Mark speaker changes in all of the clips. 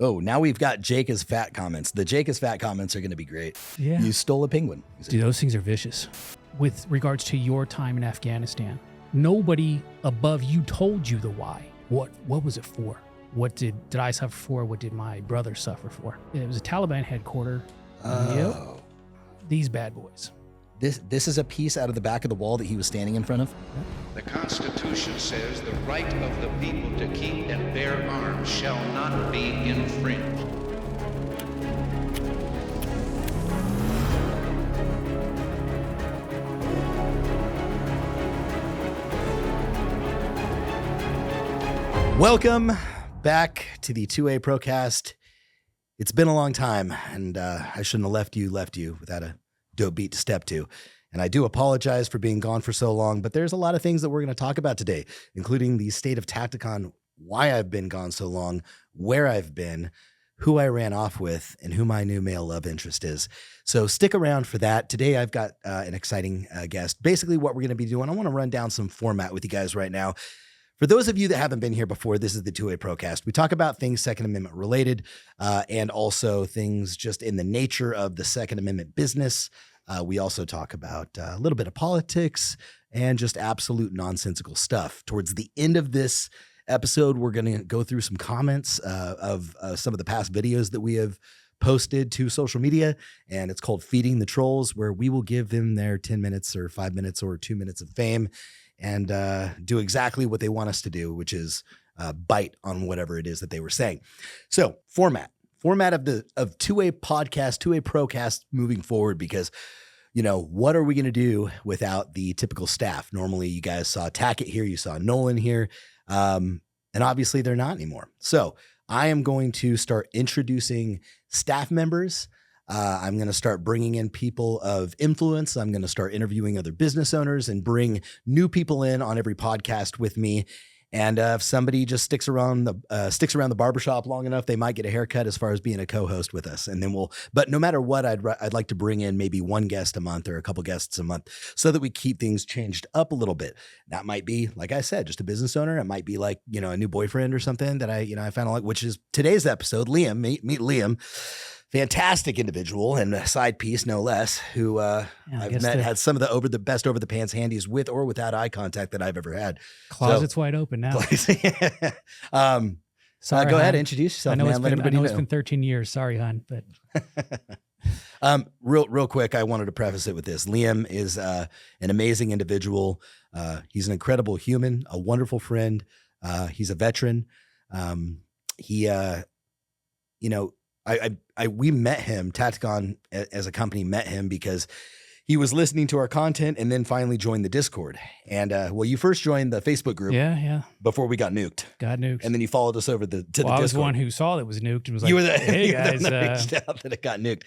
Speaker 1: Oh, now we've got Jake is fat comments. The Jake is fat comments are going to be great.
Speaker 2: Yeah.
Speaker 1: You stole a penguin.
Speaker 2: Dude, those things are vicious. With regards to your time in Afghanistan, nobody above you told you the why. What was it for? What did I suffer for? What did my brother suffer for? It was a Taliban headquarters.
Speaker 1: Oh.
Speaker 2: Yep. These bad boys.
Speaker 1: This is a piece out of the back of the wall that he was standing in front of?
Speaker 3: The Constitution says the right of the people to keep and bear arms shall not be infringed.
Speaker 1: Welcome back to the 2A Procast. It's been a long time, and I shouldn't have left you without a dope beat to step to. And I do apologize for being gone for so long, but there's a lot of things that we're going to talk about today, including the state of Tacticon, why I've been gone so long, where I've been, who I ran off with, and who my new male love interest is. So stick around for that. Today, I've got an exciting guest. Basically, what we're going to be doing, I want to run down some format with you guys right now. For those of you that haven't been here before, this is the 2A Procast. We talk about things Second Amendment related and also things just in the nature of the Second Amendment business. We also talk about a little bit of politics and just absolute nonsensical stuff. Towards the end of this episode, we're going to go through some comments of some of the past videos that we have posted to social media, and it's called Feeding the Trolls, where we will give them their 10 minutes or 5 minutes or 2 minutes of fame and do exactly what they want us to do, which is bite on whatever it is that they were saying. So format of 2A Podcast, 2A Procast moving forward, because, you know, what are we going to do without the typical staff? Normally you guys saw Tackett here, you saw Nolan here, and obviously they're not anymore. So I am going to start introducing staff members. I'm going to start bringing in people of influence. I'm going to start interviewing other business owners and bring new people in on every podcast with me. And if somebody just sticks around the barbershop long enough, they might get a haircut as far as being a co-host with us. And then but no matter what, I'd like to bring in maybe one guest a month or a couple guests a month so that we keep things changed up a little bit. That might be, like I said, just a business owner. It might be like, you know, a new boyfriend or something that I found like, which is today's episode. Liam, meet Liam. Fantastic individual and a side piece, no less, who I've met, had some of the best over the pants handies with or without eye contact that I've ever had.
Speaker 2: Closet's wide open now.
Speaker 1: Sorry, go ahead, introduce yourself.
Speaker 2: I know,
Speaker 1: man.
Speaker 2: It's been 13 years. Sorry, hon, but
Speaker 1: real quick, I wanted to preface it with this. Liam is an amazing individual. He's an incredible human, a wonderful friend. He's a veteran. We met him, Tacticon as a company met him because he was listening to our content and then finally joined the Discord. And you first joined the Facebook group.
Speaker 2: Yeah.
Speaker 1: Before we got nuked.
Speaker 2: Got nuked.
Speaker 1: And then you followed us over to the Discord.
Speaker 2: I was the one who saw that it was nuked and was like,
Speaker 1: you were
Speaker 2: hey guys,
Speaker 1: reached out that it got nuked.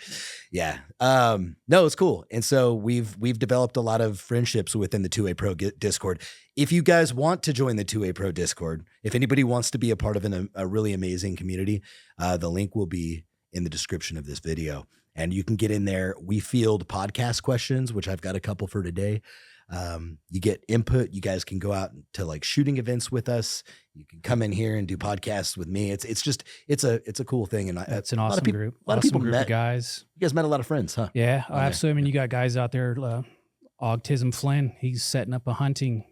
Speaker 1: Yeah. No, it's cool. And so we've developed a lot of friendships within the 2A Pro Discord. If you guys want to join the 2A Pro Discord, if anybody wants to be a part of a really amazing community, the link will be in the description of this video. And you can get in there. We field podcast questions, which I've got a couple for today. You get input. You guys can go out to like shooting events with us. You can come in here and do podcasts with me. It's a cool thing. And
Speaker 2: it's an awesome group.
Speaker 1: A lot of people
Speaker 2: group
Speaker 1: met
Speaker 2: of guys.
Speaker 1: You guys met a lot of friends, huh?
Speaker 2: Yeah, absolutely. I mean, you got guys out there. Autism Flynn, he's setting up a hunting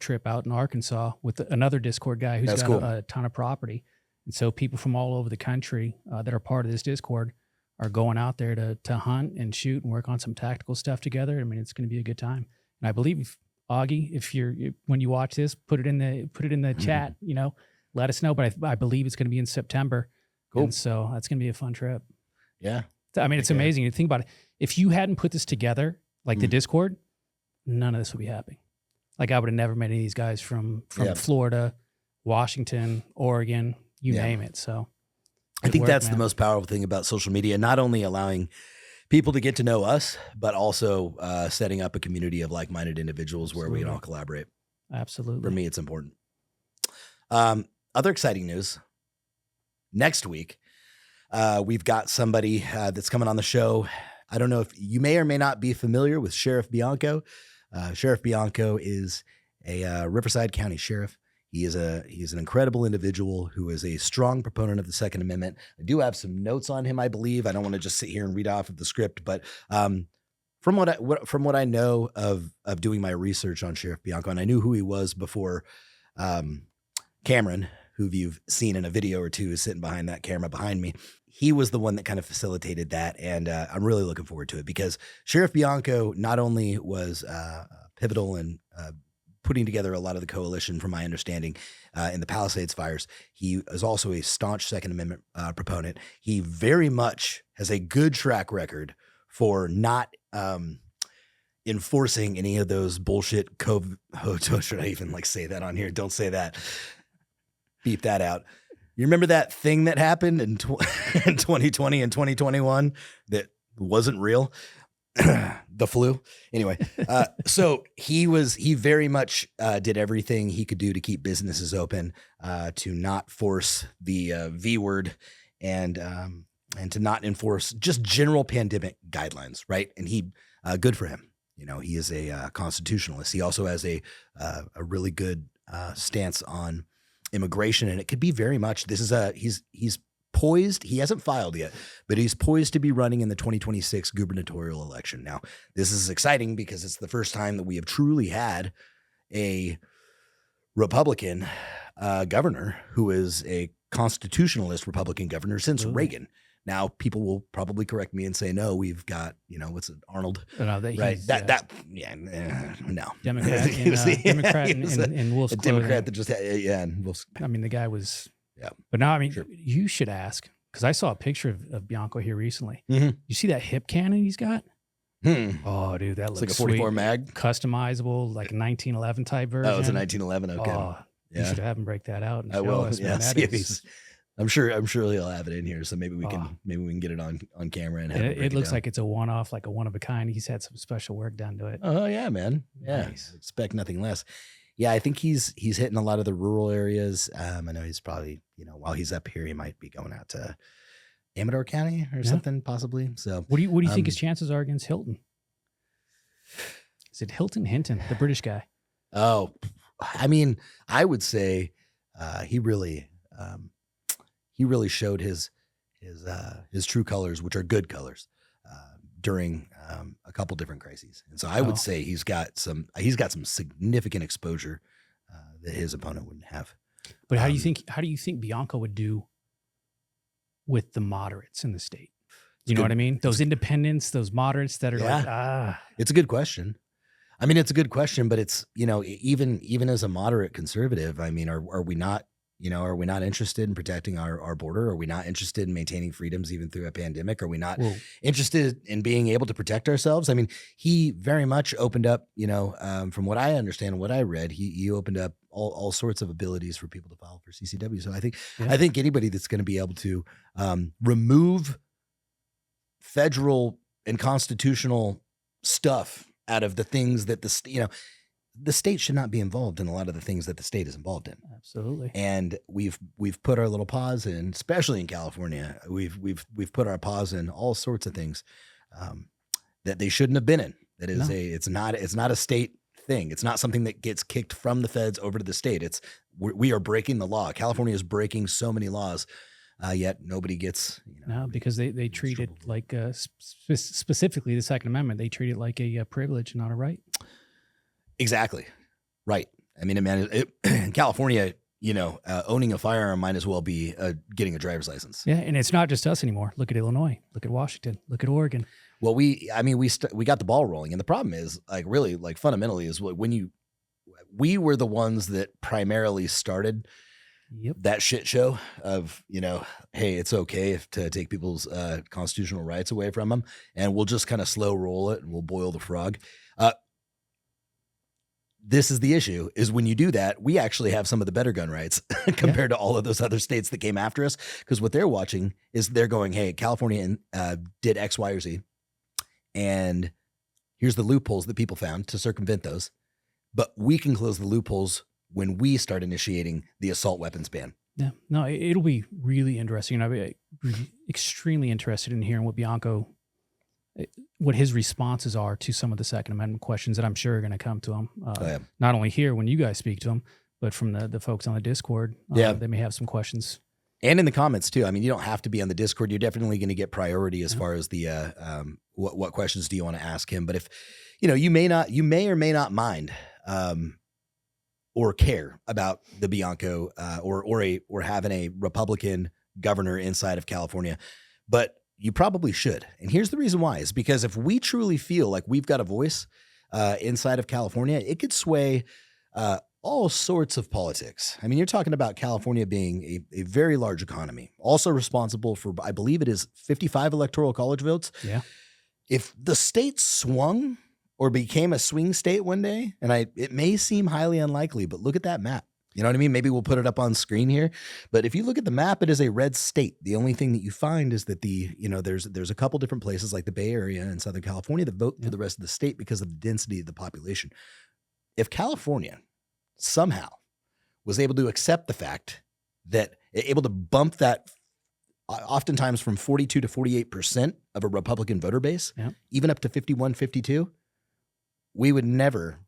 Speaker 2: trip out in Arkansas with another Discord guy who's got a ton of property. And so people from all over the country that are part of this Discord are going out there to hunt and shoot and work on some tactical stuff together. I mean, it's going to be a good time. And I believe, Augie, if when you watch this, put it in the chat, let us know. But I believe it's going to be in September. Cool. And so that's going to be a fun trip.
Speaker 1: Yeah.
Speaker 2: I mean, it's amazing. You think about it. If you hadn't put this together, like the Discord, none of this would be happening. Like I would have never met any of these guys from Florida, Washington, Oregon, you name it. So
Speaker 1: I think that's the most powerful thing about social media, not only allowing people to get to know us, but also setting up a community of like-minded individuals where we can all collaborate.
Speaker 2: Absolutely.
Speaker 1: For me, it's important. Other exciting news. Next week, we've got somebody that's coming on the show. I don't know if you may or may not be familiar with Sheriff Bianco. Sheriff Bianco is a Riverside County sheriff. He's an incredible individual who is a strong proponent of the Second Amendment. I do have some notes on him, I believe. I don't want to just sit here and read off of the script, but from what I know of doing my research on Sheriff Bianco, and I knew who he was before Cameron, who you've seen in a video or two, is sitting behind that camera behind me. He was the one that kind of facilitated that, and I'm really looking forward to it because Sheriff Bianco not only was pivotal in putting together a lot of the coalition, from my understanding, in the Palisades fires. He is also a staunch Second Amendment proponent. He very much has a good track record for not enforcing any of those bullshit COVID. Oh, should I even say that on here? Don't say that. Beep that out. You remember that thing that happened in 2020 and 2021 that wasn't real? The flu. Anyway, so he very much did everything he could do to keep businesses open, to not force the V word, and to not enforce just general pandemic guidelines, right? And he, good for him. He is a constitutionalist. He also has a really good stance on immigration, and it could be very much. He's poised. He hasn't filed yet, but he's poised to be running in the 2026 gubernatorial election. Now, this is exciting because it's the first time that we have truly had a Republican governor who is a constitutionalist Republican governor since Reagan. Now, people will probably correct me and say, no, we've got, what's it, Arnold? No,
Speaker 2: right.
Speaker 1: No.
Speaker 2: Democrat in Wolf's
Speaker 1: a Democrat that just, and Wolf's.
Speaker 2: I mean, the guy was.
Speaker 1: Yeah.
Speaker 2: But now, I mean,
Speaker 1: sure.
Speaker 2: You should ask, because I saw a picture of Bianco here recently.
Speaker 1: Mm-hmm.
Speaker 2: You see that hip cannon he's got? Oh, dude, that looks
Speaker 1: like a 44
Speaker 2: sweet.
Speaker 1: Mag?
Speaker 2: Customizable, like a 1911 type version.
Speaker 1: Oh, it's a 1911. Okay.
Speaker 2: Oh,
Speaker 1: yeah.
Speaker 2: You should have him break that out and
Speaker 1: I
Speaker 2: show
Speaker 1: will.
Speaker 2: us.
Speaker 1: Yeah,
Speaker 2: That
Speaker 1: I'm sure he'll have it in here, so maybe we can get it on camera and have
Speaker 2: it looks like it's a one-off, like a one of a kind. He's had some special work done to it.
Speaker 1: Oh yeah, man. Yeah.
Speaker 2: Nice.
Speaker 1: Expect nothing less. Yeah, I think he's hitting a lot of the rural areas. I know he's probably, while he's up here, he might be going out to Amador County or something, possibly. So
Speaker 2: what do you think his chances are against Hilton? Is it Hinton, the British guy?
Speaker 1: Oh, I mean, I would say he really showed his true colors, which are good colors, during a couple different crises. And so I would say he's got some significant exposure that his opponent wouldn't have.
Speaker 2: But how do you think Bianco would do with the moderates in the state? You know what I mean? Those independents, those moderates that are
Speaker 1: It's a good question. I mean, it's a good question, but it's, even as a moderate conservative, I mean, are we not interested in protecting our border? Are we not interested in maintaining freedoms even through a pandemic? Are we not interested in being able to protect ourselves? I mean, he very much opened up, from what I understand and what I read, he opened up all sorts of abilities for people to file for CCW. So I think anybody that's going to be able to remove federal and constitutional stuff out of the things that the state should not be involved in a lot of the things that the state is involved in.
Speaker 2: Absolutely.
Speaker 1: And we've put our little paws in, especially in California. We've put our paws in all sorts of things that they shouldn't have been in. That is it's not a state thing. It's not something that gets kicked from the feds over to the state. We are breaking the law. California is breaking so many laws, yet nobody gets.
Speaker 2: No, because they treat it like specifically the Second Amendment. They treat it like a privilege, not a right.
Speaker 1: Exactly. Right. I mean, man, in California, owning a firearm might as well be getting a driver's license.
Speaker 2: Yeah. And it's not just us anymore. Look at Illinois, look at Washington, look at Oregon.
Speaker 1: Well, we got the ball rolling. And the problem is fundamentally is we were the ones that primarily started that shit show of, hey, it's okay to take people's constitutional rights away from them. And we'll just kind of slow roll it and we'll boil the frog. This is the issue, is when you do that, we actually have some of the better gun rights compared to all of those other states that came after us. Because what they're watching is they're going, hey, California did X, Y, or Z. And here's the loopholes that people found to circumvent those. But we can close the loopholes when we start initiating the assault weapons ban.
Speaker 2: Yeah, no, it'll be really interesting. I'll be extremely interested in hearing what his responses are to some of the Second Amendment questions that I'm sure are going to come to him. Not only here when you guys speak to him, but from the folks on the Discord, they may have some questions.
Speaker 1: And in the comments too. I mean, you don't have to be on the Discord. You're definitely going to get priority as far as the what questions do you want to ask him. But if you may or may not mind or care about the Bianco or having a Republican governor inside of California, but you probably should. And here's the reason why: is because if we truly feel like we've got a voice inside of California, it could sway all sorts of politics. I mean, you're talking about California being a very large economy, also responsible for, I believe it is 55 electoral college votes.
Speaker 2: Yeah.
Speaker 1: If the state swung or became a swing state one day, and it may seem highly unlikely, but look at that map. You know what I mean? Maybe we'll put it up on screen here. But if you look at the map, it is a red state. The only thing that you find is that there's a couple different places like the Bay Area and Southern California that vote for the rest of the state because of the density of the population. If California somehow was able to accept the fact that able to bump that oftentimes from 42 to 48% of a Republican voter base, even up to 51, 52, we would never,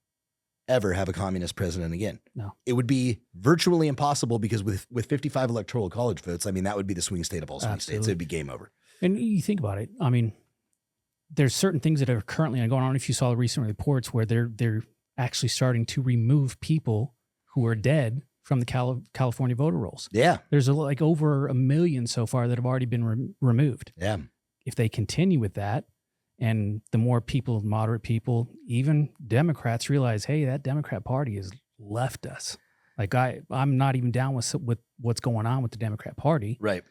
Speaker 1: ever have a communist president again.
Speaker 2: No.
Speaker 1: It would be virtually impossible because with 55 electoral college votes, I mean, that would be the swing state of all swing states. It would be game over.
Speaker 2: And you think about it. I mean, there's certain things that are currently going on. If you saw the recent reports where they're actually starting to remove people who are dead from the California voter rolls.
Speaker 1: Yeah.
Speaker 2: There's like over 1 million so far that have already been removed.
Speaker 1: Yeah.
Speaker 2: If they continue with that, and the more people, moderate people, even Democrats realize, hey, that Democrat Party has left us. Like I'm not even down with what's going on with the Democrat Party.
Speaker 1: Right.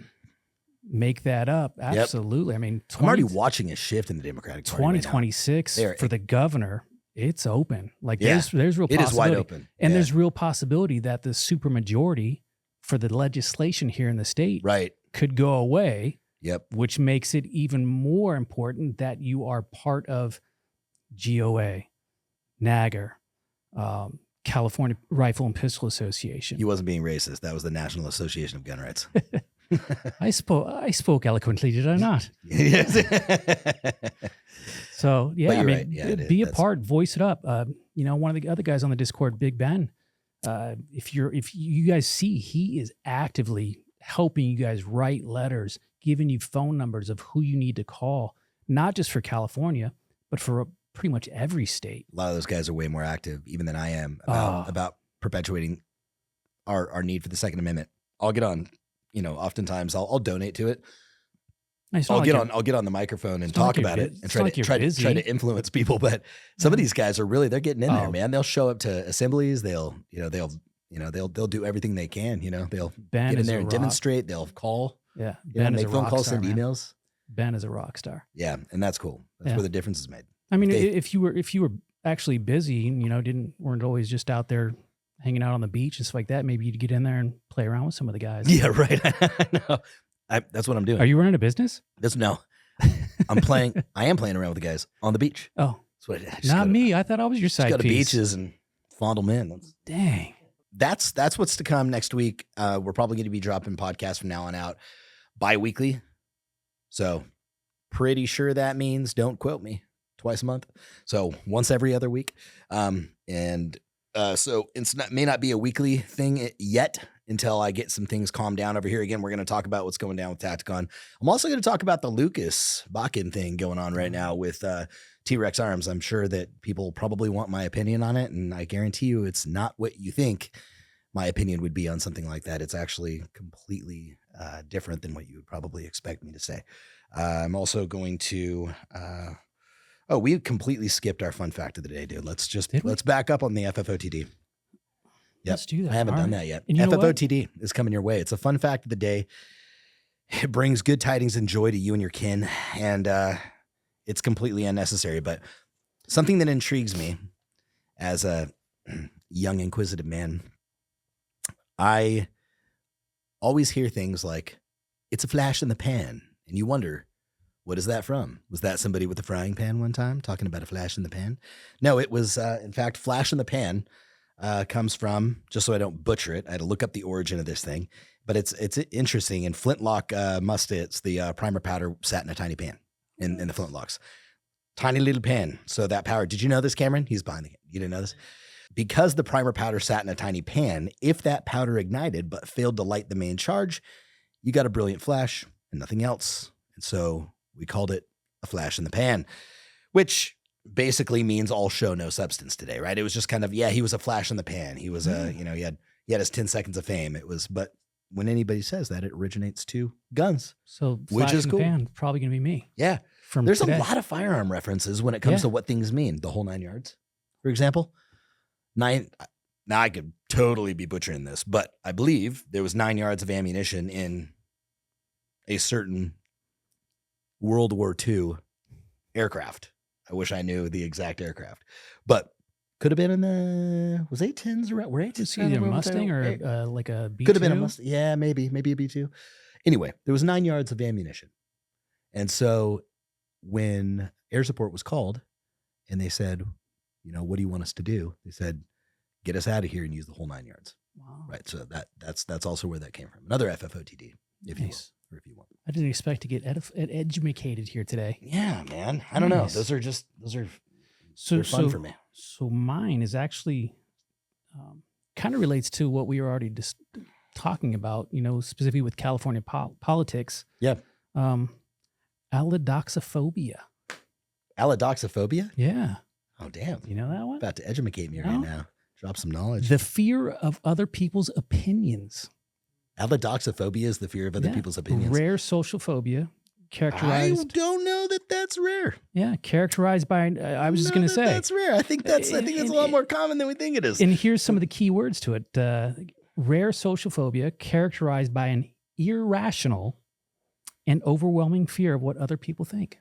Speaker 2: Make that up. Absolutely.
Speaker 1: Yep.
Speaker 2: I mean,
Speaker 1: I'm already watching a shift in the Democratic Party.
Speaker 2: 2026 for the governor. It's open. Like there's real possibility.
Speaker 1: It is wide open.
Speaker 2: And there's real possibility that the supermajority for the legislation here in the state could go away.
Speaker 1: Yep.
Speaker 2: Which makes it even more important that you are part of GOA, NAGR, California Rifle and Pistol Association.
Speaker 1: He wasn't being racist. That was the National Association of Gun Rights.
Speaker 2: I spoke eloquently, did I not?
Speaker 1: Yes.
Speaker 2: So I mean,
Speaker 1: right. Yeah,
Speaker 2: be a part, voice it up. One of the other guys on the Discord, Big Ben, if you guys see, he is actively helping you guys write letters, giving you phone numbers of who you need to call, not just for California, but for pretty much every state.
Speaker 1: A lot of those guys are way more active even than I am about perpetuating our need for the Second Amendment. I'll get on, oftentimes I'll donate to it. I'll get on the microphone and talk about it and try to influence people. But some of these guys are they're getting in there, man. They'll show up to assemblies. They'll do everything they can. They'll get in there and demonstrate. They'll call.
Speaker 2: Yeah,
Speaker 1: make phone calls, send emails.
Speaker 2: Ben is a rock star.
Speaker 1: Yeah, and that's cool. That's where the difference is made.
Speaker 2: I mean, if you were actually busy and weren't always just out there hanging out on the beach and stuff like that, maybe you'd get in there and play around with some of the guys.
Speaker 1: Yeah, right. No, that's what I'm doing.
Speaker 2: Are you running a business?
Speaker 1: No, I am playing around with the guys on the beach.
Speaker 2: Oh,
Speaker 1: that's what I
Speaker 2: not me. I thought I was your side piece.
Speaker 1: Go to beaches and fondle men.
Speaker 2: Dang.
Speaker 1: That's what's to come next week. We're probably going to be dropping podcasts from now on out bi-weekly. So pretty sure that means, don't quote me, twice a month. So once every other week. So it may not be a weekly thing yet until I get some things calmed down over here. Again, we're going to talk about what's going down with Tacticon. I'm also going to talk about the Lucas Botkin thing going on right now with T-Rex Arms. I'm sure that people probably want my opinion on it, and I guarantee you it's not what you think my opinion would be on something like that. It's actually completely different than what you would probably expect me to say. I'm also going to we completely skipped our fun fact of the day, dude. Let's back up on the FFOTD. Yep.
Speaker 2: Let's do that.
Speaker 1: I haven't done that yet.
Speaker 2: And
Speaker 1: FFOTD is coming your way. It's a fun fact of the day. It brings good tidings and joy to you and your kin, and it's completely unnecessary, but something that intrigues me as a young, inquisitive man, I always hear things like, it's a flash in the pan, and you wonder, what is that from? Was that somebody with a frying pan one time talking about a flash in the pan? No, it was, in fact, flash in the pan comes from, just so I don't butcher it, I had to look up the origin of this thing, but it's interesting. In flintlock muskets, the primer powder sat in a tiny pan in the flintlocks. Tiny little pan. So that power, did you know this, Cameron? He's behind the, you didn't know this? because the primer powder sat in a tiny pan, if that powder ignited but failed to light the main charge, you got a brilliant flash and nothing else. And so we called it a flash in the pan, which basically means all show, no substance today, right? It was just kind of, he was a flash in the pan. He was he had his 10 seconds of fame. But when anybody says that, it originates to guns.
Speaker 2: So
Speaker 1: which is cool.
Speaker 2: Pan, probably going to be me.
Speaker 1: Yeah. There's a lot of firearm references when it comes to what things mean. The whole 9 yards, for example. Now I could totally be butchering this, but I believe there was 9 yards of ammunition in a certain World War II aircraft. I wish I knew the exact aircraft, but could have been in the, was A-10s around? Were A-10s
Speaker 2: either a Mustang or like a B2?
Speaker 1: Could have been a Mustang. Yeah, maybe a B2. Anyway, there was 9 yards of ammunition. And so when air support was called and they said, what do you want us to do? They said, get us out of here and use the whole 9 yards.
Speaker 2: Wow.
Speaker 1: Right. So that's also where that came from. Another FFOTD, if you will, or if you want.
Speaker 2: I didn't expect to get educated here today.
Speaker 1: Yeah, man. I don't know. Those are fun for me.
Speaker 2: So mine is actually kind of relates to what we were already just talking about, specifically with California politics.
Speaker 1: Yeah.
Speaker 2: Allodoxophobia.
Speaker 1: Allodoxophobia?
Speaker 2: Yeah.
Speaker 1: Oh, damn.
Speaker 2: You know that one?
Speaker 1: About to educate me right now. Drop some knowledge.
Speaker 2: The fear of other people's opinions.
Speaker 1: Allodoxophobia is the fear of other people's opinions.
Speaker 2: Rare social phobia. Characterized.
Speaker 1: I don't know that that's rare.
Speaker 2: Yeah, characterized by. I was just going to say
Speaker 1: that's rare. I think that's a lot more common than we think it is.
Speaker 2: And here's some of the key words to it: rare social phobia, characterized by an irrational and overwhelming fear of what other people think.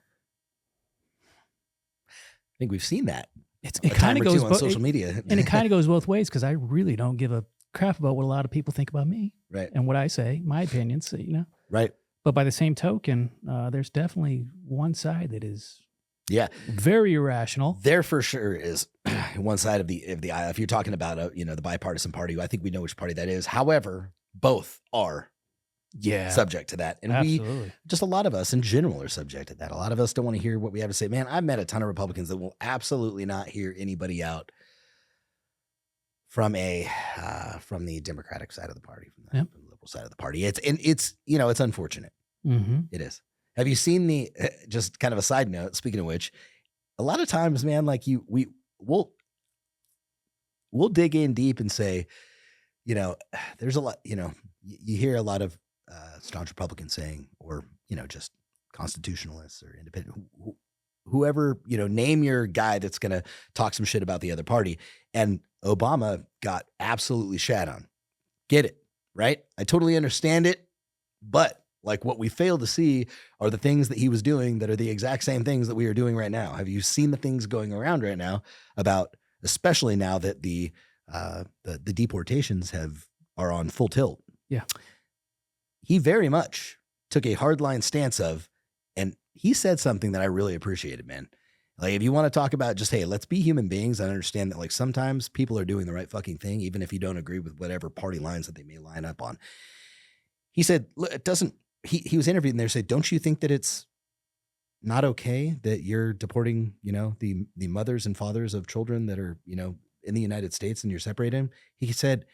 Speaker 1: I think we've seen that.
Speaker 2: It kind of goes
Speaker 1: on social media,
Speaker 2: and it kind of goes both ways because I really don't give a crap about what a lot of people think about me,
Speaker 1: right?
Speaker 2: And what I say, my opinions,
Speaker 1: right.
Speaker 2: But by the same token, there's definitely one side that is, very irrational.
Speaker 1: There for sure is one side of the aisle. If you're talking about the bipartisan party, I think we know which party that is. However, both are subject to that, and
Speaker 2: absolutely.
Speaker 1: a lot of us in general are subject to that. A lot of us don't want to hear what we have to say. Man, I've met a ton of Republicans that will absolutely not hear anybody out from the Democratic side of the party, from the liberal side of the party. It's unfortunate.
Speaker 2: Mm-hmm.
Speaker 1: It is. Have you seen the, just kind of a side note, speaking of which, a lot of times, man, like we'll dig in deep and say, there's a lot, you hear a lot of staunch Republicans saying, or, just constitutionalists or independent, whoever, name your guy that's going to talk some shit about the other party. And Obama got absolutely shat on. Get it, right? I totally understand it, but like what we fail to see are the things that he was doing that are the exact same things that we are doing right now. Have you seen the things going around right now about, especially now that the deportations are on full tilt?
Speaker 2: Yeah.
Speaker 1: He very much took a hardline stance and he said something that I really appreciated, man. Like, if you want to talk about just, hey, let's be human beings and understand that, like, sometimes people are doing the right fucking thing, even if you don't agree with whatever party lines that they may line up on. He said, look, he was interviewed and they said, don't you think that it's not okay that you're deporting, the mothers and fathers of children that are, in the United States and you're separating them? He said,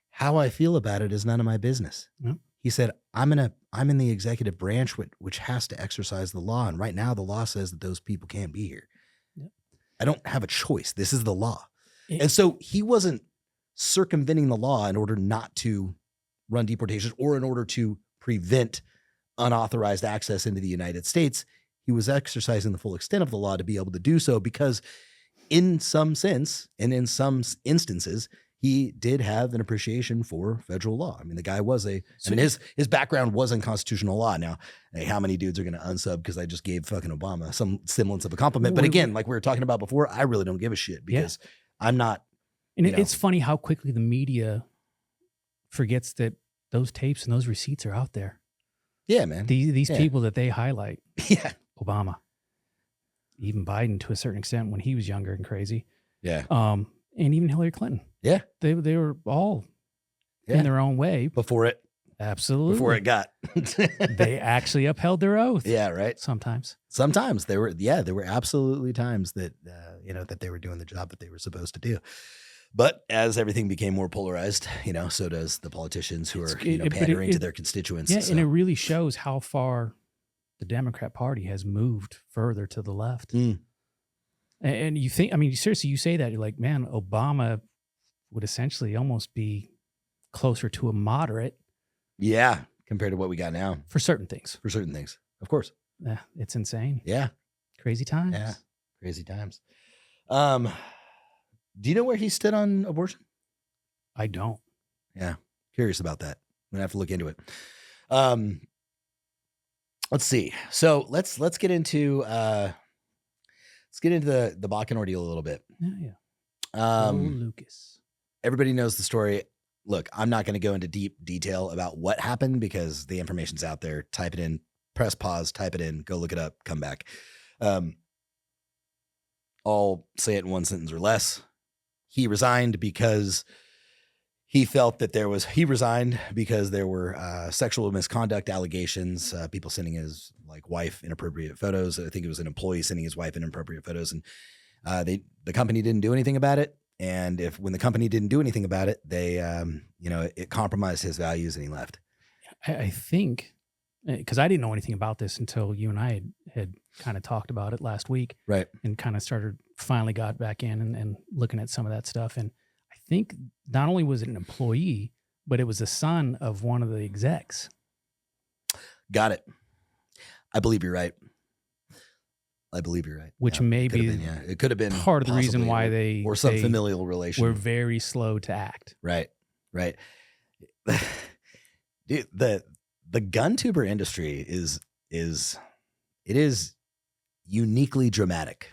Speaker 1: how I feel about it is none of my business.
Speaker 2: Yep.
Speaker 1: He said, I'm in the executive branch, which has to exercise the law. And right now the law says that those people can't be here.
Speaker 2: Yep.
Speaker 1: I don't have a choice. This is the law. And so he wasn't circumventing the law in order not to run deportations or in order to prevent unauthorized access into the United States. He was exercising the full extent of the law to be able to do so because in some sense and in some instances, he did have an appreciation for federal law. I mean, the guy was his background was in constitutional law. Now, hey, how many dudes are going to unsub because I just gave fucking Obama some semblance of a compliment? But again, like we were talking about before, I really don't give a shit because I'm not.
Speaker 2: And it's funny how quickly the media forgets that those tapes and those receipts are out there.
Speaker 1: Yeah, man.
Speaker 2: These people that they highlight.
Speaker 1: Yeah.
Speaker 2: Obama. Even Biden to a certain extent when he was younger and crazy.
Speaker 1: Yeah.
Speaker 2: And even Hillary Clinton.
Speaker 1: Yeah.
Speaker 2: They were all in their own way.
Speaker 1: Before it got.
Speaker 2: They actually upheld their oath.
Speaker 1: Yeah, right.
Speaker 2: Sometimes
Speaker 1: there were absolutely times that, that they were doing the job that they were supposed to do. But as everything became more polarized, so does the politicians who are pandering to their constituents.
Speaker 2: Yeah,
Speaker 1: so.
Speaker 2: And it really shows how far the Democrat Party has moved further to the left. And you think, seriously, you say that, you're like, man, Obama would essentially almost be closer to a moderate.
Speaker 1: Yeah, compared to what we got now.
Speaker 2: For certain things.
Speaker 1: Of course.
Speaker 2: Yeah, it's insane.
Speaker 1: Yeah.
Speaker 2: Crazy times.
Speaker 1: Yeah, crazy times. Do you know where he stood on abortion?
Speaker 2: I don't.
Speaker 1: Yeah, curious about that. I'm gonna have to look into it. Let's see. So let's get into the Botkin ordeal a little bit.
Speaker 2: Yeah. Lucas.
Speaker 1: Everybody knows the story. Look, I'm not going to go into deep detail about what happened because the information's out there. Type it in, press pause, type it in, go look it up, come back. I'll say it in one sentence or less. He resigned because he felt that there were sexual misconduct allegations, people sending his wife inappropriate photos. I think it was an employee sending his wife inappropriate photos, and the company didn't do anything about it. And when the company didn't do anything about it, they, it compromised his values and he left.
Speaker 2: I think, because I didn't know anything about this until you and I had kind of talked about it last week.
Speaker 1: Right.
Speaker 2: And kind of finally got back in and looking at some of that stuff. And I think not only was it an employee, but it was the son of one of the execs.
Speaker 1: Got it. I believe you're right.
Speaker 2: Which may be
Speaker 1: it could have been
Speaker 2: part of the reason why they
Speaker 1: some familial relation
Speaker 2: were very slow to act.
Speaker 1: Right. Dude, the gun tuber industry is uniquely dramatic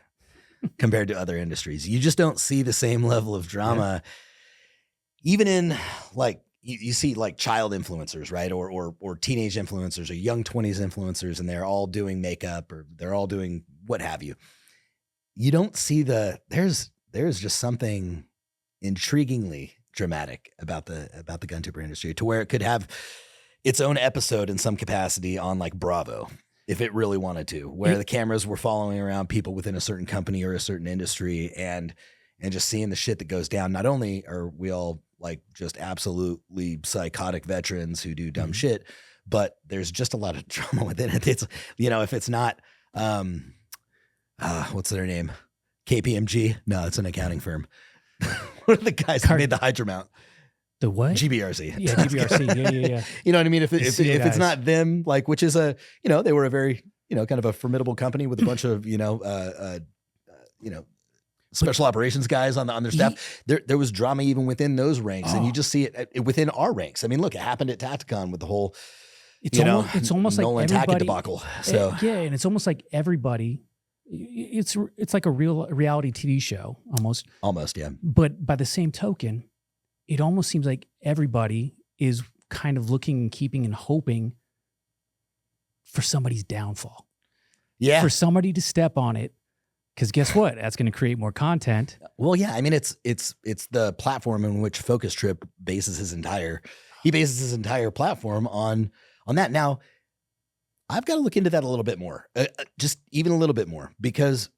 Speaker 1: compared to other industries. You just don't see the same level of drama, even in you see child influencers, right? Or teenage influencers or young 20s influencers, and they're all doing makeup or they're all doing what have you. You don't see there's just something intriguingly dramatic about the gun tuber industry to where it could have its own episode in some capacity on Bravo if it really wanted to, where the cameras were following around people within a certain company or a certain industry and just seeing the shit that goes down. Not only are we all just absolutely psychotic veterans who do dumb shit, but there's just a lot of drama within it. It's, if it's not, what's their name? KPMG? No, it's an accounting firm. What are the guys that made the Hydra mount?
Speaker 2: The what?
Speaker 1: GBRC.
Speaker 2: Yeah, GBRC. Yeah.
Speaker 1: You know what I mean? If it's not them, which is they were a very, kind of a formidable company with a bunch of, special operations guys on their staff. There was drama even within those ranks, and you just see it within our ranks. I mean, look, it happened at Tacticon with the whole,
Speaker 2: it's almost
Speaker 1: Nolan
Speaker 2: like everybody,
Speaker 1: debacle. So
Speaker 2: and it's almost like everybody. It's like a real reality TV show almost.
Speaker 1: Almost, yeah.
Speaker 2: But by the same token, it almost seems like everybody is kind of looking and keeping and hoping for somebody's downfall.
Speaker 1: Yeah.
Speaker 2: For somebody to step on it. Because guess what? That's going to create more content.
Speaker 1: Well, yeah. I mean, it's the platform in which Focus Trip bases his entire platform on that. Now, I've got to look into that a little bit more, just even a little bit more, because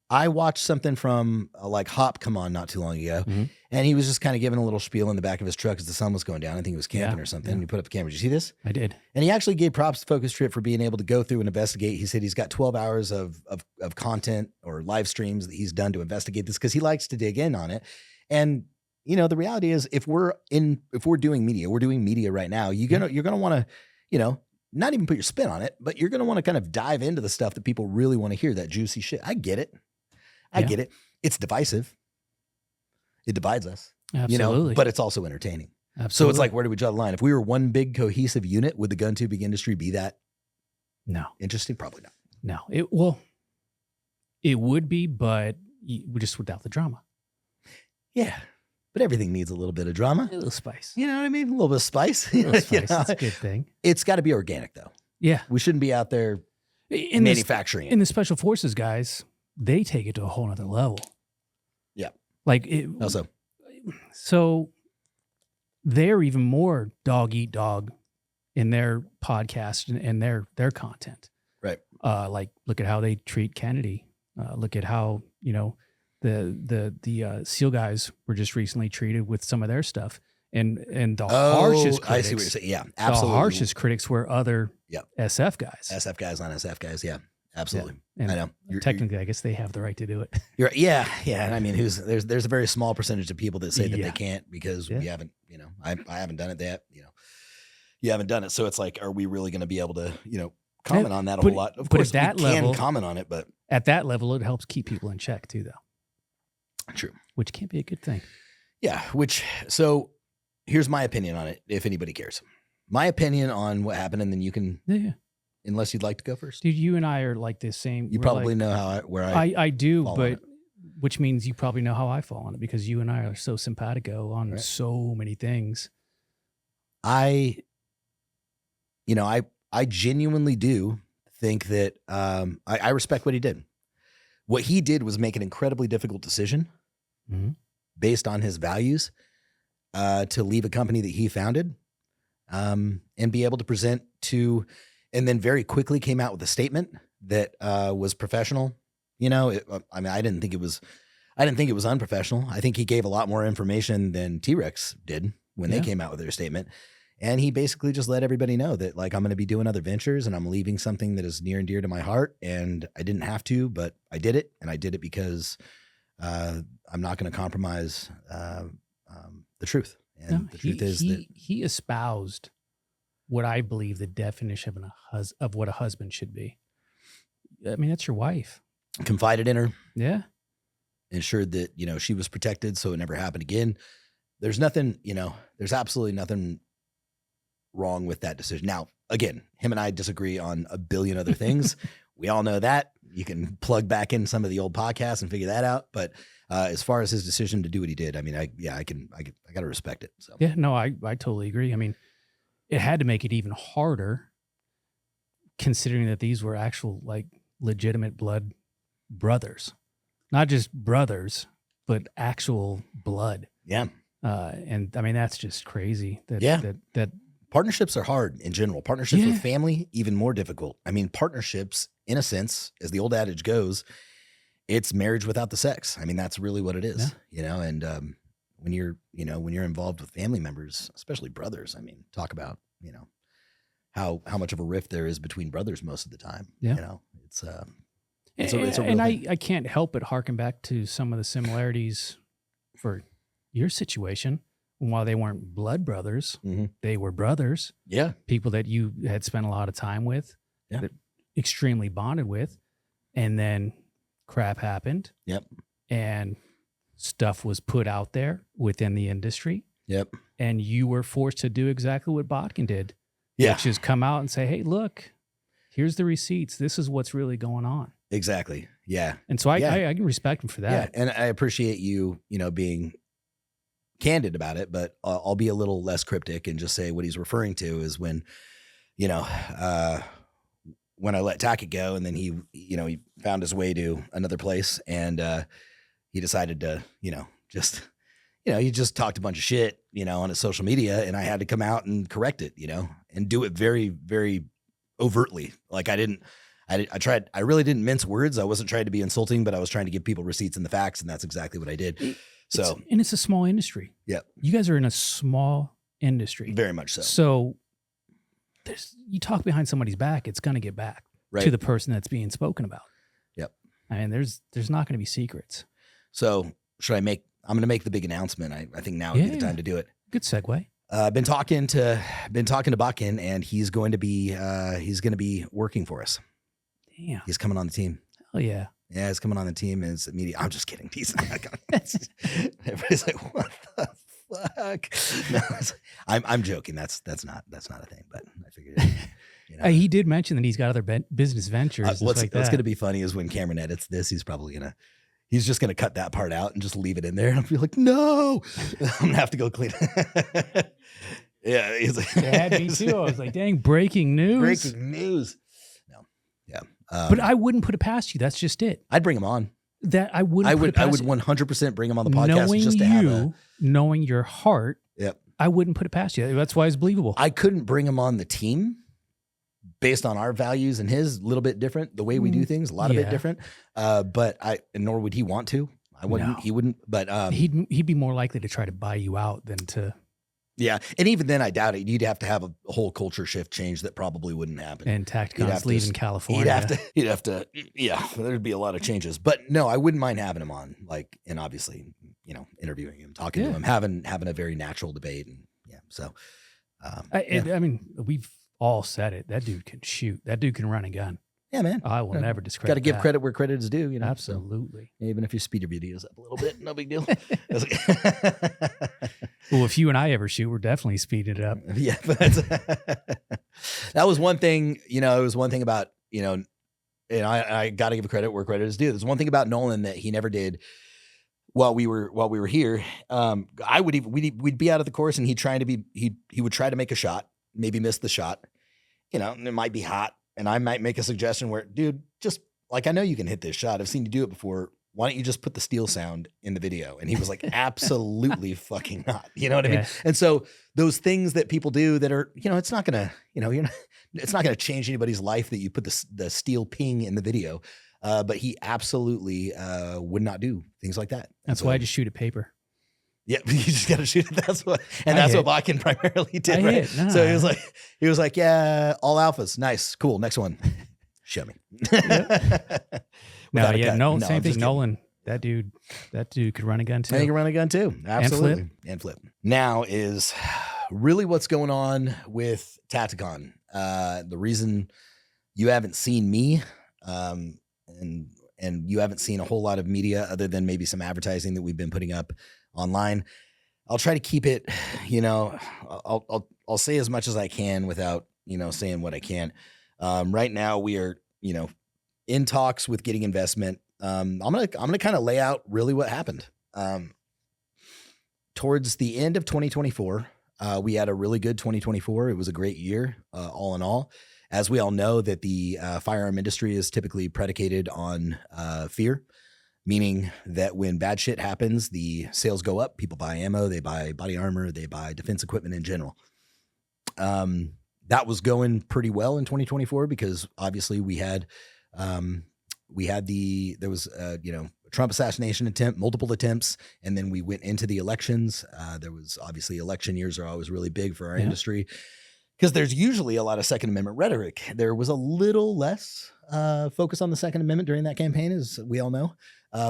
Speaker 1: I watched something from Hop Come On not too long ago, and he was just kind of giving a little spiel in the back of his truck as the sun was going down. I think he was camping or something. And he put up a camera. Did you see this?
Speaker 2: I did.
Speaker 1: And he actually gave props to Focus Trip for being able to go through and investigate. He said he's got 12 hours of content or live streams that he's done to investigate this because he likes to dig in on it. And the reality is, if we're doing media right now, you're gonna want to, not even put your spin on it, but you're gonna want to kind of dive into the stuff that people really want to hear, that juicy shit. I get it. I get it. It's divisive. It divides us.
Speaker 2: Absolutely.
Speaker 1: But it's also entertaining.
Speaker 2: Absolutely.
Speaker 1: So it's where do we draw the line? If we were one big cohesive unit, would the gun tubing industry be that interesting? Probably not.
Speaker 2: No. It would be, but just without the drama.
Speaker 1: Yeah. But everything needs a little bit of drama.
Speaker 2: A little spice.
Speaker 1: You know what I mean? A little bit of spice.
Speaker 2: A little spice. That's a good thing.
Speaker 1: It's got to be organic, though.
Speaker 2: Yeah.
Speaker 1: We shouldn't be out there manufacturing.
Speaker 2: And the Special Forces guys, they take it to a whole nother level.
Speaker 1: Yeah.
Speaker 2: Also. So they're even more dog eat dog in their podcast and their content.
Speaker 1: Right.
Speaker 2: Look at how they treat Kennedy. Look at how, The SEAL guys were just recently treated with some of their stuff, and the harshest critics.
Speaker 1: I see what you're saying. Yeah, absolutely.
Speaker 2: The harshest critics were other SF guys.
Speaker 1: SF guys on SF guys. Yeah, absolutely.
Speaker 2: Yeah.
Speaker 1: I know.
Speaker 2: Technically, I guess they have the right to do it.
Speaker 1: Yeah. And I mean, there's a very small percentage of people that say that they can't because we haven't. I haven't done it. You haven't done it, so it's like, are we really going to be able to comment on that a whole lot? Of course, we can comment on it, but
Speaker 2: at that level, it helps keep people in check too, though.
Speaker 1: True.
Speaker 2: Which can't be a good thing.
Speaker 1: Yeah. So here's my opinion on it, if anybody cares. My opinion on what happened, and then you can, unless you'd like to go first.
Speaker 2: Dude, you and I are like the same.
Speaker 1: You probably know where
Speaker 2: I do, but which means you probably know how I fall on it because you and I are so simpatico on so many things. I
Speaker 1: genuinely do think that I respect what he did. What he did was make an incredibly difficult decision based on his values to leave a company that he founded and be able to present to, and then very quickly came out with a statement that was professional. I didn't think it was unprofessional. I think he gave a lot more information than T-Rex did when they came out with their statement. And he basically just let everybody know that, like, I'm going to be doing other ventures and I'm leaving something that is near and dear to my heart. And I didn't have to, but I did it. And I did it because I'm not going to compromise the truth. And the truth is that
Speaker 2: he espoused what I believe the definition of what a husband should be. I mean, that's your wife.
Speaker 1: Confided in her.
Speaker 2: Yeah.
Speaker 1: Ensured that, she was protected so it never happened again. There's nothing, there's absolutely nothing wrong with that decision. Now, again, him and I disagree on a billion other things. We all know that. You can plug back in some of the old podcasts and figure that out. But as far as his decision to do what he did, I mean, I got to respect it. So
Speaker 2: yeah, no, I totally agree. I mean, it had to make it even harder considering that these were actual, like, legitimate blood brothers, not just brothers, but actual blood.
Speaker 1: Yeah.
Speaker 2: And I mean, that's just crazy that
Speaker 1: partnerships are hard in general. Partnerships with family, even more difficult. I mean, partnerships, in a sense, as the old adage goes, it's marriage without the sex. I mean, that's really what it is, and when you're involved with family members, especially brothers, I mean, talk about, how much of a rift there is between brothers most of the time.
Speaker 2: Yeah.
Speaker 1: It's a real thing.
Speaker 2: I can't help but harken back to some of the similarities for your situation. While they weren't blood brothers, they were brothers.
Speaker 1: Yeah.
Speaker 2: People that you had spent a lot of time with, that extremely bonded with. And then crap happened.
Speaker 1: Yep.
Speaker 2: And stuff was put out there within the industry.
Speaker 1: Yep.
Speaker 2: And you were forced to do exactly what Botkin did.
Speaker 1: Yeah.
Speaker 2: Which is come out and say, hey, look, here's the receipts. This is what's really going on.
Speaker 1: Exactly. Yeah.
Speaker 2: And so I can respect him for that.
Speaker 1: Yeah. And I appreciate you, being candid about it, but I'll be a little less cryptic and just say what he's referring to is when, when I let Tackett go, and then he found his way to another place, and he decided to, he just talked a bunch of shit, on his social media, and I had to come out and correct it, and do it very, very overtly. Like I really didn't mince words. I wasn't trying to be insulting, but I was trying to give people receipts and the facts, and that's exactly what I did.
Speaker 2: It's a small industry.
Speaker 1: Yeah.
Speaker 2: You guys are in a small industry.
Speaker 1: Very much so.
Speaker 2: So you talk behind somebody's back, it's going to get back to the person that's being spoken about.
Speaker 1: Yep.
Speaker 2: I mean, there's not going to be secrets.
Speaker 1: So I'm going to make the big announcement. I think now would be the time to do it.
Speaker 2: Good segue.
Speaker 1: Been talking to Botkin, and he's going to be working for us.
Speaker 2: Damn.
Speaker 1: He's coming on the team.
Speaker 2: Hell yeah.
Speaker 1: Yeah, he's coming on the team as immediate. I'm just kidding. He's not everybody's like, what the fuck? No, I'm joking. That's not a thing. But I figured,
Speaker 2: he did mention that he's got other business ventures.
Speaker 1: What's going to be funny is when Cameron edits this, he's just gonna cut that part out and just leave it in there, and I'll be like, no, I'm gonna have to go clean it. Yeah, he's like,
Speaker 2: it had me too. I was like, dang, breaking news.
Speaker 1: Breaking news. No, yeah.
Speaker 2: But I wouldn't put it past you. That's just it.
Speaker 1: I'd bring him on.
Speaker 2: I would
Speaker 1: 100% bring him on the podcast
Speaker 2: knowing your heart.
Speaker 1: Yep.
Speaker 2: I wouldn't put it past you. That's why it's believable.
Speaker 1: I couldn't bring him on the team based on our values and his, a little bit different. The way we do things, a lot of bit different. But nor would he want to. I wouldn't.
Speaker 2: No.
Speaker 1: He wouldn't. But
Speaker 2: he'd be more likely to try to buy you out than to.
Speaker 1: Yeah, and even then, I doubt it. You'd have to have a whole culture shift change that probably wouldn't happen.
Speaker 2: And Tacticon's leaving California.
Speaker 1: He'd have to. Yeah, there'd be a lot of changes. But no, I wouldn't mind having him on. Like, and obviously, interviewing him, talking to him, having a very natural debate, and so.
Speaker 2: I mean, we've all said it. That dude can shoot. That dude can run a gun.
Speaker 1: Yeah, man.
Speaker 2: I will never discredit.
Speaker 1: Got to give credit where credit is due.
Speaker 2: Absolutely.
Speaker 1: So even if you speed your videos up a little bit, no big deal.
Speaker 2: Well, if you and I ever shoot, we're definitely speeding it up.
Speaker 1: Yeah, but that was one thing. It was one thing about and I got to give credit where credit is due. There's one thing about Nolan that he never did while we were here. We'd be out of the course, and he would try to make a shot, maybe miss the shot. And it might be hot. And I might make a suggestion where, dude, just like, I know you can hit this shot. I've seen you do it before. Why don't you just put the steel sound in the video? And he was like, absolutely fucking not. You know what I mean? And so those things that people do that are, it's not going to, it's not going to change anybody's life that you put the steel ping in the video. But he absolutely would not do things like that.
Speaker 2: That's why I just shoot at paper.
Speaker 1: Yeah, you just got to shoot it. That's what Botkin primarily did, right?
Speaker 2: No.
Speaker 1: So he was like, yeah, all alphas, nice, cool. Next one, show me.
Speaker 2: No, same thing. Nolan, that dude could run a gun too.
Speaker 1: And he can run a gun too, absolutely, and flip. Now is really what's going on with Tacticon. The reason you haven't seen me, and you haven't seen a whole lot of media other than maybe some advertising that we've been putting up online. I'll try to keep it, I'll say as much as I can without, saying what I can't. Right now we are, in talks with getting investment. I'm going to kind of lay out really what happened. Towards the end of 2024, we had a really good 2024. It was a great year, all in all. As we all know, that the firearm industry is typically predicated on fear. Meaning that when bad shit happens, the sales go up. People buy ammo, they buy body armor, they buy defense equipment in general. That was going pretty well in 2024 because obviously there was a Trump assassination attempt, multiple attempts, and then we went into the elections. There was obviously election years are always really big for our industry because there's usually a lot of Second Amendment rhetoric. There was a little less focus on the Second Amendment during that campaign, as we all know.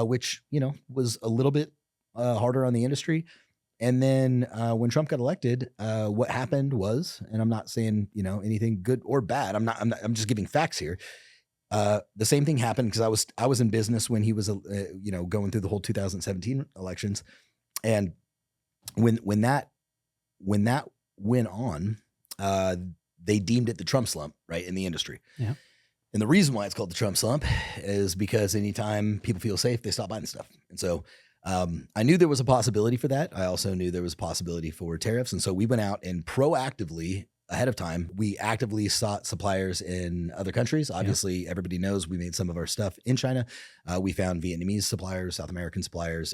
Speaker 1: Which, was a little bit harder on the industry. And then when Trump got elected, what happened was, and I'm not saying, anything good or bad. I'm just giving facts here. The same thing happened because I was in business when he was, going through the whole 2017 elections. And when that went on, they deemed it the Trump slump, right, in the industry.
Speaker 2: Yeah.
Speaker 1: And the reason why it's called the Trump slump is because anytime people feel safe, they stop buying stuff. And so I knew there was a possibility for that. I also knew there was a possibility for tariffs. And so we went out and proactively, ahead of time, we actively sought suppliers in other countries. Obviously, everybody knows we made some of our stuff in China. We found Vietnamese suppliers, South American suppliers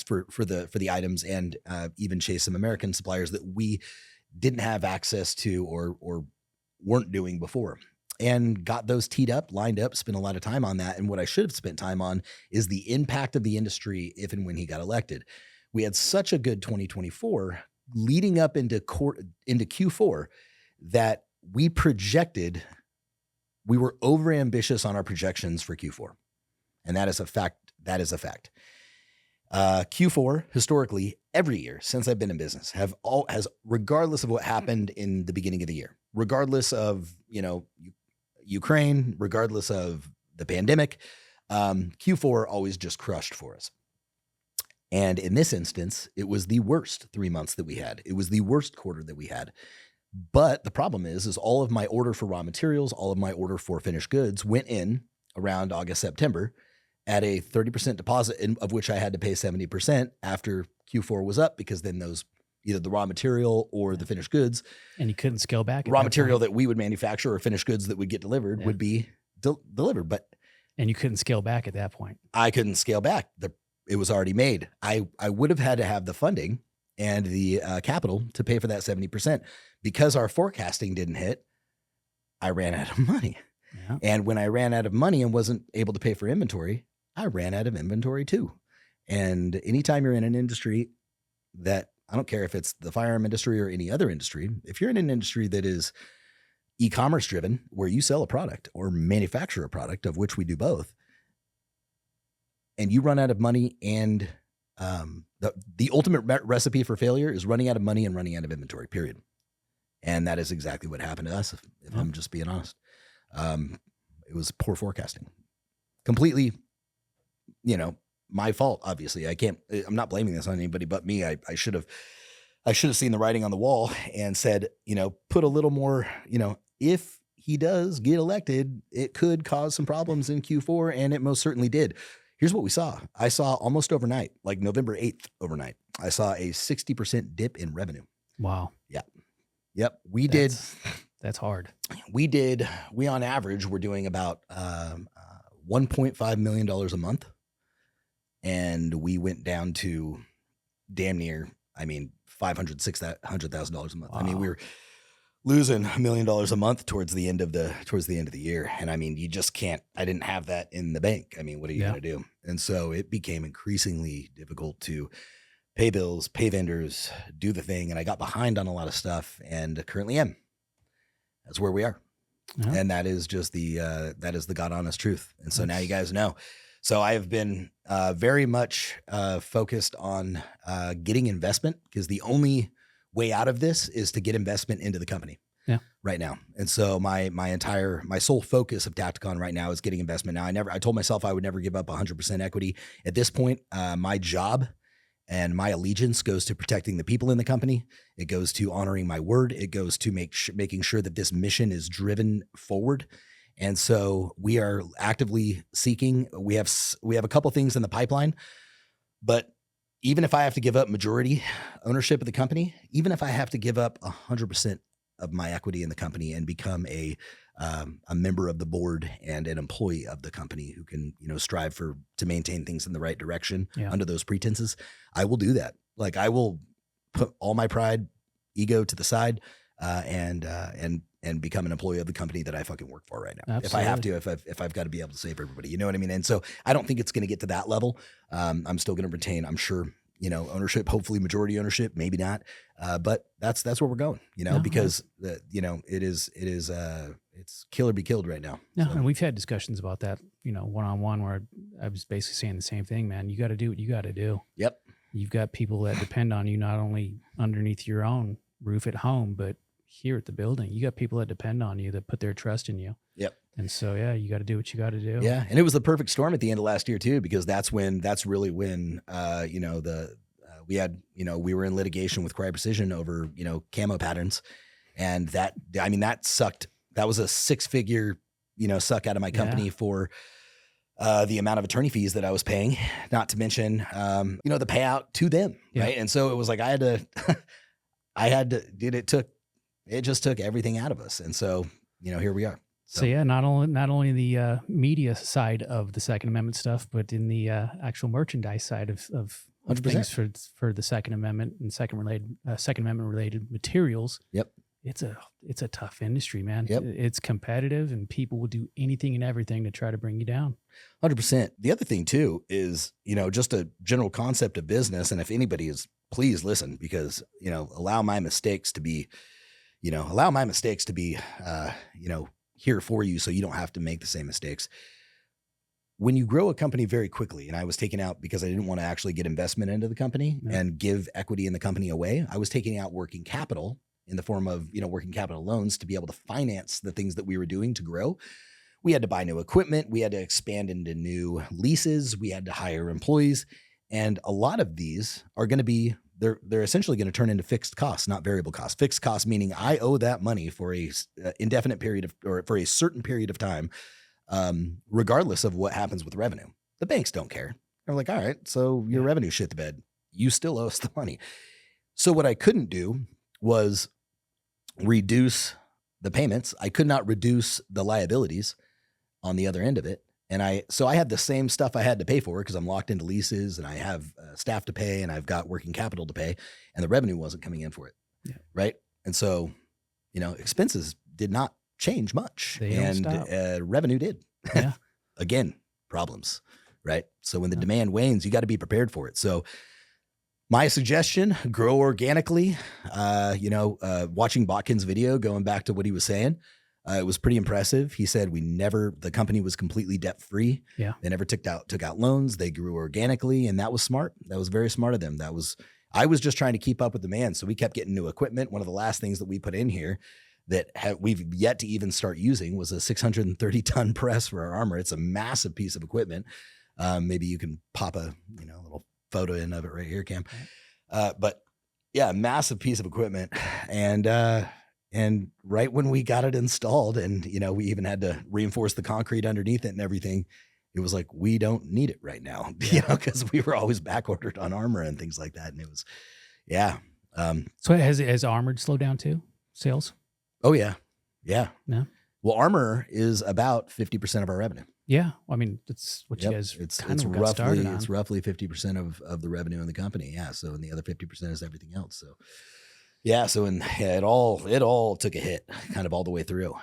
Speaker 1: for the items, and even chased some American suppliers that we didn't have access to or weren't doing before. And got those teed up, lined up, spent a lot of time on that. And what I should have spent time on is the impact of the industry if and when he got elected. We had such a good 2024 leading up into Q4 that we were over ambitious on our projections for Q4. And that is a fact. Q4 historically every year since I've been in business has regardless of what happened in the beginning of the year, regardless of, Ukraine, regardless of the pandemic, Q4 always just crushed for us. And in this instance, it was the worst 3 months that we had. It was the worst quarter that we had. But the problem is all of my order for raw materials, all of my order for finished goods went in around August, September at a 30% deposit, of which I had to pay 70% after Q4 was up, because then those either the raw material or the finished goods.
Speaker 2: And you couldn't scale back.
Speaker 1: Raw material that we would manufacture or finished goods that would get delivered would be delivered.
Speaker 2: And you couldn't scale back at that point.
Speaker 1: I couldn't scale back. It was already made. I would have had to have the funding and the capital to pay for that 70%. Because our forecasting didn't hit, I ran out of money. Yeah. And when I ran out of money and wasn't able to pay for inventory, I ran out of inventory too. And anytime you're in an industry that, I don't care if it's the firearm industry or any other industry, if you're in an industry that is e-commerce driven, where you sell a product or manufacture a product, of which we do both, and you run out of money, and the ultimate recipe for failure is running out of money and running out of inventory, period. And that is exactly what happened to us, if I'm just being honest. It was poor forecasting. Completely, my fault, obviously. I'm not blaming this on anybody but me. I should have seen the writing on the wall and said, put a little more, if he does get elected, it could cause some problems in Q4, and it most certainly did. Here's what we saw. I saw almost overnight, like November 8th overnight, I saw a 60% dip in revenue.
Speaker 2: Wow.
Speaker 1: Yeah. Yep.
Speaker 2: That's hard.
Speaker 1: We on average, we're doing about $1.5 million a month. And we went down to damn near, $500,000, $600,000 a month. Wow. We were losing $1 million a month towards the end of the year. And you just can't, I didn't have that in the bank. What are you going to do? And so it became increasingly difficult to pay bills, pay vendors, do the thing. And I got behind on a lot of stuff, and currently am. That's where we are. Yeah. And that is just that is the God honest truth. And so now you guys know. So I have been very much focused on getting investment, because the only way out of this is to get investment into the company right now. And so my sole focus of Tacticon right now is getting investment. Now I told myself I would never give up 100% equity. At this point, my job and my allegiance goes to protecting the people in the company. It goes to honoring my word. It goes to making sure that this mission is driven forward. And so we are actively seeking. We have a couple things in the pipeline, but even if I have to give up majority ownership of the company, even if I have to give up 100% of my equity in the company and become a member of the board and an employee of the company who can, strive to maintain things in the right direction under those pretenses, I will do that. Like, I will put all my pride, ego to the side, and become an employee of the company that I fucking work for right now. Absolutely. If I have to, if I've got to be able to save everybody, you know what I mean? And so I don't think it's going to get to that level. I'm still going to retain, I'm sure, ownership, hopefully majority ownership, maybe not. But that's where we're going, because it's kill or be killed right now.
Speaker 2: Yeah. So. And we've had discussions about that, one-on-one, where I was basically saying the same thing, man. You got to do what you got to do.
Speaker 1: Yep.
Speaker 2: You've got people that depend on you, not only underneath your own roof at home, but here at the building. You got people that depend on you, that put their trust in you. Yep. And so, you got to do what you got to do.
Speaker 1: Yeah. And it was the perfect storm at the end of last year too, because that's really when, we were in litigation with Cry Precision over, camo patterns. And that sucked. That was a 6-figure, suck out of my company for the amount of attorney fees that I was paying, not to mention, the payout to them. Yeah. Right. And so it was like, it just took everything out of us. And so, here we are.
Speaker 2: So not only the media side of the Second Amendment stuff, but in the actual merchandise side of things for the Second Amendment and Second Amendment related materials. Yep. It's a tough industry, man. Yep. It's competitive, and people will do anything and everything to try to bring you down.
Speaker 1: 100%. The other thing too is, just a general concept of business. And if anybody is, please listen, because, allow my mistakes to be, here for you, so you don't have to make the same mistakes. When you grow a company very quickly, and I was taking out, because I didn't want to actually get investment into the company and give equity in the company away, I was taking out working capital in the form of, working capital loans to be able to finance the things that we were doing to grow. We had to buy new equipment. We had to expand into new leases. We had to hire employees. And a lot of these are going to be, they're essentially going to turn into fixed costs, not variable costs. Fixed costs meaning I owe that money for a indefinite period or for a certain period of time, regardless of what happens with revenue. The banks don't care. They're like, all right, so your revenue shit the bed. You still owe us the money. So what I couldn't do was reduce the payments. I could not reduce the liabilities on the other end of it. And so I had the same stuff I had to pay for, because I'm locked into leases and I have staff to pay and I've got working capital to pay, and the revenue wasn't coming in for it. Yeah. Right. And so, expenses did not change much, and revenue did. Yeah. Again, problems. right? So when the demand wanes, you got to be prepared for it. So my suggestion, grow organically. Watching Botkin's video, going back to what he was saying, it was pretty impressive. He said the company was completely debt free.
Speaker 2: Yeah.
Speaker 1: They never took out loans. They grew organically, and that was smart. That was very smart of them. I was just trying to keep up with demand. So we kept getting new equipment. One of the last things that we put in here that we've yet to even start using was a 630 ton press for our armor. It's a massive piece of equipment. Maybe you can pop a little photo in of it right here, Cam. But yeah, massive piece of equipment. And right when we got it installed and, we even had to reinforce the concrete underneath it and everything, it was like, we don't need it right now, because we were always back ordered on armor and things like that. And it was, yeah.
Speaker 2: So has Armored slowed down too? Sales?
Speaker 1: Oh yeah. Yeah.
Speaker 2: No.
Speaker 1: Well, armor is about 50% of our revenue.
Speaker 2: Yeah. I mean, that's what you guys
Speaker 1: it's
Speaker 2: got started on.
Speaker 1: It's roughly 50% of the revenue in the company. Yeah. So, and the other 50% is everything else. So yeah. So, it all took a hit kind of all the way through.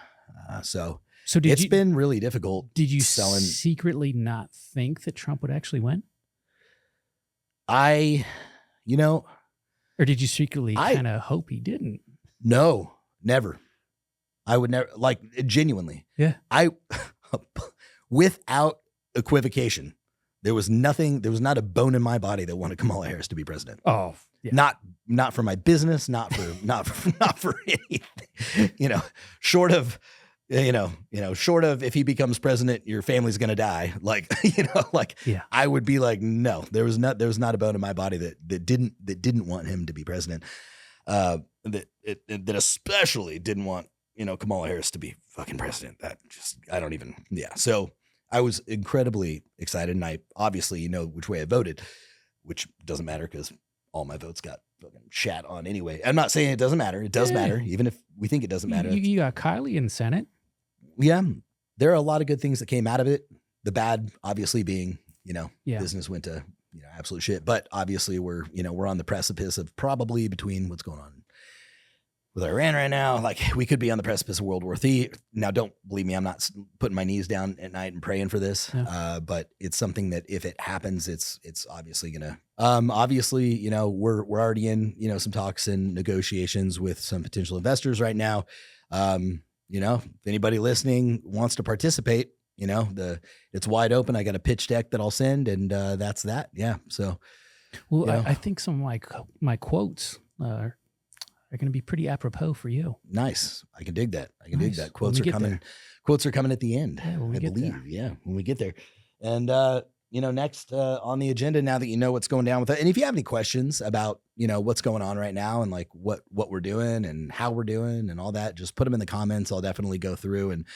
Speaker 1: So it's been really difficult.
Speaker 2: Did you secretly not think that Trump would actually win?
Speaker 1: Or
Speaker 2: did you secretly kind of hope he didn't?
Speaker 1: No, never. I would never, genuinely.
Speaker 2: Yeah.
Speaker 1: Without equivocation, there was not a bone in my body that wanted Kamala Harris to be president.
Speaker 2: Oh, yeah.
Speaker 1: Not for my business, not for anything, short of if he becomes president, your family's going to die. I would be like, no, there was not a bone in my body that didn't want him to be president. That especially didn't want, Kamala Harris to be fucking president. So I was incredibly excited, and I obviously, which way I voted, which doesn't matter because all my votes got fucking shat on anyway. I'm not saying it doesn't matter. It does matter, even if we think it doesn't matter.
Speaker 2: You got Kylie in the Senate.
Speaker 1: Yeah. There are a lot of good things that came out of it. The bad, obviously, being, business went to, absolute shit. But obviously we're on the precipice of probably between what's going on with Iran right now. We could be on the precipice of World War III. Now, don't believe me, I'm not putting my knees down at night and praying for this. Yeah. But it's something that if it happens, it's obviously gonna. Obviously, we're already in some talks and negotiations with some potential investors right now. If anybody listening wants to participate, it's wide open. I got a pitch deck that I'll send, and that's that. Yeah. So,
Speaker 2: well, I think some of my quotes are going to be pretty apropos for you.
Speaker 1: Nice. I can dig that. Quotes are coming. Quotes are coming at the end.
Speaker 2: Yeah, I believe.
Speaker 1: Yeah, when we get there. And next on the agenda, now that you know what's going down with it, and if you have any questions about what's going on right now and what we're doing and how we're doing and all that, just put them in the comments. I'll definitely go through and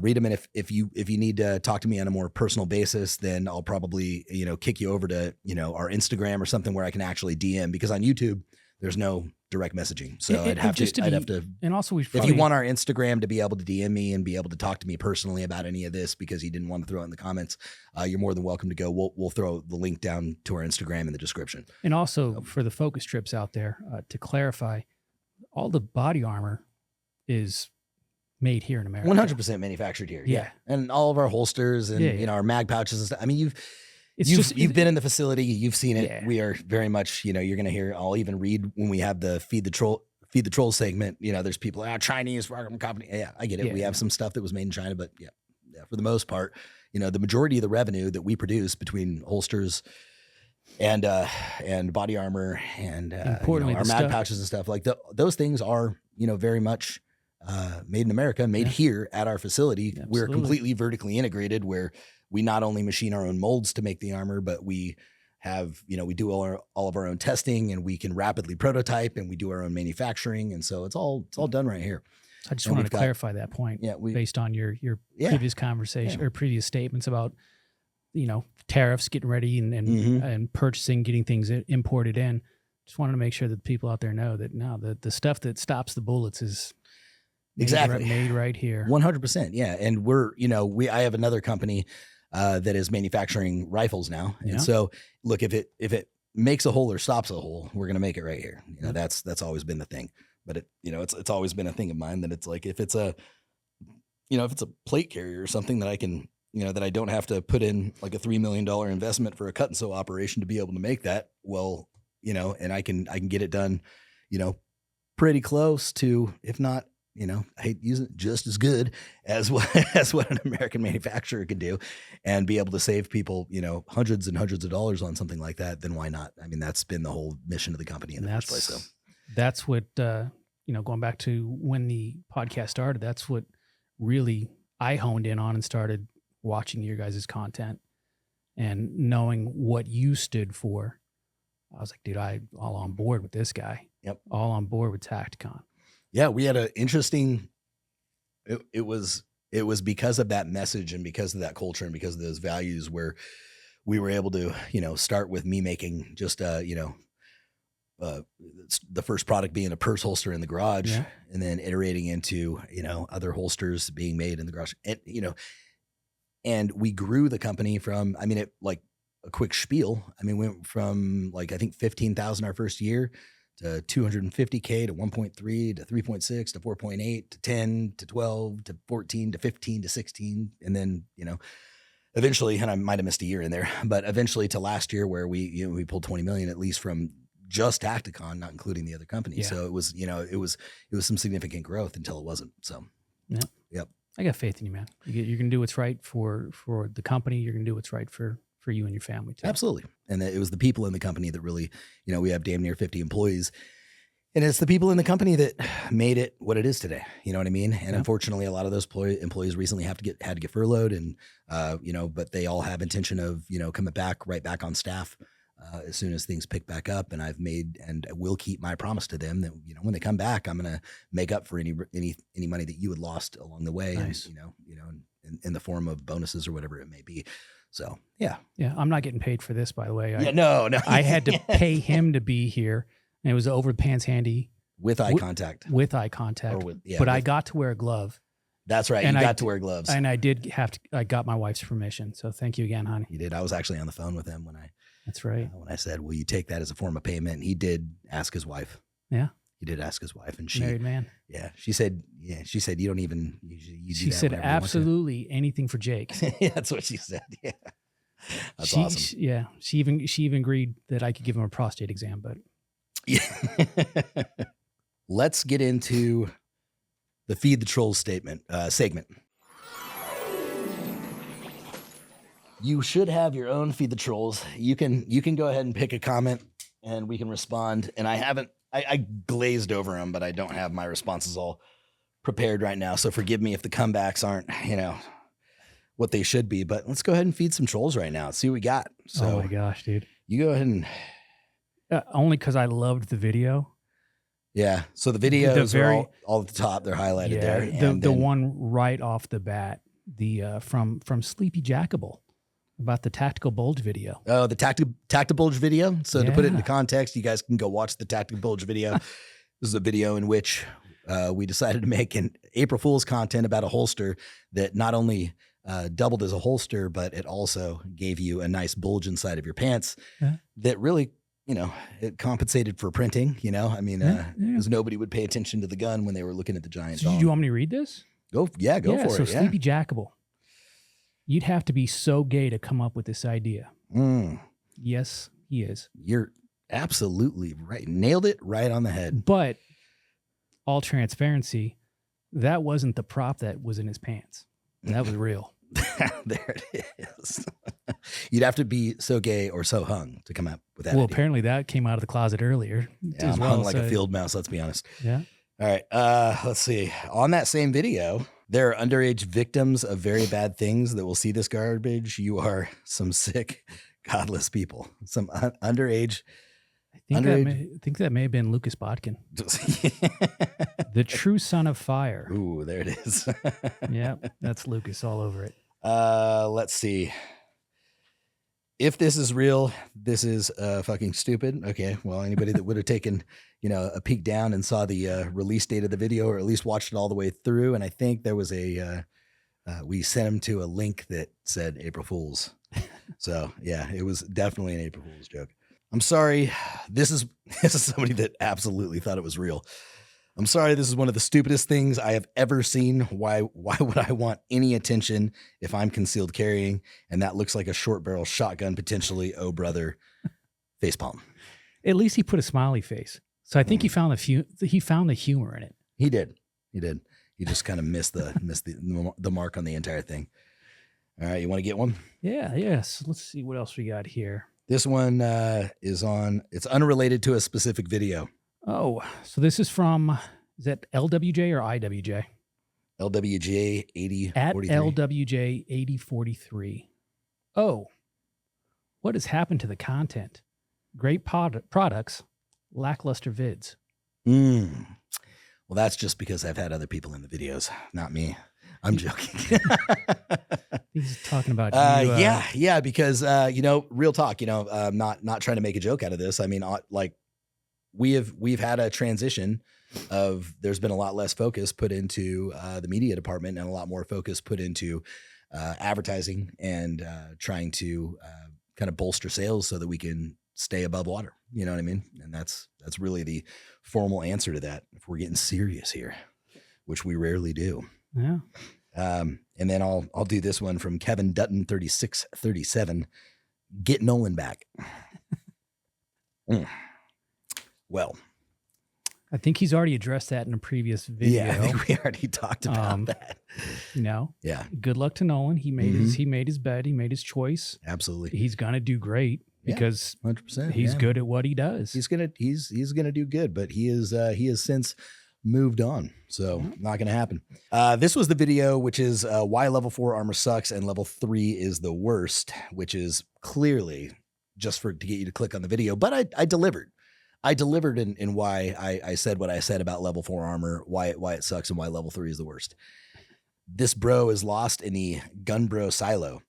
Speaker 1: read them. And if you need to talk to me on a more personal basis, then I'll probably kick you over to our Instagram or something where I can actually DM, because on YouTube there's no direct messaging. So I'd have to.
Speaker 2: And also, if
Speaker 1: you want our Instagram to be able to DM me and be able to talk to me personally about any of this, because you didn't want to throw it in the comments, you're more than welcome to go. We'll throw the link down to our Instagram in the description.
Speaker 2: And also for the focus trips out there, to clarify, all the body armor is made here in America.
Speaker 1: 100% manufactured here.
Speaker 2: Yeah.
Speaker 1: And all of our holsters and our mag pouches and stuff. I mean, You've been in the facility, you've seen it. Yeah. We are very much, you're going to hear, I'll even read when we have the Feed the Troll segment, there's people, Chinese company. Yeah, I get it. We have some stuff that was made in China, but yeah, for the most part, the majority of the revenue that we produce between holsters and body armor and our mag pouches and stuff, those things are, very much made in America, made here at our facility. Absolutely. We're completely vertically integrated, where we not only machine our own molds to make the armor, but we have, we do all of our own testing, and we can rapidly prototype, and we do our own manufacturing. And so it's all done right here.
Speaker 2: I just wanted to clarify that point based on your previous conversation or previous statements about, tariffs, getting ready and purchasing, getting things imported in. Just wanted to make sure that the people out there know that the stuff that stops the bullets is made right here.
Speaker 1: 100%. Yeah. And I have another company that is manufacturing rifles now. And so look, if it makes a hole or stops a hole, we're going to make it right here. That's always been the thing. But it's always been a thing of mine that it's like, if it's a plate carrier or something that I can that I don't have to put in like a $3 million investment for a cut and sew operation to be able to make that. Well, and I can get it done, pretty close to, if not, I hate using it, just as good as what an American manufacturer could do, and be able to save people, hundreds and hundreds of dollars on something like that. Then why not? I mean, that's been the whole mission of the company in the first place. So
Speaker 2: that's what, going back to when the podcast started, that's what really I honed in on and started watching your guys' content and knowing what you stood for. I was like, dude, all on board with this guy.
Speaker 1: Yep.
Speaker 2: All on board with Tacticon.
Speaker 1: Yeah, we had an interesting, it was because of that message and because of that culture and because of those values where we were able to, start with me making just, the first product being a purse holster in the garage, and then iterating into, other holsters being made in the garage. And, and we grew the company from, like a quick spiel. Went from like, I think 15,000 our first year to 250K to 1.3 to 3.6 to 4.8 to 10 to 12 to 14 to 15 to 16. And then, eventually, and I might've missed a year in there, but eventually to last year where we pulled 20 million, at least from just Tacticon, not including the other companies.
Speaker 2: Yeah.
Speaker 1: So it was, it was some significant growth until it wasn't. So,
Speaker 2: yeah.
Speaker 1: Yep.
Speaker 2: I got faith in you, man. You're going to do what's right for the company. You're going to do what's right for you and your family too.
Speaker 1: Absolutely. And it was the people in the company that really, we have damn near 50 employees, and it's the people in the company that made it what it is today. You know what I mean? And unfortunately, a lot of those employees recently had to get furloughed, and, but they all have intention of, coming right back on staff as soon as things pick back up. And I've made and will keep my promise to them that, when they come back, I'm going to make up for any money that you had lost along the way.
Speaker 2: Nice.
Speaker 1: And, in the form of bonuses or whatever it may be. So, yeah.
Speaker 2: Yeah. I'm not getting paid for this, by the way.
Speaker 1: No.
Speaker 2: I had to pay him to be here, and it was over the pants handy.
Speaker 1: With eye contact.
Speaker 2: With eye contact. I got to wear a glove.
Speaker 1: That's right. You got to wear gloves.
Speaker 2: And I did I got my wife's permission. So thank you again, honey.
Speaker 1: You did. I was actually on the phone with him when
Speaker 2: That's right.
Speaker 1: When I said, will you take that as a form of payment? And he did ask his wife.
Speaker 2: Yeah.
Speaker 1: He did ask his wife, and
Speaker 2: married man.
Speaker 1: Yeah. She said, you don't even,
Speaker 2: she said, absolutely anything for Jake.
Speaker 1: Yeah, that's what she said. Yeah. That's awesome.
Speaker 2: Yeah. She even agreed that I could give him a prostate exam, but.
Speaker 1: Yeah. Let's get into the Feed the Trolls segment. You should have your own Feed the Trolls. You can go ahead and pick a comment and we can respond. And I glazed over them, but I don't have my responses all prepared right now. So forgive me if the comebacks aren't, what they should be, but let's go ahead and feed some trolls right now. Let's see what we got. So,
Speaker 2: oh my gosh, dude.
Speaker 1: You go ahead and.
Speaker 2: Only because I loved the video.
Speaker 1: Yeah. So the videos are all at the top. They're highlighted there.
Speaker 2: The one right off the bat, from Sleepy Jackable about the tactical bulge video.
Speaker 1: Oh, the tactical bulge video. So to put it into context, you guys can go watch the tactical bulge video. This is a video in which we decided to make an April Fool's content about a holster that not only doubled as a holster, but it also gave you a nice bulge inside of your pants that really, it compensated for printing, because nobody would pay attention to the gun when they were looking at the giant dog.
Speaker 2: Do you want me to read this?
Speaker 1: Go for it.
Speaker 2: So Sleepy Jackable, you'd have to be so gay to come up with this idea. Yes, he is.
Speaker 1: You're absolutely right. Nailed it right on the head.
Speaker 2: But all transparency, that wasn't the prop that was in his pants. That was real.
Speaker 1: There it is. You'd have to be so gay or so hung to come up with that.
Speaker 2: Well,
Speaker 1: idea.
Speaker 2: Apparently that came out of the closet earlier.
Speaker 1: Yeah, I'm hung like a field mouse, let's be honest.
Speaker 2: Yeah.
Speaker 1: All right. Let's see. On that same video, there are underage victims of very bad things that will see this garbage. You are some sick, godless people. Some underage.
Speaker 2: I think that may have been Lucas Botkin. The true son of fire.
Speaker 1: Ooh, there it is.
Speaker 2: Yeah, that's Lucas all over it.
Speaker 1: Let's see. If this is real, this is fucking stupid. Okay, well, anybody that would have taken, a peek down and saw the release date of the video, or at least watched it all the way through, and I think there was we sent him to a link that said April Fool's. So yeah, it was definitely an April Fool's joke. I'm sorry. This is somebody that absolutely thought it was real. I'm sorry, this is one of the stupidest things I have ever seen. Why would I want any attention if I'm concealed carrying? And that looks like a short barrel shotgun, potentially. Oh, brother. Facepalm.
Speaker 2: At least he put a smiley face. So I think he found the humor in it.
Speaker 1: He did. He just kind of missed the mark on the entire thing. All right, you want to get one?
Speaker 2: Yeah, yes. Let's see what else we got here.
Speaker 1: This one it's unrelated to a specific video.
Speaker 2: Oh, so this is from, is that LWJ or IWJ?
Speaker 1: LWJ 8043.
Speaker 2: At LWJ 8043. Oh, what has happened to the content? Great products, lackluster vids.
Speaker 1: Well, that's just because I've had other people in the videos, not me. I'm joking.
Speaker 2: He's talking about you.
Speaker 1: Yeah, because real talk. Not trying to make a joke out of this. I mean, like we've had a transition of there's been a lot less focus put into the media department and a lot more focus put into advertising and trying to kind of bolster sales so that we can stay above water. You know what I mean? And that's really the formal answer to that. If we're getting serious here, which we rarely do.
Speaker 2: Yeah.
Speaker 1: And then I'll do this one from Kevin Dutton 3637. Get Nolan back. Well,
Speaker 2: I think he's already addressed that in a previous video.
Speaker 1: Yeah, I think we already talked about that.
Speaker 2: Yeah. Good luck to Nolan. He made his bed. He made his choice.
Speaker 1: Absolutely.
Speaker 2: He's gonna do great because
Speaker 1: 100%.
Speaker 2: He's good at what he does.
Speaker 1: He's gonna do good, but he has since moved on, so not gonna happen. This was the video, which is why level 4 armor sucks and level 3 is the worst, which is clearly just to get you to click on the video. But I delivered. I delivered in why I said what I said about level 4 armor, why it sucks, and why level 3 is the worst. This bro is lost in the gun bro silo.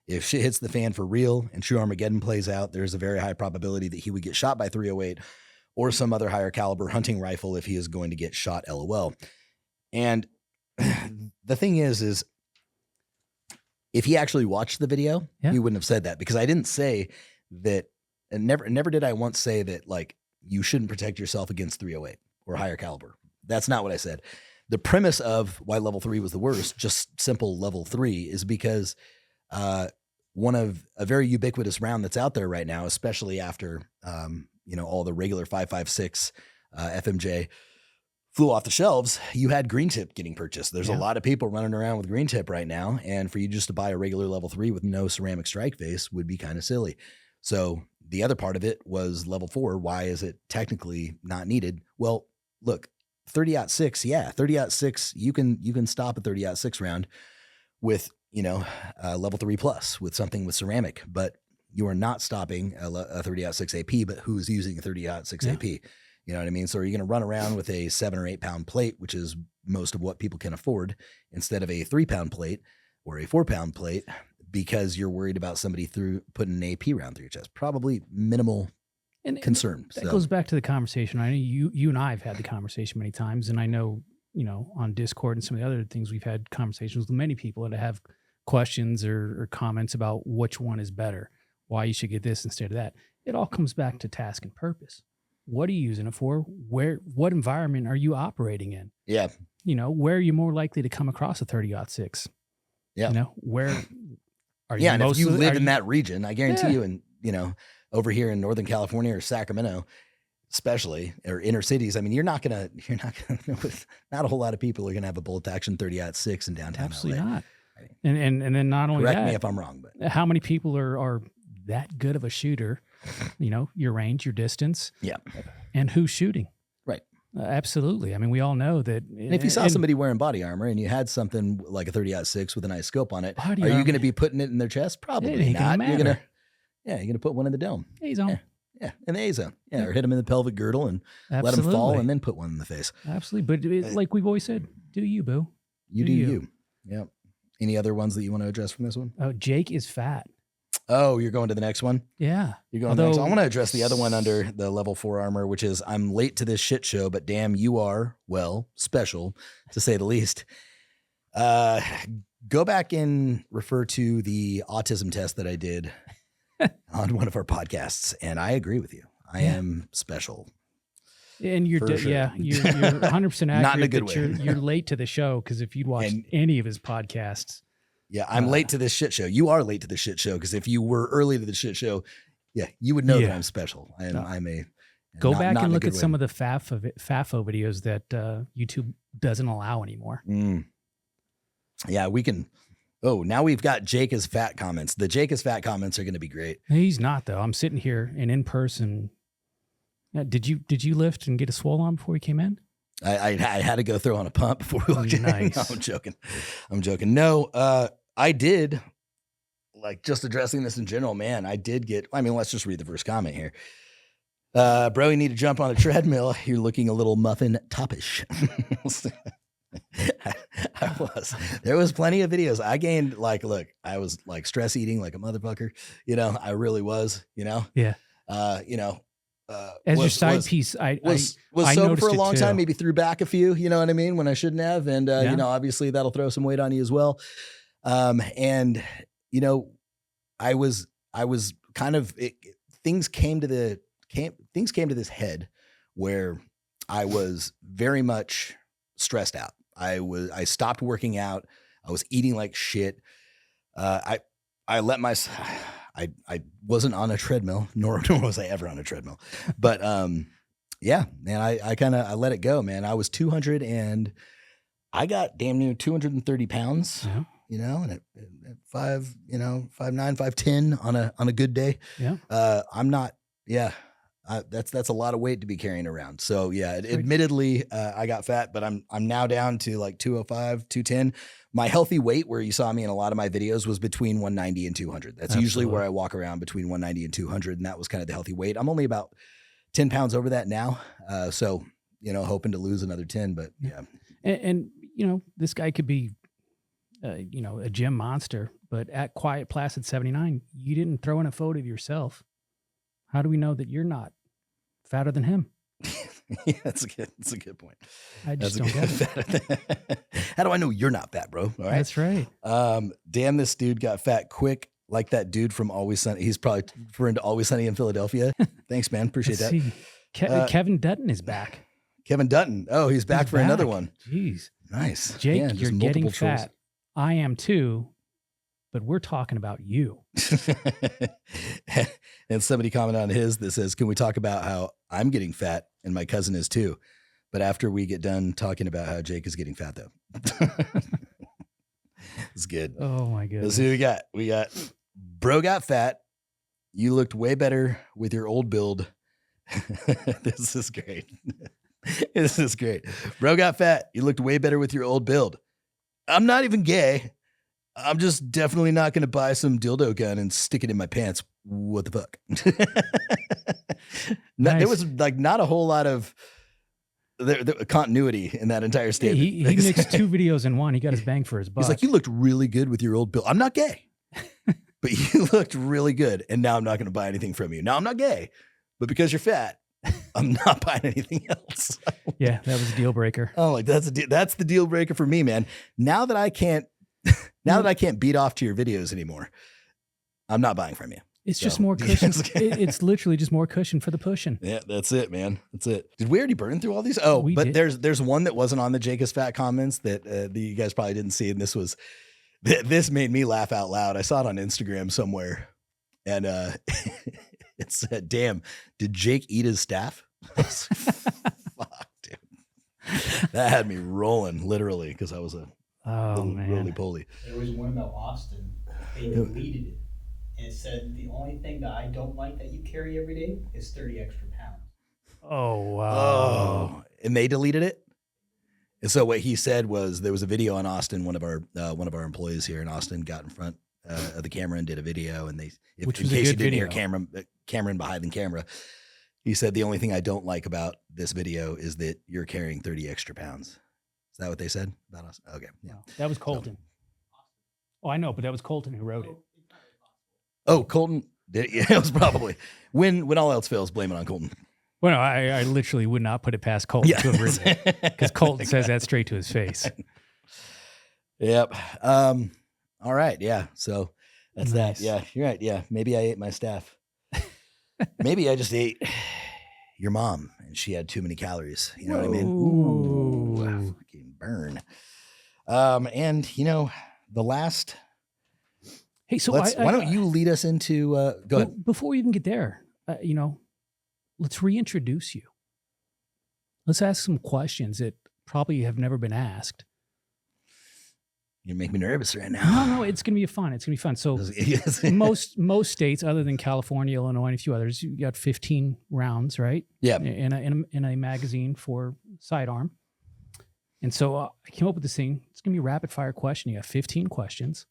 Speaker 1: If shit hits the fan for real and true Armageddon plays out, there's a very high probability that he would get shot by 308 or some other higher caliber hunting rifle if he is going to get shot, LOL. And the thing is if he actually watched the video, he wouldn't have said that, because I didn't say that, and never did I once say that, like, you shouldn't protect yourself against 308 or higher caliber. That's not what I said. The premise of why level 3 was the worst, just simple level 3, is because one of a very ubiquitous round that's out there right now, especially after all the regular 5.56 FMJ flew off the shelves, you had green tip getting purchased. There's a lot of people running around with green tip right now, and for you just to buy a regular level 3 with no ceramic strike face would be kind of silly. So the other part of it was level 4. Why is it technically not needed? Well, look, 30-06, 30-06, you can stop a 30-06 round with, level 3 plus with something with ceramic, but you are not stopping a 30-06 AP, but who's using a 30-06 AP? You know what I mean? So are you going to run around with a 7 or 8 pound plate, which is most of what people can afford, instead of a 3 pound plate or a 4 pound plate, because you're worried about somebody putting an AP round through your chest? Probably minimal concern.
Speaker 2: That goes back to the conversation. I know you and I have had the conversation many times, and I know, on Discord and some of the other things, we've had conversations with many people that have questions or comments about which one is better, why you should get this instead of that. It all comes back to task and purpose. What are you using it for? What environment are you operating in? Yeah. Where are you more likely to come across a 30-06? Yeah. Where are you?
Speaker 1: Yeah, and if you live in that region, I guarantee you, and over here in Northern California or Sacramento, especially, or inner cities, I mean, not a whole lot of people are gonna have a bolt action 30-06 in downtown
Speaker 2: Absolutely
Speaker 1: LA.
Speaker 2: Not. And then not only
Speaker 1: correct
Speaker 2: that,
Speaker 1: me if I'm wrong, but
Speaker 2: how many people are that good of a shooter? Your range, your distance, and who's shooting? Right. Absolutely. I mean, we all know that.
Speaker 1: And if you saw somebody wearing body armor and you had something like a 30-06 with a nice scope on it, are you going to be putting it in their chest? Probably not. You're gonna put one in the dome.
Speaker 2: A-zone.
Speaker 1: Yeah, in the A-zone. Yeah, or hit them in the pelvic girdle and let them fall, and then put one in the face.
Speaker 2: Absolutely. But like we've always said, do you, boo?
Speaker 1: You do you. Yep. Any other ones that you want to address from this one?
Speaker 2: Oh, Jake is fat.
Speaker 1: Oh, you're going to the next one?
Speaker 2: Yeah.
Speaker 1: You're going to the next one. I want to address the other one under the level 4 armor, which is, I'm late to this shit show, but damn, you are, well, special, to say the least. Go back and refer to the autism test that I did on one of our podcasts, and I agree with you. I am special.
Speaker 2: And you're,
Speaker 1: For sure.
Speaker 2: yeah, you're 100% accurate.
Speaker 1: Not in a good
Speaker 2: that
Speaker 1: way.
Speaker 2: You're late to the show because if you'd watched any of his podcasts.
Speaker 1: Yeah, I'm late to this shit show. You are late to the shit show because if you were early to the shit show, yeah, you would know that I'm special. I'm a
Speaker 2: go back and look at some of the FAFO videos that YouTube doesn't allow anymore.
Speaker 1: Yeah, we can. Oh, now we've got Jake is fat comments. The Jake is fat comments are going to be great.
Speaker 2: He's not though. I'm sitting here and in person. Did you lift and get a swole on before we came in?
Speaker 1: I had to go throw on a pump before we walked in.
Speaker 2: Nice.
Speaker 1: No, I'm joking. No, I did. Like just addressing this in general, man. I did get. I mean, let's just read the first comment here. Bro, you need to jump on a treadmill. You're looking a little muffin toppish. I was. There was plenty of videos. I gained look, I was like stress eating like a motherfucker. I really was.
Speaker 2: Yeah. As your side piece, I
Speaker 1: was
Speaker 2: I
Speaker 1: sober for a
Speaker 2: noticed it
Speaker 1: long
Speaker 2: too.
Speaker 1: time. Maybe threw back a few. You know what I mean? When I shouldn't have, and obviously that'll throw some weight on you as well. And I was kind of things came to this head where I was very much stressed out. I stopped working out. I was eating like shit. I wasn't on a treadmill, nor was I ever on a treadmill. But yeah, man, I let it go, man. I was 200 and I got damn near 230 pounds.
Speaker 2: Yeah.
Speaker 1: And at 5'9", 5'10" on a good day.
Speaker 2: Yeah.
Speaker 1: I'm not. Yeah. That's a lot of weight to be carrying around. So yeah, admittedly, I got fat, but I'm now down to like 205, 210. My healthy weight, where you saw me in a lot of my videos, was between 190 and 200. That's usually where I walk around, between 190 and 200, and that was kind of the healthy weight. I'm only about 10 pounds over that now, so hoping to lose another 10. But yeah,
Speaker 2: and this guy could be, a gym monster, but at Quiet Placid 79, you didn't throw in a photo of yourself. How do we know that you're not fatter than him?
Speaker 1: Yeah, that's a good point.
Speaker 2: I just don't get it.
Speaker 1: How do I know you're not fat, bro? All right.
Speaker 2: That's right.
Speaker 1: Damn, this dude got fat quick, like that dude from Always Sunny. He's probably referring to Always Sunny in Philadelphia. Thanks, man. Appreciate that.
Speaker 2: Kevin Dutton is back.
Speaker 1: Kevin Dutton. Oh, he's back for another one.
Speaker 2: Jeez.
Speaker 1: Nice.
Speaker 2: Jake,
Speaker 1: yeah,
Speaker 2: you're getting fat. I am too, but we're talking about you.
Speaker 1: And somebody commented on his that says, can we talk about how I'm getting fat and my cousin is too? But after we get done talking about how Jake is getting fat though. It's good.
Speaker 2: Oh my goodness.
Speaker 1: Let's see what we got. We got bro got fat. You looked way better with your old build. This is great. This is great. Bro got fat. You looked way better with your old build. I'm not even gay. I'm just definitely not going to buy some dildo gun and stick it in my pants. What the fuck?
Speaker 2: Nice.
Speaker 1: There was not a whole lot of continuity in that entire statement.
Speaker 2: He mixed two videos in one. He got his bang for his buck.
Speaker 1: He's like, you looked really good with your old build. I'm not gay, but you looked really good. And now I'm not going to buy anything from you. Now I'm not gay, but because you're fat, I'm not buying anything else.
Speaker 2: Yeah, that was a deal breaker.
Speaker 1: Oh, that's the deal breaker for me, man. Now that I can't beat off to your videos anymore, I'm not buying from you.
Speaker 2: It's just more cushion. It's literally just more cushion for the pushing.
Speaker 1: Yeah, that's it, man. That's it. Did we already burn through all these? Oh,
Speaker 2: we
Speaker 1: but
Speaker 2: did.
Speaker 1: there's one that wasn't on the Jake is fat comments that you guys probably didn't see, and this made me laugh out loud. I saw it on Instagram somewhere, and it said, "Damn, did Jake eat his staff?" Fuck, dude. That had me rolling literally because I was a roly-poly.
Speaker 4: There was one about Austin. They deleted it. And it said, the only thing that I don't like that you carry every day is 30 extra pounds.
Speaker 2: Oh, wow.
Speaker 1: Oh, and they deleted it? And so what he said was there was a video on Austin. One of our employees here in Austin got in front of the camera and did a video. And in case you didn't hear Cameron behind the camera, he said, the only thing I don't like about this video is that you're carrying 30 extra pounds. Is that what they said about us? Okay. Yeah.
Speaker 2: No, that was Colton. Oh, I know, but that was Colton who wrote it.
Speaker 1: Oh, Colton did it? Yeah, it was probably when all else fails, blame it on Colton.
Speaker 2: Well, no, I literally would not put it past Colton to have written it because Colton says that straight to his face.
Speaker 1: Yep. All right. Yeah. So that's
Speaker 2: nice.
Speaker 1: that. Yeah. You're right. Yeah. Maybe I ate my staff. Maybe I just ate your mom and she had too many calories. You know what I mean?
Speaker 2: Ooh.
Speaker 1: Fucking burn. And you know, the last.
Speaker 2: Hey, so
Speaker 1: why don't you lead us into? Go ahead.
Speaker 2: Before we even get there, you know, let's reintroduce you. Let's ask some questions that probably have never been asked.
Speaker 1: You make me nervous right now.
Speaker 2: No, it's gonna be fun. It's gonna be fun. So most states, other than California, Illinois, and a few others, you got 15 rounds, right?
Speaker 1: Yeah.
Speaker 2: In a magazine for sidearm. And so I came up with this thing. It's gonna be a rapid fire question. You have 15 questions.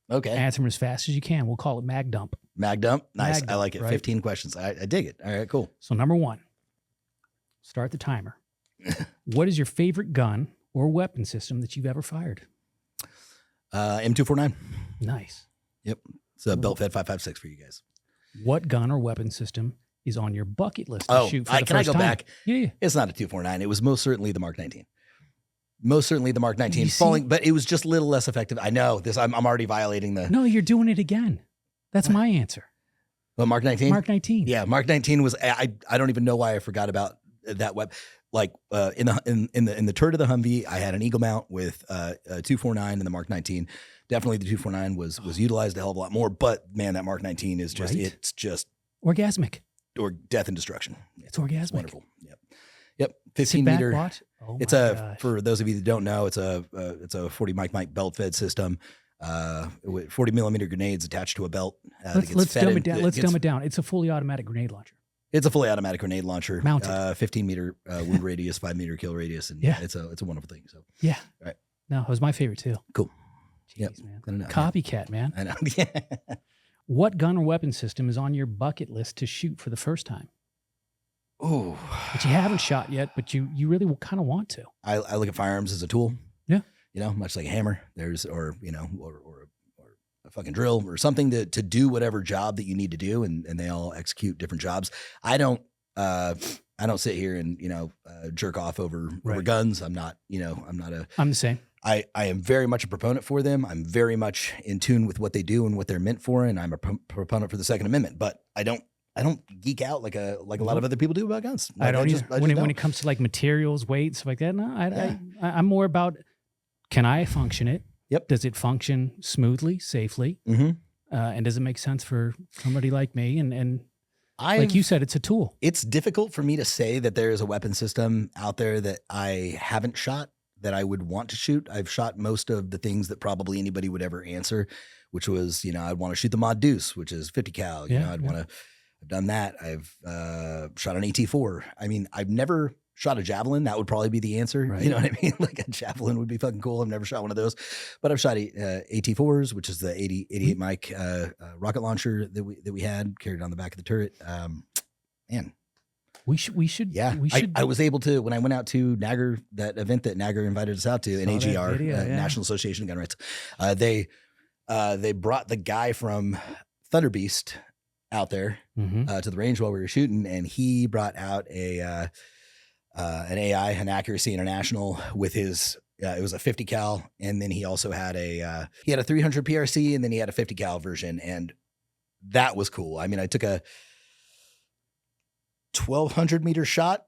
Speaker 1: Okay.
Speaker 2: Answer them as fast as you can. We'll call it Mag Dump.
Speaker 1: Mag Dump. Nice.
Speaker 2: Mag
Speaker 1: I like it.
Speaker 2: Dump, right?
Speaker 1: 15 questions. I dig it. All right, cool.
Speaker 2: So number 1, start the timer. What is your favorite gun or weapon system that you've ever fired?
Speaker 1: M249.
Speaker 2: Nice.
Speaker 1: Yep. It's a belt fed 5.56 for you guys.
Speaker 2: What gun or weapon system is on your bucket list to shoot for the
Speaker 1: can I
Speaker 2: first
Speaker 1: go
Speaker 2: time?
Speaker 1: back?
Speaker 2: Yeah.
Speaker 1: It's not a 249. It was most certainly the Mark 19. Most certainly the Mark 19
Speaker 2: You
Speaker 1: falling,
Speaker 2: see?
Speaker 1: but it was just a little less effective. I know this. I'm already violating the.
Speaker 2: No, you're doing it again. That's my answer.
Speaker 1: Well, Mark 19.
Speaker 2: Mark 19.
Speaker 1: Yeah, Mark 19 was. I don't even know why I forgot about that web. Like in the turret of the Humvee, I had an Eagle mount with a 249 and the Mark 19. Definitely the 249 was utilized a hell of a lot more. But man, that Mark 19 is just
Speaker 2: Right?
Speaker 1: it's just
Speaker 2: Orgasmic.
Speaker 1: or death and destruction.
Speaker 2: It's orgasmic.
Speaker 1: It's wonderful. Yep. 15
Speaker 2: Sit back,
Speaker 1: meter.
Speaker 2: watch. Oh
Speaker 1: It's
Speaker 2: my gosh.
Speaker 1: for those of you that don't know, it's a 40 Mike belt fed system. With 40 millimeter grenades attached to a belt.
Speaker 2: Let's dumb it down. Let's dumb it down. It's a fully automatic grenade launcher.
Speaker 1: It's a fully automatic grenade launcher,
Speaker 2: Mounted.
Speaker 1: 15 meter wound radius, 5 meter kill radius, and
Speaker 2: Yeah.
Speaker 1: it's a wonderful thing. So
Speaker 2: Yeah.
Speaker 1: Right.
Speaker 2: No, it was my favorite too.
Speaker 1: Cool.
Speaker 2: Jeez,
Speaker 1: Yep.
Speaker 2: man.
Speaker 1: I don't know.
Speaker 2: Copycat, man.
Speaker 1: I know. Yeah.
Speaker 2: What gun or weapon system is on your bucket list to shoot for the first time?
Speaker 1: Oh,
Speaker 2: That you haven't shot yet, but you really kind of want to.
Speaker 1: I look at firearms as a tool.
Speaker 2: Yeah.
Speaker 1: You know, much like a hammer. Or a fucking drill or something to do whatever job that you need to do, and they all execute different jobs. I don't sit here and jerk off over guns. I'm not
Speaker 2: I'm the same.
Speaker 1: I am very much a proponent for them. I'm very much in tune with what they do and what they're meant for, and I'm a proponent for the Second Amendment. But I don't geek out like a lot of other people do about guns.
Speaker 2: I don't
Speaker 1: just
Speaker 2: either. When it comes to like materials, weight, stuff like that. No, I'm more about, can I function it?
Speaker 1: Yep.
Speaker 2: Does it function smoothly, safely?
Speaker 1: Mm-hmm.
Speaker 2: And does it make sense for somebody like me? And like you said, it's a tool.
Speaker 1: It's difficult for me to say that there is a weapon system out there that I haven't shot that I would want to shoot. I've shot most of the things that probably anybody would ever answer, which was, I'd want to shoot the Mod Deuce, which is 50 cal. I've done that. I've shot an AT4. I mean, I've never shot a javelin. That would probably be the answer.
Speaker 2: Right.
Speaker 1: You know what I mean? Like a javelin would be fucking cool. I've never shot one of those, but I've shot AT4s, which is the 88 mic rocket launcher that we had carried on the back of the turret. Man,
Speaker 2: we should.
Speaker 1: yeah.
Speaker 2: We should.
Speaker 1: I was able to, when I went out to NAGR, that event that NAGR invited us out to,
Speaker 2: Saw that
Speaker 1: NAGR,
Speaker 2: video, yeah.
Speaker 1: National Association of Gun Rights. They brought the guy from Thunder Beast out there
Speaker 2: Mhm.
Speaker 1: to the range while we were shooting, and he brought out an AI, an Accuracy International, with his it was a 50 cal, and then he also had a 300 PRC, and then he had a 50 cal version, and that was cool. I mean, I took a 1,200 meter shot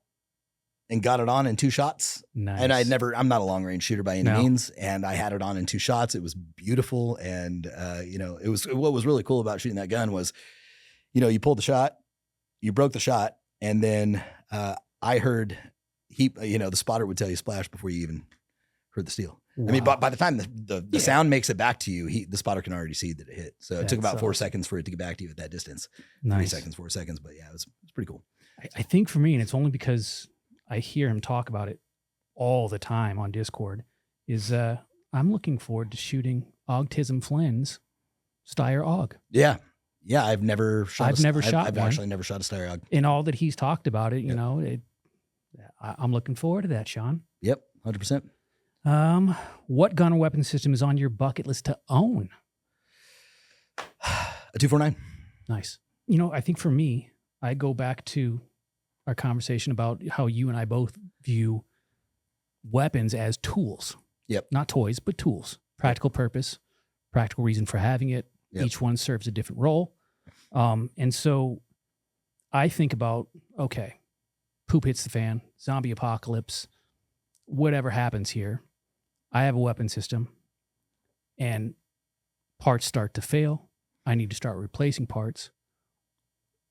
Speaker 1: and got it on in 2 shots.
Speaker 2: Nice.
Speaker 1: And I'm not a long range shooter by any
Speaker 2: No.
Speaker 1: means. And I had it on in 2 shots. It was beautiful. And, what was really cool about shooting that gun was, you pulled the shot, you broke the shot. And then I heard the spotter would tell you splash before you even heard the steel.
Speaker 2: Wow.
Speaker 1: I mean, by the time the sound makes it back to you, the spotter can already see that it hit. So it took about 4 seconds for it to get back to you at that distance.
Speaker 2: Nice.
Speaker 1: 3 seconds, 4 seconds. But yeah, it's pretty cool.
Speaker 2: I think for me, and it's only because I hear him talk about it all the time on Discord, is I'm looking forward to shooting Augtism Flynn's Steyr Aug.
Speaker 1: Yeah. Yeah. I've never shot
Speaker 2: I've
Speaker 1: actually never shot a Steyr Aug.
Speaker 2: In all that he's talked about it, I'm looking forward to that, Sean.
Speaker 1: Yep. 100%.
Speaker 2: What gun or weapon system is on your bucket list to own?
Speaker 1: A 249.
Speaker 2: Nice. I think for me, I go back to our conversation about how you and I both view weapons as tools.
Speaker 1: Yep.
Speaker 2: Not toys, but tools. Practical purpose, practical reason for having it.
Speaker 1: Yep.
Speaker 2: Each one serves a different role. And so I think about, okay, poop hits the fan, zombie apocalypse, whatever happens here, I have a weapon system and parts start to fail. I need to start replacing parts.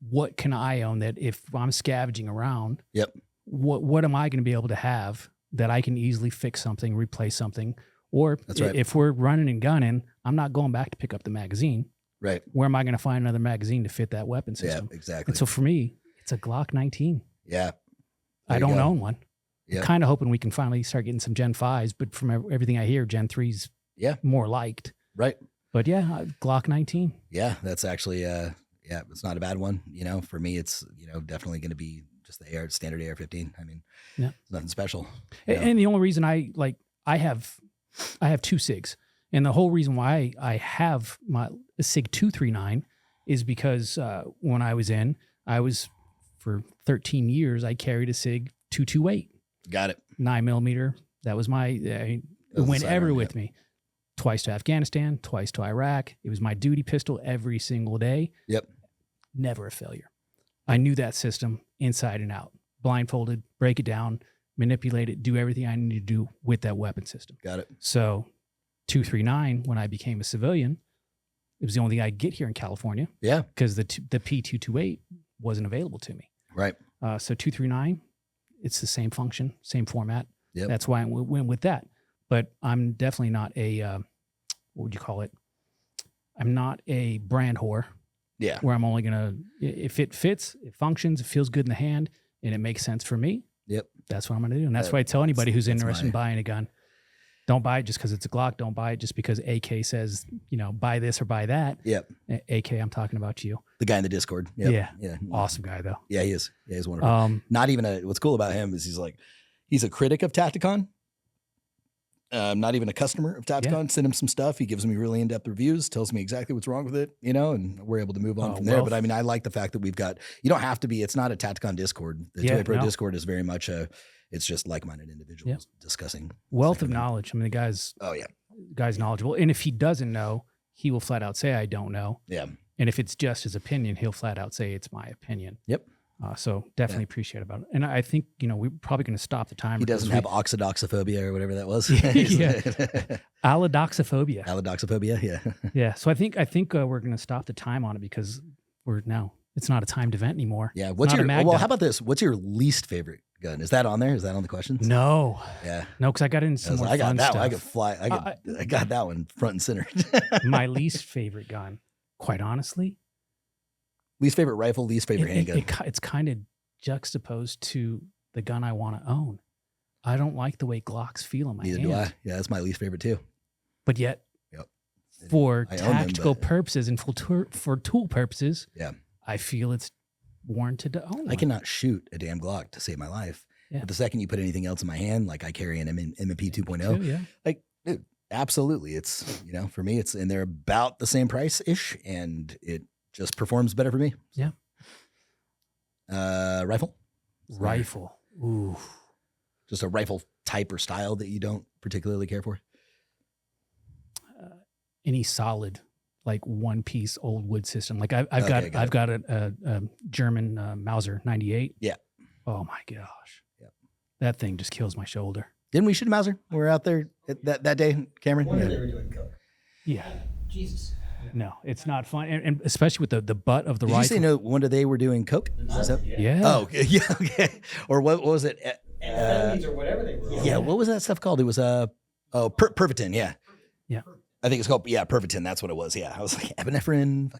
Speaker 2: What can I own that if I'm scavenging around,
Speaker 1: Yep.
Speaker 2: what am I going to be able to have that I can easily fix something, replace something? Or
Speaker 1: That's right.
Speaker 2: if we're running and gunning, I'm not going back to pick up the magazine.
Speaker 1: Right.
Speaker 2: Where am I going to find another magazine to fit that weapon system?
Speaker 1: Yeah, exactly.
Speaker 2: And so for me, it's a Glock 19.
Speaker 1: Yeah.
Speaker 2: I don't own one.
Speaker 1: Yeah.
Speaker 2: I'm kind of hoping we can finally start getting some Gen 5s, but from everything I hear, Gen 3's more liked.
Speaker 1: Right.
Speaker 2: But yeah, Glock 19.
Speaker 1: Yeah, that's actually it's not a bad one. For me, it's definitely going to be just the standard AR-15. I mean, it's nothing special.
Speaker 2: And the only reason I have 2 SIGs, and the whole reason why I have my SIG 239 is because when I was for 13 years, I carried a SIG 228.
Speaker 1: Got it.
Speaker 2: 9mm. That was it went everywhere with me. Twice to Afghanistan, twice to Iraq. It was my duty pistol every single day.
Speaker 1: Yep.
Speaker 2: Never a failure. I knew that system inside and out. Blindfolded, break it down, manipulate it, do everything I needed to do with that weapon system.
Speaker 1: Got it.
Speaker 2: So 239, when I became a civilian, it was the only thing I could get here in California.
Speaker 1: Yeah.
Speaker 2: Because the P228 wasn't available to me.
Speaker 1: Right.
Speaker 2: So 239, it's the same function, same format.
Speaker 1: Yep.
Speaker 2: That's why I went with that. But I'm definitely not a, what would you call it? I'm not a brand whore.
Speaker 1: Yeah.
Speaker 2: Where I'm only going to, if it fits, it functions, it feels good in the hand, and it makes sense for me.
Speaker 1: Yep.
Speaker 2: That's what I'm going to do. And that's why I tell anybody who's interested in buying a gun, don't buy it just because it's a Glock. Don't buy it just because AK says, buy this or buy that.
Speaker 1: Yep.
Speaker 2: AK, I'm talking about you.
Speaker 1: The guy in the Discord. Yep.
Speaker 2: Yeah.
Speaker 1: Yeah.
Speaker 2: Awesome guy, though.
Speaker 1: Yeah, he is. Yeah, he's wonderful. Not even what's cool about him is he's a critic of Tacticon. Not even a customer of Tacticon. Send him some stuff. He gives me really in-depth reviews, tells me exactly what's wrong with it, and we're able to move on from there. But I mean, I like the fact that we've got, you don't have to be, it's not a Tacticon Discord. The 2A Pro Discord is very much it's just like-minded individuals discussing.
Speaker 2: Wealth of knowledge. I mean, the guy's knowledgeable. And if he doesn't know, he will flat out say, I don't know.
Speaker 1: Yeah.
Speaker 2: And if it's just his opinion, he'll flat out say, it's my opinion.
Speaker 1: Yep.
Speaker 2: So definitely appreciate about it. And I think, we're probably going to stop the timer.
Speaker 1: He doesn't have oxidoxophobia or whatever that was.
Speaker 2: Allodoxophobia.
Speaker 1: Allodoxophobia. Yeah.
Speaker 2: Yeah. So I think we're going to stop the time on it because it's not a timed event anymore.
Speaker 1: Yeah. How about this? What's your least favorite gun? Is that on there? Is that on the questions?
Speaker 2: No.
Speaker 1: Yeah.
Speaker 2: No, because I got into some more fun stuff.
Speaker 1: I could fly. I got that one front and center.
Speaker 2: My least favorite gun, quite honestly.
Speaker 1: Least favorite rifle, least favorite handgun.
Speaker 2: It's kind of juxtaposed to the gun I want to own. I don't like the way Glocks feel in my hand.
Speaker 1: Neither do I. Yeah, that's my least favorite too.
Speaker 2: But yet, for tactical purposes and for tool purposes, I feel it's warranted to own one.
Speaker 1: I cannot shoot a damn Glock to save my life. Yeah. But the second you put anything else in my hand, like I carry an M&P 2.0, like dude, absolutely. It's, for me, and they're about the same price-ish, and it just performs better for me.
Speaker 2: Yeah.
Speaker 1: Rifle?
Speaker 2: Ooh.
Speaker 1: Just a rifle type or style that you don't particularly care for?
Speaker 2: Any solid, like one-piece old wood system. Like I've got a German Mauser 98.
Speaker 1: Yeah.
Speaker 2: Oh my gosh. Yeah. That thing just kills my shoulder.
Speaker 1: Didn't we shoot a Mauser? We were out there that day, Cameron.
Speaker 4: Wonder they were doing coke.
Speaker 2: Yeah.
Speaker 4: Jesus.
Speaker 2: No, it's not fun, and especially with the butt of the rifle.
Speaker 1: Did you say no? One day we're doing coke.
Speaker 2: Yeah.
Speaker 1: Oh, okay. Yeah. Okay. Or what was it?
Speaker 4: Amphetamines or whatever they were.
Speaker 1: Yeah. What was that stuff called? It was Pervitin. Yeah.
Speaker 2: Yeah.
Speaker 1: I think it's called Pervitin. That's what it was. Yeah. I was like epinephrine.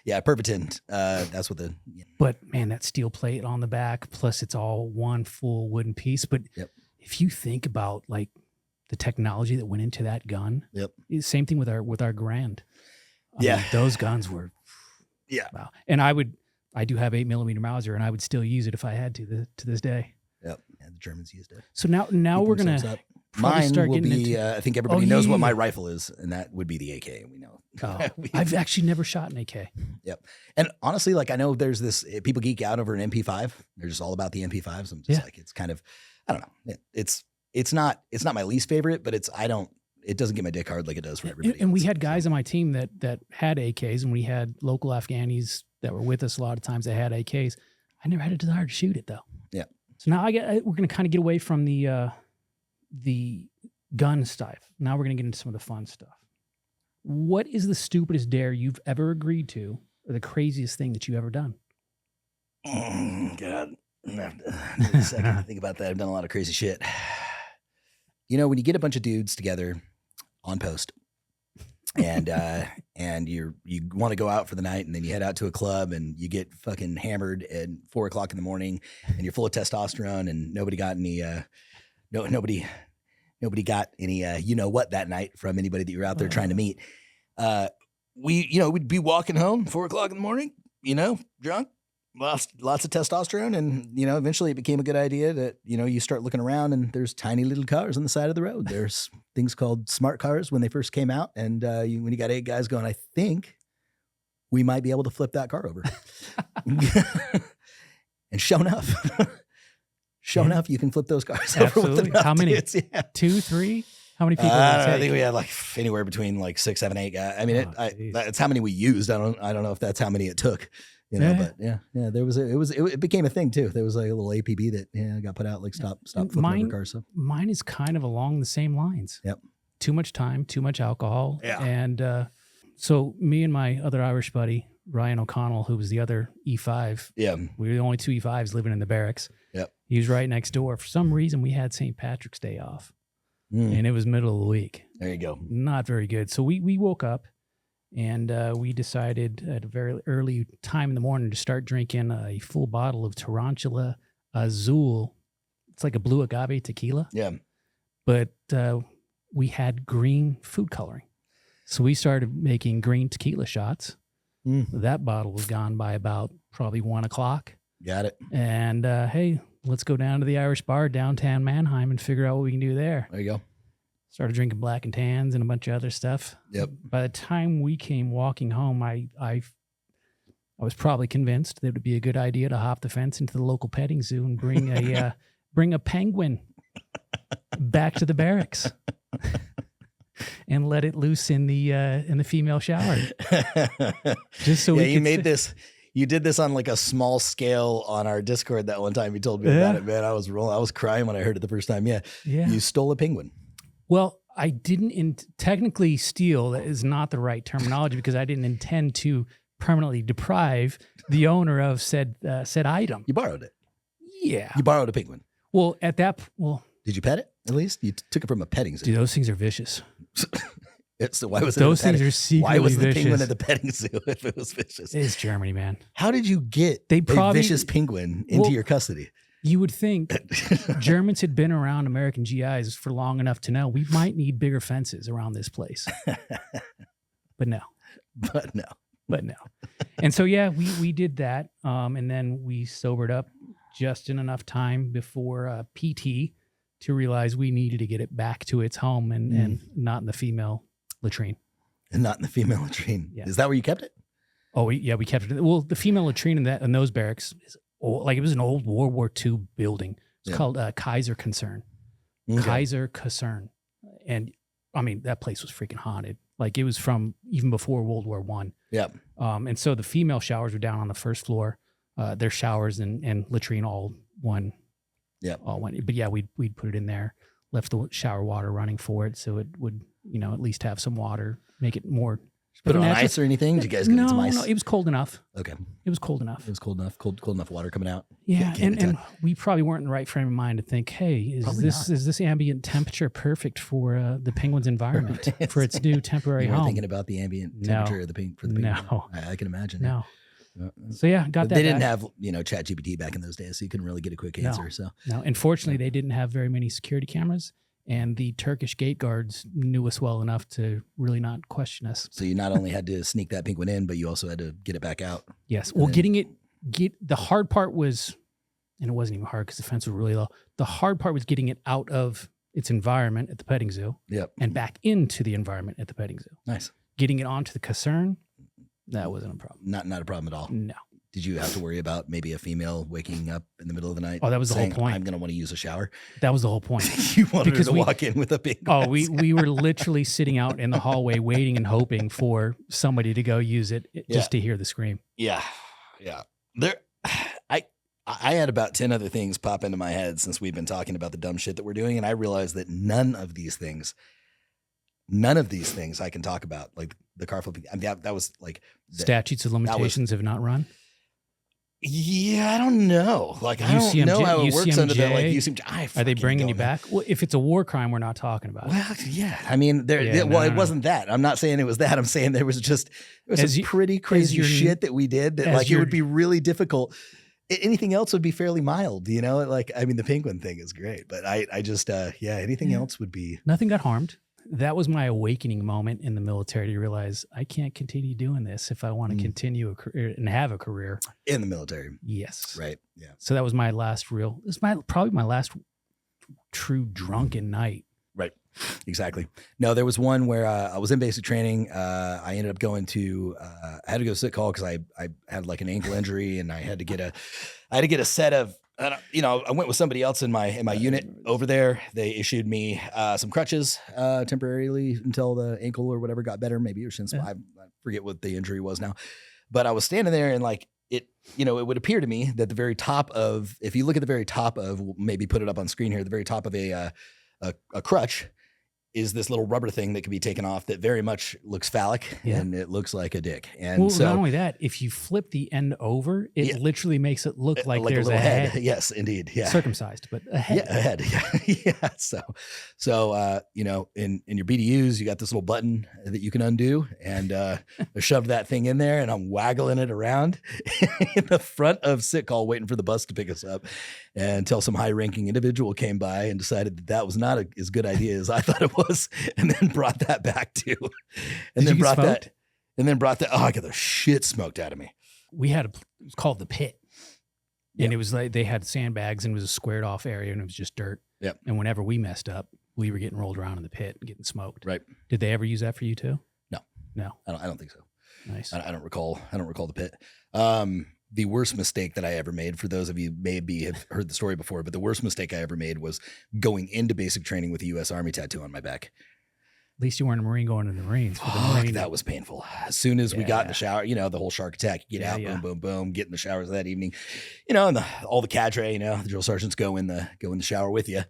Speaker 1: Pervitin. That's what the. Yeah.
Speaker 2: But man, that steel plate on the back, plus it's all one full wooden piece. But if you think about like the technology that went into that gun.
Speaker 1: Yep.
Speaker 2: Same thing with our Grand. I mean, those guns were.
Speaker 1: Yeah.
Speaker 2: Wow. And I do have 8mm Mauser, and I would still use it if I had to this day.
Speaker 1: Yep. Yeah, the Germans used it.
Speaker 2: So now we're gonna.
Speaker 1: Mine
Speaker 2: start
Speaker 1: will
Speaker 2: getting
Speaker 1: be.
Speaker 2: into,
Speaker 1: I think everybody knows what my rifle is, and that would be the AK. We know.
Speaker 2: I've actually never shot an AK.
Speaker 1: Yep. And honestly, like I know there's this people geek out over an MP5. They're just all about the MP5s. I'm just like, it's kind of, I don't know. It's not my least favorite, but it doesn't get my dick hard like it does for everybody.
Speaker 2: And we had guys on my team that had AKs, and we had local Afghanis that were with us a lot of times that had AKs. I never had a desire to shoot it though.
Speaker 1: Yeah.
Speaker 2: So now we're going to kind of get away from the gun stuff. Now we're going to get into some of the fun stuff. What is the stupidest dare you've ever agreed to, or the craziest thing that you've ever done?
Speaker 1: God, I have to a second to think about that. I've done a lot of crazy shit. You know, when you get a bunch of dudes together on post, and you want to go out for the night, and then you head out to a club, and you get fucking hammered at 4 o'clock in the morning, and you're full of testosterone, and nobody got any nobody got any you know what that night from anybody that you're out there trying to meet. We'd be walking home 4 o'clock in the morning, drunk, lots of testosterone, and eventually it became a good idea that you start looking around, and there's tiny little cars on the side of the road. There's things called smart cars when they first came out, and when you got 8 guys going, I think we might be able to flip that car over. And sure enough, you can flip those cars over with enough
Speaker 2: How many?
Speaker 1: dudes. Yeah.
Speaker 2: 2, 3? How many people?
Speaker 1: I think we had like anywhere between like 6, 7, 8 guys. I mean, that's how many we used. I don't know if that's how many it took. But it became a thing too. There was like a little APB that got put out, like stop flipping over cars. So.
Speaker 2: Mine is kind of along the same lines.
Speaker 1: Yep.
Speaker 2: Too much time, too much alcohol.
Speaker 1: Yeah.
Speaker 2: And so me and my other Irish buddy, Ryan O'Connell, who was the other E5.
Speaker 1: Yeah.
Speaker 2: We were the only 2 E5s living in the barracks.
Speaker 1: Yep.
Speaker 2: He was right next door. For some reason, we had St. Patrick's Day off. And it was middle of the week.
Speaker 1: There you go.
Speaker 2: Not very good. So we woke up and we decided at a very early time in the morning to start drinking a full bottle of Tarantula Azul. It's like a blue agave tequila.
Speaker 1: Yeah.
Speaker 2: But we had green food coloring. So we started making green tequila shots. That bottle was gone by about probably 1 o'clock.
Speaker 1: Got it.
Speaker 2: And hey, let's go down to the Irish bar downtown Mannheim and figure out what we can do there.
Speaker 1: There you go.
Speaker 2: Started drinking Black and Tans and a bunch of other stuff.
Speaker 1: Yep.
Speaker 2: By the time we came walking home, I was probably convinced that it would be a good idea to hop the fence into the local petting zoo and bring a penguin back to the barracks and let it loose in the female shower. Just so
Speaker 1: you did this on like a small scale on our Discord that one time. You told me about it, man. I was crying when I heard it the first time. Yeah. You stole a penguin.
Speaker 2: Well, I didn't technically steal. That is not the right terminology because I didn't intend to permanently deprive the owner of said item.
Speaker 1: You borrowed it.
Speaker 2: Yeah.
Speaker 1: You borrowed a penguin.
Speaker 2: Well,
Speaker 1: did you pet it at least? You took it from a petting zoo.
Speaker 2: Dude, those things are vicious.
Speaker 1: So why was
Speaker 2: those things are secretly
Speaker 1: Why was the
Speaker 2: vicious.
Speaker 1: penguin at the petting zoo if it was vicious?
Speaker 2: It's Germany, man.
Speaker 1: How did you get a vicious penguin into your custody?
Speaker 2: You would think Germans had been around American GIs for long enough to know we might need bigger fences around this place. But no. And so, yeah, we did that. And then we sobered up just in enough time before PT to realize we needed to get it back to its home and not in the female latrine.
Speaker 1: And not in the female latrine.
Speaker 2: Yeah.
Speaker 1: Is that where you kept it?
Speaker 2: Oh, we kept it. Well, the female latrine in those barracks is old, like it was an old World War II building. It's called Kaiser Concern. Okay. Kaiser Concern. And I mean, that place was freaking haunted. Like it was from even before World War I.
Speaker 1: Yeah.
Speaker 2: And so the female showers were down on the first floor. Their showers and latrine all one.
Speaker 1: Yeah.
Speaker 2: All one. But yeah, we'd put it in there, left the shower water running for it so it would, at least have some water, make it more.
Speaker 1: Put it on ice or anything? Did you guys get some ice?
Speaker 2: No, it was cold enough.
Speaker 1: Okay.
Speaker 2: It was cold enough.
Speaker 1: It was cold enough. Cold enough water coming out.
Speaker 2: Yeah, and we probably weren't in the right frame of mind to think, hey, is this ambient temperature perfect for the penguin's environment for its new temporary home?
Speaker 1: Thinking about the ambient temperature of the penguin.
Speaker 2: No,
Speaker 1: I can imagine.
Speaker 2: No. So yeah, got that.
Speaker 1: They didn't have ChatGPT back in those days, so you couldn't really get a quick answer.
Speaker 2: No. Unfortunately, they didn't have very many security cameras. And the Turkish gate guards knew us well enough to really not question us.
Speaker 1: So you not only had to sneak that penguin in, but you also had to get it back out.
Speaker 2: Yes. Well, the hard part was, and it wasn't even hard because the fence was really low. The hard part was getting it out of its environment at the petting zoo.
Speaker 1: Yep.
Speaker 2: And back into the environment at the petting zoo.
Speaker 1: Nice.
Speaker 2: Getting it onto the caserne, that wasn't a problem.
Speaker 1: Not a problem at all.
Speaker 2: No.
Speaker 1: Did you have to worry about maybe a female waking up in the middle of the night?
Speaker 2: Oh, that was the whole point.
Speaker 1: I'm going to want to use a shower.
Speaker 2: That was the whole point.
Speaker 1: You wanted her to walk in with a big.
Speaker 2: Oh, we were literally sitting out in the hallway waiting and hoping for somebody to go use it just to hear the scream.
Speaker 1: Yeah. I had about 10 other things pop into my head since we've been talking about the dumb shit that we're doing. And I realized that none of these things I can talk about. Like the car flipping. I mean, that was like
Speaker 2: statutes of limitations have not run.
Speaker 1: Yeah, I don't know. Like, I don't know how it works under the like UCMJ.
Speaker 2: Are they bringing you back? Well, if it's a war crime, we're not talking about it.
Speaker 1: Well, yeah. I mean, it wasn't that. I'm not saying it was that. I'm saying there was some pretty crazy shit that we did that like it would be really difficult. Anything else would be fairly mild, you know? Like, I mean, the penguin thing is great, but I just, anything else would be.
Speaker 2: Nothing got harmed. That was my awakening moment in the military to realize I can't continue doing this if I want to continue a career and have a career
Speaker 1: in the military.
Speaker 2: Yes.
Speaker 1: Right. Yeah.
Speaker 2: So that was my last probably my last true drunken night.
Speaker 1: Right. Exactly. No, there was one where I was in basic training. I ended up going to, I had to go sit call because I had like an ankle injury and I had to get a set of, I went with somebody else in my unit over there. They issued me some crutches temporarily until the ankle or whatever got better. Maybe since I forget what the injury was now, but I was standing there and like it would appear to me that the very top of, if you look at the very top of, we'll maybe put it up on screen here, the very top of a crutch is this little rubber thing that can be taken off that very much looks phallic and it looks like a dick. And so
Speaker 2: not only that, if you flip the end over, it literally makes it look like there's
Speaker 1: a
Speaker 2: head.
Speaker 1: Yes, indeed. Yeah.
Speaker 2: Circumcised, but a head.
Speaker 1: Yeah, a head. Yeah. So in your BDUs, you got this little button that you can undo and I shoved that thing in there and I'm waggling it around in the front of sit call waiting for the bus to pick us up until some high ranking individual came by and decided that was not as good idea as I thought it was. And then brought that back too. And then brought that. Oh, I got the shit smoked out of me.
Speaker 2: We had it was called the pit. And it was like they had sandbags and it was a squared off area and it was just dirt.
Speaker 1: Yep.
Speaker 2: And whenever we messed up, we were getting rolled around in the pit and getting smoked.
Speaker 1: Right.
Speaker 2: Did they ever use that for you too? No.
Speaker 1: I don't think so.
Speaker 2: Nice.
Speaker 1: I don't recall the pit. The worst mistake that I ever made, for those of you maybe have heard the story before, but the worst mistake I ever made was going into basic training with a U.S. Army tattoo on my back.
Speaker 2: At least you weren't a Marine going to the Marines.
Speaker 1: That was painful. As soon as we got in the shower, the whole shark attack, get out, boom, boom, boom, get in the showers that evening, and all the cadre, the drill sergeants go in the shower with you.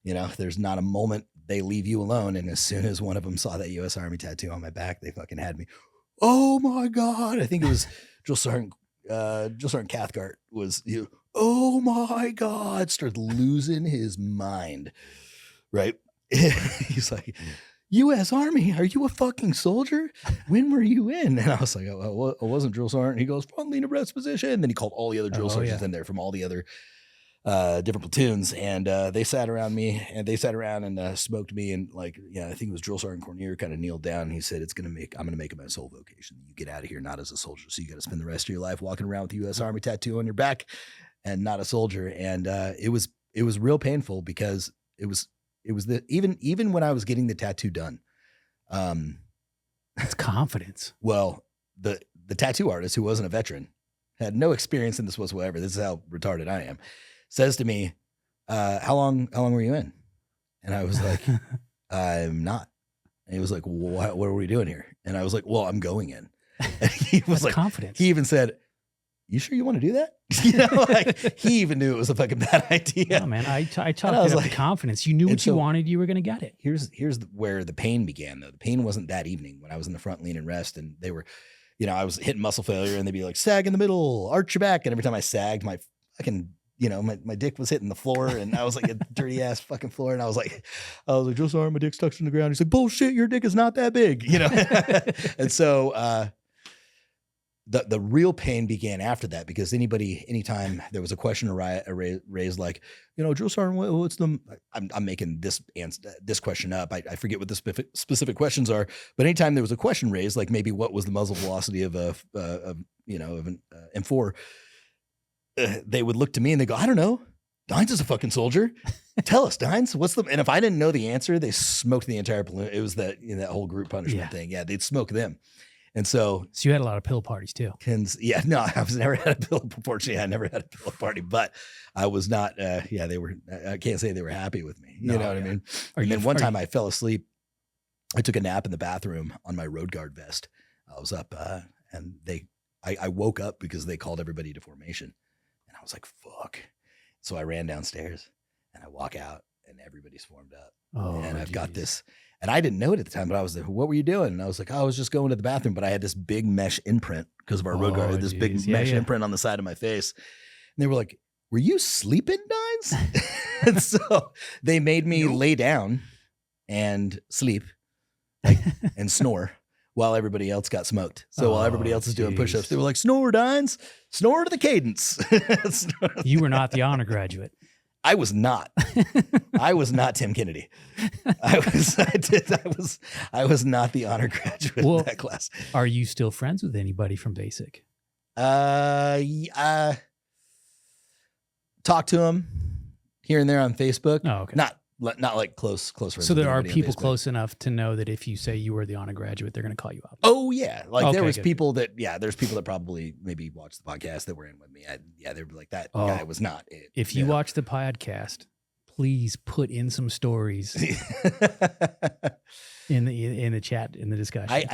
Speaker 1: There's not a moment they leave you alone. And as soon as one of them saw that U.S. Army tattoo on my back, they fucking had me. Oh my God. I think it was Drill Sergeant Cathcart was, oh my God, started losing his mind. Right. He's like, U.S. Army, are you a fucking soldier? When were you in? And I was like, oh, I wasn't Drill Sergeant. He goes, front line abreast position. And then he called all the other drill sergeants in there from all the other different platoons. And they sat around me and smoked me. And I think it was Drill Sergeant Cornier kind of kneeled down and he said, I'm going to make it my sole vocation. You get out of here not as a soldier. So you got to spend the rest of your life walking around with the U.S. Army tattoo on your back and not a soldier. And it was real painful because it was even when I was getting the tattoo done.
Speaker 2: It's confidence.
Speaker 1: Well, the tattoo artist, who wasn't a veteran, had no experience in this whatsoever. This is how retarded I am. Says to me, how long were you in? And I was like, I'm not. And he was like, what are we doing here? And I was like, well, I'm going in. And he was like,
Speaker 2: confidence.
Speaker 1: He even said, you sure you want to do that? He even knew it was a fucking bad idea.
Speaker 2: No, man, I talked it up to confidence. You knew what you wanted, you were going to get it.
Speaker 1: Here's where the pain began, though. The pain wasn't that evening when I was in the front lean and rest, and they were, I was hitting muscle failure, and they'd be like, sag in the middle, arch your back, and every time I sagged, my fucking, my dick was hitting the floor, and I was like a dirty ass fucking floor, and I was like, just sorry, my dick's touching the ground. He's like, bullshit, your dick is not that big, and so. The real pain began after that because anytime there was a question raised like, Drill Sergeant, what's the, I'm making this question up. I forget what the specific questions are, but anytime there was a question raised, like maybe what was the muzzle velocity of an M4, they would look to me and they go, I don't know. Dines is a fucking soldier. Tell us, Dines, and if I didn't know the answer, they smoked the entire platoon. It was that whole group punishment thing. Yeah, they'd smoke them. And so
Speaker 2: you had a lot of pill parties too.
Speaker 1: No, I was never had a pill. Unfortunately, I never had a pill party, but I was not. They were. I can't say they were happy with me. You know what I mean? And then one time I fell asleep. I took a nap in the bathroom on my road guard vest. I was up, and I woke up because they called everybody to formation, and I was like, fuck. So I ran downstairs and I walk out and everybody's formed up.
Speaker 2: Oh,
Speaker 1: and I've got this, and I didn't know it at the time, but I was like, what were you doing? And I was like, oh, I was just going to the bathroom, but I had this big mesh imprint because of our road guard, this big mesh imprint on the side of my face. And they were like, were you sleeping, Dines? And so they made me lay down and sleep and snore while everybody else got smoked. So while everybody else is doing push-ups, they were like, snore, Dines, snore to the cadence.
Speaker 2: You were not the honor graduate.
Speaker 1: I was not. I was not Tim Kennedy. I was not the honor graduate in that class.
Speaker 2: Are you still friends with anybody from basic?
Speaker 1: Talk to him here and there on Facebook.
Speaker 2: Oh, okay.
Speaker 1: Not like close friends.
Speaker 2: So there are people close enough to know that if you say you were the honor graduate, they're going to call you out.
Speaker 1: Oh yeah. Like there was people that, there's people that probably maybe watched the podcast that were in with me. They were like, that guy was not it.
Speaker 2: If you watch the podcast, please put in some stories in the chat, in the discussion.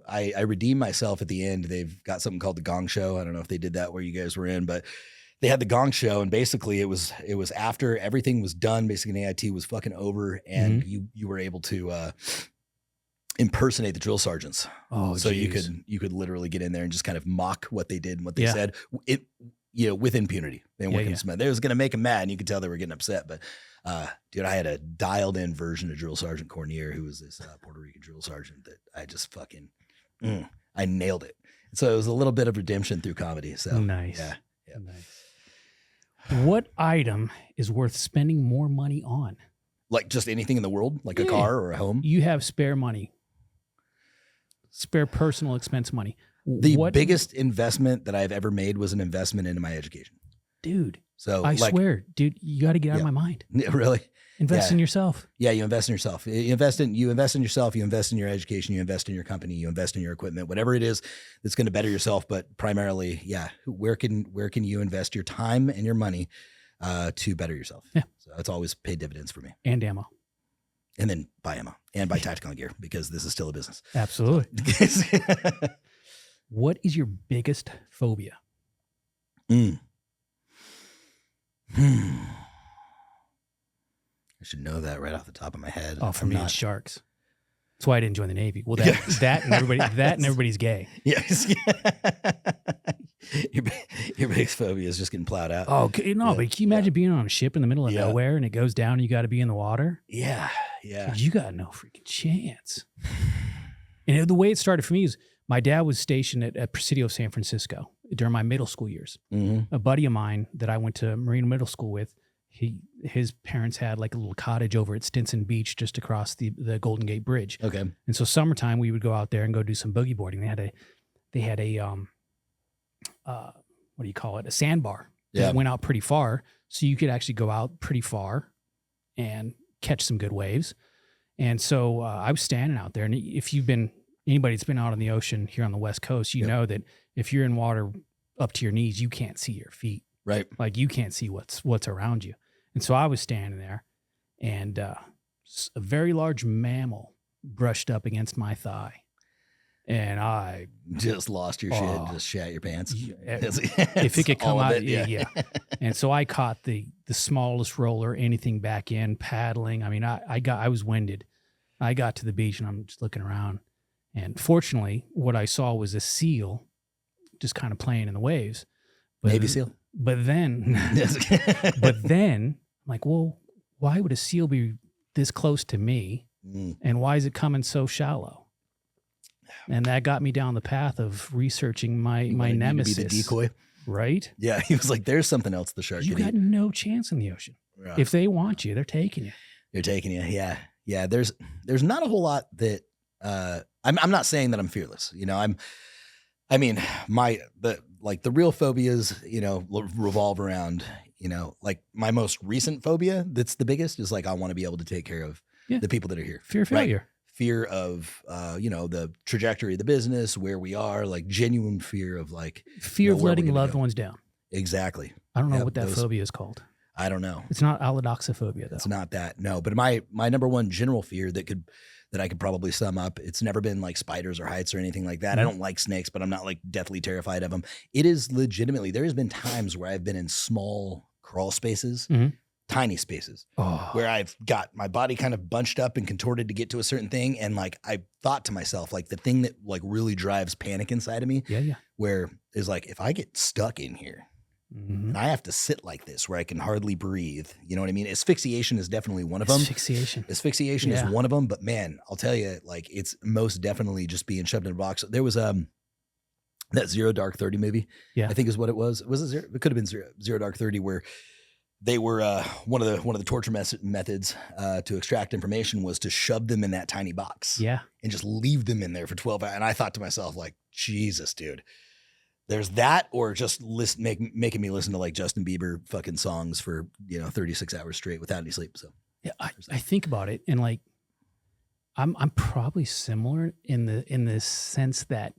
Speaker 1: I redeemed myself at the end. They've got something called the Gong Show. I don't know if they did that where you guys were in, but they had the Gong Show, and basically it was after everything was done. Basically, an AIT was fucking over, and you were able to impersonate the drill sergeants.
Speaker 2: Oh,
Speaker 1: so geez. you could literally get in there and just kind of mock what they did and what they said. It with impunity. They weren't going to smell. They was going to make them mad, and you could tell they were getting upset. But dude, I had a dialed in version of Drill Sergeant Cornier, who was this Puerto Rican drill sergeant that I just fucking I nailed it. So it was a little bit of redemption through comedy. So
Speaker 2: nice.
Speaker 1: Yeah.
Speaker 2: Nice. What item is worth spending more money on?
Speaker 1: Like just anything in the world, like a car or a home?
Speaker 2: You have spare money, spare personal expense money.
Speaker 1: The biggest investment that I've ever made was an investment into my education.
Speaker 2: Dude,
Speaker 1: so
Speaker 2: I swear, dude, you got to get out of my mind.
Speaker 1: Really?
Speaker 2: Invest in yourself.
Speaker 1: Yeah, you invest in yourself. You invest in yourself, you invest in your education, you invest in your company, you invest in your equipment, whatever it is that's going to better yourself. But primarily, where can you invest your time and your money to better yourself?
Speaker 2: Yeah.
Speaker 1: So that's always paid dividends for me.
Speaker 2: And ammo.
Speaker 1: And then buy ammo and buy Tacticon gear because this is still a business.
Speaker 2: Absolutely. What is your biggest phobia?
Speaker 1: I should know that right off the top of my head.
Speaker 2: Oh, for me, it's sharks. That's why I didn't join the Navy. Well, that and everybody's gay.
Speaker 1: Yes. Your biggest phobia is just getting plowed out.
Speaker 2: Oh, no, but can you imagine being on a ship in the middle of nowhere and it goes down and you got to be in the water?
Speaker 1: Yeah.
Speaker 2: You got no freaking chance. And the way it started for me is my dad was stationed at Presidio, San Francisco during my middle school years.
Speaker 1: Mm-hmm. A
Speaker 2: buddy of mine that I went to Marine Middle School with, his parents had like a little cottage over at Stinson Beach just across the Golden Gate Bridge.
Speaker 1: Okay.
Speaker 2: And so summertime we would go out there and go do some boogie boarding. They had a what do you call it? A sandbar that went out pretty far. So you could actually go out pretty far and catch some good waves. And so I was standing out there, and if anybody that's been out on the ocean here on the West Coast, you know that if you're in water up to your knees, you can't see your feet.
Speaker 1: Right.
Speaker 2: Like you can't see what's around you. And so I was standing there, and a very large mammal brushed up against my thigh. And I
Speaker 1: just lost your shit, just shat your pants.
Speaker 2: If it could come out, yeah. And so I caught the smallest roller, anything back in, paddling. I mean, I was winded. I got to the beach and I'm just looking around. And fortunately, what I saw was a seal just kind of playing in the waves.
Speaker 1: Navy SEAL.
Speaker 2: But then I'm like, well, why would a seal be this close to me? And why is it coming so shallow? And that got me down the path of researching my nemesis.
Speaker 1: To be the decoy.
Speaker 2: Right?
Speaker 1: Yeah. He was like, there's something else the shark
Speaker 2: You
Speaker 1: could
Speaker 2: got
Speaker 1: eat.
Speaker 2: no chance in the ocean.
Speaker 1: Yeah.
Speaker 2: If they want you, they're taking you.
Speaker 1: They're taking you. Yeah. Yeah. There's not a whole lot that I'm not saying that I'm fearless. You know, the real phobias, you know, revolve around, you know, like my most recent phobia that's the biggest is like I want to be able to take care of the people that are here.
Speaker 2: Fear of failure.
Speaker 1: Right? Fear of, you know, the trajectory of the business, where we are, like genuine fear of like.
Speaker 2: Fear of letting loved ones down.
Speaker 1: Exactly.
Speaker 2: I don't know what that phobia is called.
Speaker 1: I don't know.
Speaker 2: It's not allodoxophobia though.
Speaker 1: It's not that. No, but my number one general fear that I could probably sum up, it's never been like spiders or heights or anything like that. I don't like snakes, but I'm not like deathly terrified of them. It is legitimately, there has been times where I've been in small crawl spaces, tiny spaces, where I've got my body kind of bunched up and contorted to get to a certain thing. And like, I thought to myself, like the thing that like really drives panic inside of me, where is like, if I get stuck in here, and I have to sit like this where I can hardly breathe. You know what I mean? Asphyxiation is definitely one of them. Asphyxiation is one of them. But man, I'll tell you, like it's most definitely just being shoved in a box. There was that Zero Dark 30 movie. I think is what it was. Was it Zero? It could have been Zero Dark 30, where they were one of the torture methods to extract information was to shove them in that tiny box. And just leave them in there for 12 hours. And I thought to myself, like, Jesus, dude. There's that, or just making me listen to like Justin Bieber fucking songs for 36 hours straight without any sleep. So
Speaker 2: yeah, I think about it, and like I'm probably similar in the sense that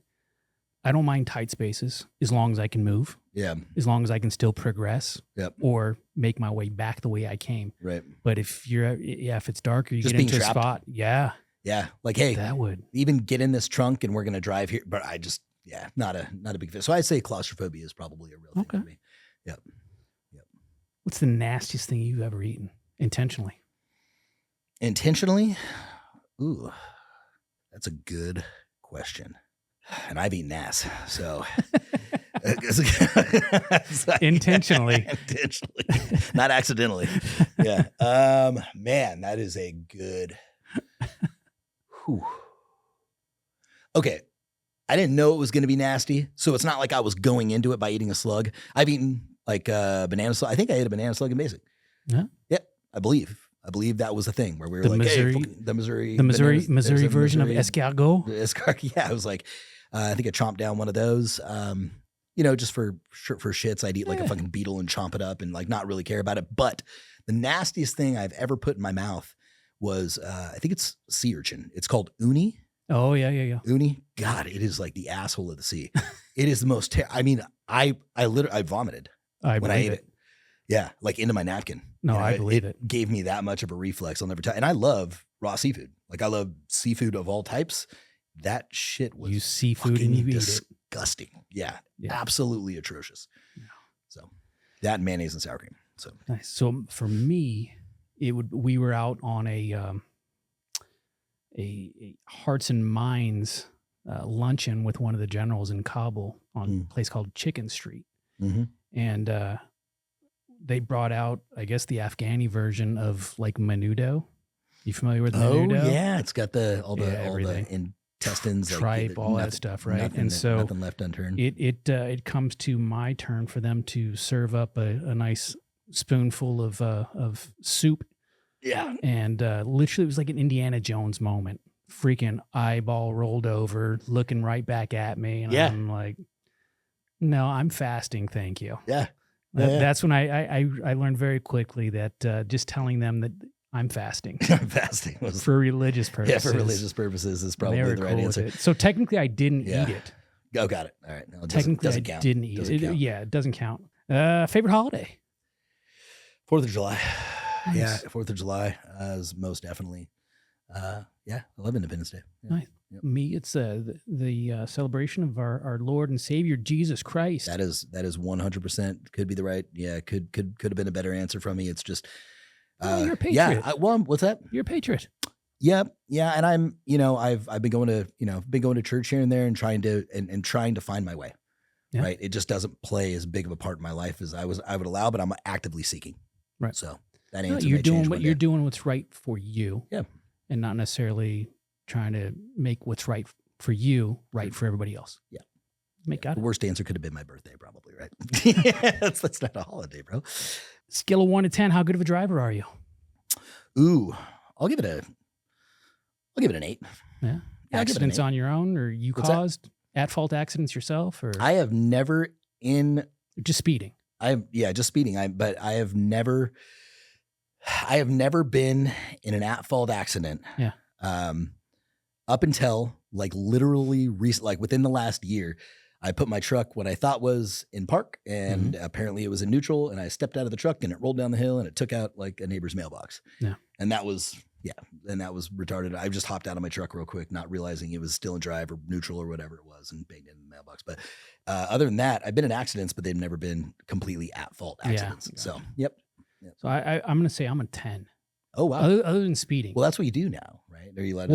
Speaker 2: I don't mind tight spaces as long as I can move. As long as I can still progress. Or make my way back the way I came. But if it's dark or you just get into a spot, like hey, that would
Speaker 1: even get in this trunk and we're gonna drive here. But I just. Yeah, not a big fit. So I'd say claustrophobia is probably a real thing for me. Yep.
Speaker 2: What's the nastiest thing you've ever eaten intentionally?
Speaker 1: Intentionally? Ooh, that's a good question. And I've eaten ass, so
Speaker 2: intentionally,
Speaker 1: not accidentally. Yeah. Man, that is a good. Whew. Okay. I didn't know it was going to be nasty, so it's not like I was going into it by eating a slug. I've eaten like a banana slug. I think I ate a banana slug in basic. Yeah, I believe that was the thing where we were the Missouri
Speaker 2: version of escargot.
Speaker 1: Yeah, I was like, I think I chomped down one of those. Just for shits, I'd eat like a fucking beetle and chomp it up and like not really care about it. But the nastiest thing I've ever put in my mouth was I think it's sea urchin. It's called uni.
Speaker 2: Oh yeah.
Speaker 1: Uni, God, it is like the asshole of the sea. It is the most. I mean, I literally vomited when I ate it. Yeah, like into my napkin.
Speaker 2: No, I believe it.
Speaker 1: Gave me that much of a reflex. I'll never tell. And I love raw seafood. Like I love seafood of all types. That shit was
Speaker 2: you seafood and you
Speaker 1: disgusting. Yeah, absolutely atrocious. Yeah. So that and mayonnaise and sour cream. So
Speaker 2: nice. So for me, we were out on a Hearts and Minds luncheon with one of the generals in Kabul on a place called Chicken Street. And they brought out, I guess, the Afghani version of like menudo. You familiar with menudo?
Speaker 1: Oh, yeah. It's got all the intestines,
Speaker 2: tripe, all that stuff, right? And so
Speaker 1: nothing left unturned.
Speaker 2: It comes to my turn for them to serve up a nice spoonful of soup.
Speaker 1: Yeah.
Speaker 2: And literally it was like an Indiana Jones moment. Freaking eyeball rolled over, looking right back at me. And I'm like, no, I'm fasting. Thank you.
Speaker 1: Yeah.
Speaker 2: That's when I learned very quickly that just telling them that I'm fasting.
Speaker 1: Fasting was
Speaker 2: for religious purposes.
Speaker 1: Yeah, for religious purposes is probably the right answer.
Speaker 2: So technically I didn't eat it.
Speaker 1: Oh, got it. All right. No,
Speaker 2: technically
Speaker 1: doesn't
Speaker 2: I
Speaker 1: count.
Speaker 2: didn't eat it. Yeah, it doesn't count. Favorite holiday?
Speaker 1: 4th of July.
Speaker 2: Nice.
Speaker 1: Yeah, 4th of July is most definitely. I love Independence Day. Yeah.
Speaker 2: Nice. Yep. Me, it's the celebration of our Lord and Savior Jesus Christ.
Speaker 1: That is 100% could be the right. Yeah, could have been a better answer from me. It's just.
Speaker 2: You're a patriot.
Speaker 1: Yeah. What's that?
Speaker 2: You're a patriot.
Speaker 1: Yeah, and I'm I've been going to church here and there and trying to find my way. Yeah. Right. It just doesn't play as big of a part in my life as I would allow, but I'm actively seeking.
Speaker 2: Right.
Speaker 1: So that answer
Speaker 2: you're doing what's right for you.
Speaker 1: Yeah.
Speaker 2: And not necessarily trying to make what's right for you right for everybody else.
Speaker 1: Yeah.
Speaker 2: Got it.
Speaker 1: The worst answer could have been my birthday, probably, right? That's not a holiday, bro.
Speaker 2: Scale of 1 to 10, how good of a driver are you?
Speaker 1: Ooh, I'll give it an 8.
Speaker 2: Yeah. Accidents on your own, or you caused at-fault accidents yourself, or
Speaker 1: I have never
Speaker 2: just speeding.
Speaker 1: Just speeding. But I have never been in an at-fault accident.
Speaker 2: Yeah.
Speaker 1: Up until like literally like within the last year, I put my truck what I thought was in park, and apparently it was in neutral, and I stepped out of the truck and it rolled down the hill and it took out like a neighbor's mailbox.
Speaker 2: Yeah.
Speaker 1: And that was retarded. I just hopped out of my truck real quick, not realizing it was still in drive or neutral or whatever it was, and banged it in the mailbox. But other than that, I've been in accidents, but they've never been completely at fault accidents.
Speaker 2: Yeah,
Speaker 1: so, yep.
Speaker 2: So I'm going to say I'm a 10.
Speaker 1: Oh, wow.
Speaker 2: Other than speeding.
Speaker 1: Well, that's what you do now, right? Are you allowed to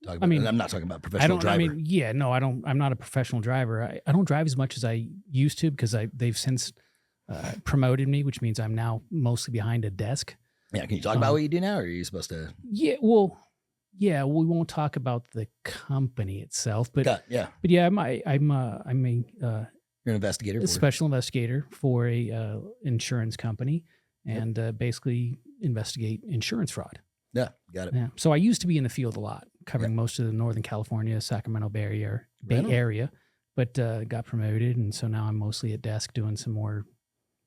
Speaker 1: talk about it? I'm not talking about professional driver.
Speaker 2: I'm not a professional driver. I don't drive as much as I used to because they've since promoted me, which means I'm now mostly behind a desk.
Speaker 1: Yeah. Can you talk about what you do now, or are you supposed to?
Speaker 2: Yeah. Well, we won't talk about the company itself, but I'm
Speaker 1: you're an investigator,
Speaker 2: a special investigator for a insurance company, and basically investigate insurance fraud.
Speaker 1: Yeah, got it.
Speaker 2: Yeah. So I used to be in the field a lot, covering most of the Northern California, Sacramento Bay Area, but got promoted, and so now I'm mostly at desk doing some more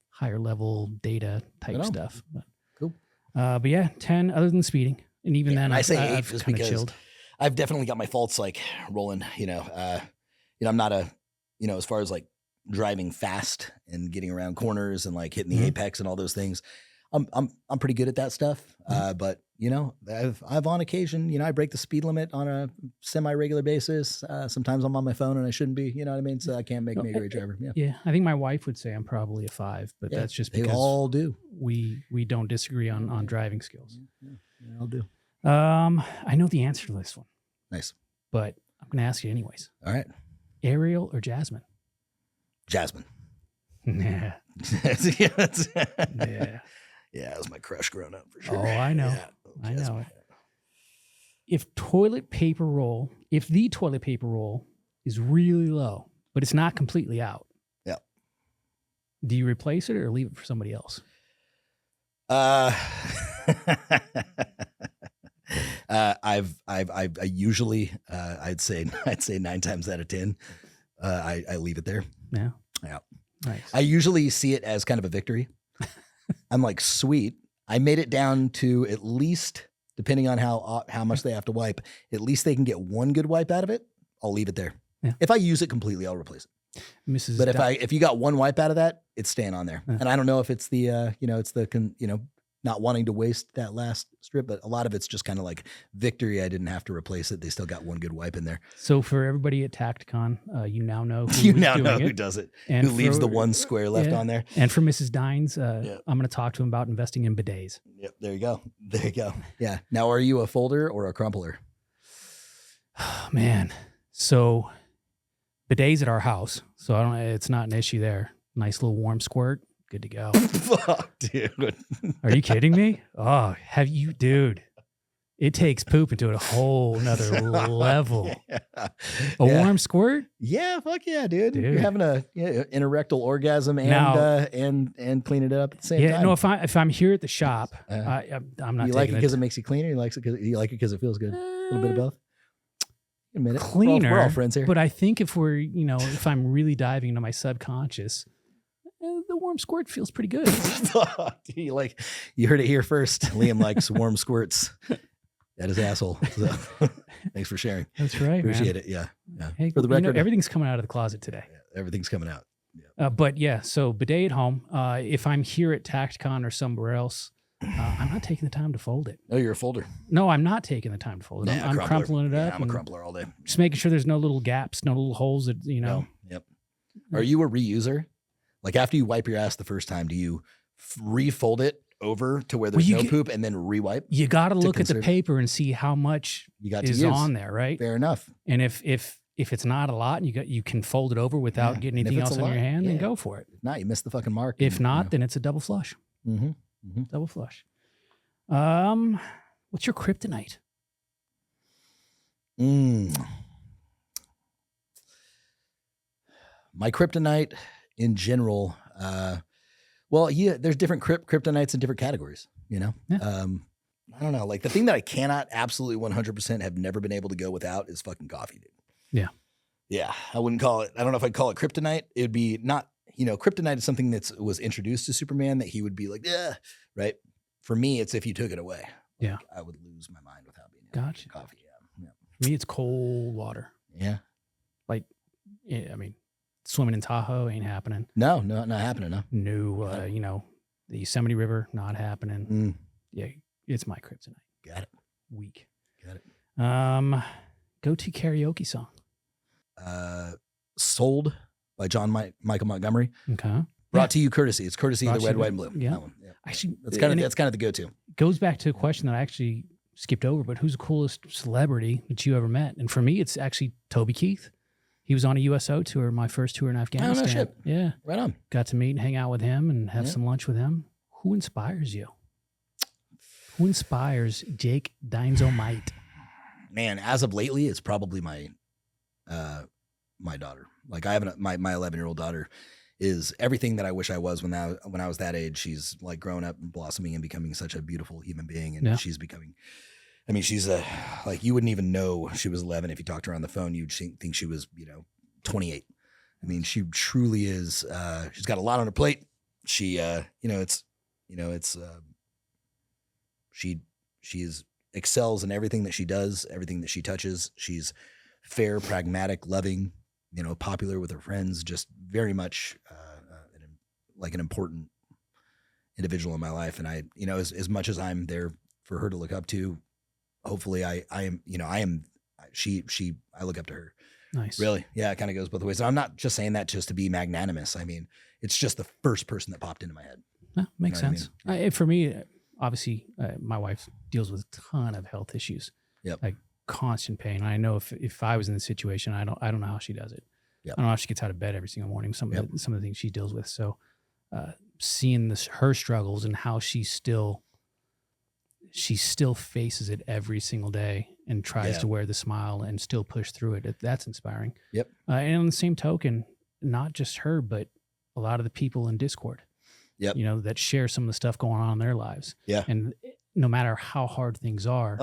Speaker 2: higher level data type stuff. But,
Speaker 1: cool.
Speaker 2: But yeah, 10 other than speeding, and even then
Speaker 1: I say 8
Speaker 2: I've
Speaker 1: just
Speaker 2: kind of
Speaker 1: because
Speaker 2: chilled.
Speaker 1: I've definitely got my faults like rolling. I'm not as far as like driving fast and getting around corners and like hitting the apex and all those things. I'm pretty good at that stuff. But I've on occasion, I break the speed limit on a semi-regular basis. Sometimes I'm on my phone and I shouldn't be, you know what I mean? So I can't make me a great driver. Yeah.
Speaker 2: Yeah. I think my wife would say I'm probably a 5, but that's just because
Speaker 1: they all do.
Speaker 2: We don't disagree on driving skills.
Speaker 1: Yeah, they all do.
Speaker 2: I know the answer to this one.
Speaker 1: Nice.
Speaker 2: But I'm going to ask you anyways.
Speaker 1: All right.
Speaker 2: Ariel or Jasmine?
Speaker 1: Jasmine.
Speaker 2: Yeah.
Speaker 1: Yeah. Yeah, it was my crush growing up for sure.
Speaker 2: Oh, I know.
Speaker 1: Yeah,
Speaker 2: I know it. If the toilet paper roll is really low, but it's not completely out.
Speaker 1: Yeah.
Speaker 2: Do you replace it or leave it for somebody else?
Speaker 1: I usually I'd say 9 times out of 10 I leave it there.
Speaker 2: Yeah.
Speaker 1: Yeah.
Speaker 2: Nice.
Speaker 1: I usually see it as kind of a victory. I'm like, sweet. I made it down to at least, depending on how much they have to wipe, at least they can get one good wipe out of it. I'll leave it there.
Speaker 2: Yeah.
Speaker 1: If I use it completely, I'll replace it. But if you got one wipe out of that, it's staying on there. And I don't know if it's the not wanting to waste that last strip, but a lot of it's just kind of like victory. I didn't have to replace it. They still got one good wipe in there.
Speaker 2: So for everybody at Tacticon, you now know who
Speaker 1: does it,
Speaker 2: and
Speaker 1: who leaves the one square left on there.
Speaker 2: And for Mrs. Dines, I'm going to talk to him about investing in bidets.
Speaker 1: Yep, there you go. Yeah. Now, are you a folder or a crumpler?
Speaker 2: Oh, man. So bidets at our house, so it's not an issue there. Nice little warm squirt. Good to go.
Speaker 1: Fuck, dude.
Speaker 2: Are you kidding me? Oh, dude? It takes poop into a whole nother level.
Speaker 1: Yeah.
Speaker 2: A warm squirt?
Speaker 1: Yeah, fuck yeah, dude. You're having an interrectal orgasm and cleaning it up at the same time.
Speaker 2: Yeah, no. If I'm here at the shop, I'm not.
Speaker 1: You like it because it makes you cleaner. You like it because it feels good. A little bit of both. A minute.
Speaker 2: Cleaner.
Speaker 1: We're all friends here.
Speaker 2: But I think if I'm really diving into my subconscious, the warm squirt feels pretty good.
Speaker 1: You heard it here first. Liam likes warm squirts at his asshole. So, thanks for sharing.
Speaker 2: That's right.
Speaker 1: Appreciate it. Yeah.
Speaker 2: Hey,
Speaker 1: for the record,
Speaker 2: everything's coming out of the closet today.
Speaker 1: Yeah, everything's coming out.
Speaker 2: Yeah. So bidet at home. If I'm here at Tacticon or somewhere else, I'm not taking the time to fold it.
Speaker 1: Oh, you're a folder.
Speaker 2: No, I'm not taking the time to fold it. I'm crumpling it up.
Speaker 1: I'm a crumpler all day.
Speaker 2: Just making sure there's no little gaps, no little holes that
Speaker 1: No. Yep. Are you a reuser? Like after you wipe your ass the first time, do you refold it over to where there's no poop and then rewipe?
Speaker 2: You got to look at the paper and see how much is on there, right?
Speaker 1: Fair enough.
Speaker 2: And if it's not a lot, and you can fold it over without getting anything else on your hand, then go for it.
Speaker 1: If not, you missed the fucking mark.
Speaker 2: If not, then it's a double flush.
Speaker 1: Mm-hmm. Mm-hmm.
Speaker 2: Double flush. What's your kryptonite?
Speaker 1: My kryptonite in general, there's different kryptonites in different categories,
Speaker 2: Yeah.
Speaker 1: I don't know. Like the thing that I cannot absolutely 100% have never been able to go without is fucking coffee, dude.
Speaker 2: Yeah.
Speaker 1: Yeah. I wouldn't call it, I don't know if I'd call it kryptonite. It would be not, kryptonite is something that was introduced to Superman that he would be like, yeah, right. For me, it's if you took it away.
Speaker 2: Yeah.
Speaker 1: I would lose my mind without being able to drink coffee. Yeah.
Speaker 2: For me, it's cold water.
Speaker 1: Yeah.
Speaker 2: I mean, Swimming in Tahoe ain't happening.
Speaker 1: No, not happening. No.
Speaker 2: No, the Yosemite River, not happening. Yeah, it's my kryptonite.
Speaker 1: Got it.
Speaker 2: Weak.
Speaker 1: Got it.
Speaker 2: Go-to karaoke song.
Speaker 1: Sold by Michael Montgomery.
Speaker 2: Okay.
Speaker 1: Brought to you courtesy. It's courtesy of the Red, White, and Blue.
Speaker 2: Yeah.
Speaker 1: That one. Yeah.
Speaker 2: Actually,
Speaker 1: that's kind of the go-to.
Speaker 2: Goes back to a question that I actually skipped over, but who's the coolest celebrity that you ever met? And for me, it's actually Toby Keith. He was on a USO tour, my first tour in Afghanistan.
Speaker 1: Oh, no shit.
Speaker 2: Yeah.
Speaker 1: Right on.
Speaker 2: Got to meet and hang out with him and have some lunch with him. Who inspires you? Who inspires Jake Dynamite?
Speaker 1: Man, as of lately, it's probably my daughter. Like I have my 11-year-old daughter is everything that I wish I was when I was that age. She's like grown up and blossoming and becoming such a beautiful human being. And she's becoming, I mean, she's like, you wouldn't even know she was 11. If you talked to her on the phone, you'd think she was, 28. I mean, she truly is, she's got a lot on her plate. She, she excels in everything that she does, everything that she touches. She's fair, pragmatic, loving, popular with her friends, just very much like an important individual in my life. And I, as much as I'm there for her to look up to, hopefully I look up to her.
Speaker 2: Nice.
Speaker 1: Really. Yeah. It kind of goes both ways. And I'm not just saying that just to be magnanimous. I mean, it's just the first person that popped into my head.
Speaker 2: No, makes sense. I mean? For me, obviously, my wife deals with a ton of health issues.
Speaker 1: Yep.
Speaker 2: Like constant pain. I know if I was in the situation, I don't know how she does it.
Speaker 1: Yep.
Speaker 2: I don't know how she gets out of bed every single morning. Some of the things she deals with. So, seeing her struggles and how she still faces it every single day and tries to wear the smile and still push through it. That's inspiring.
Speaker 1: Yep.
Speaker 2: And on the same token, not just her, but a lot of the people in Discord.
Speaker 1: Yep.
Speaker 2: That share some of the stuff going on in their lives.
Speaker 1: Yeah.
Speaker 2: And no matter how hard things are,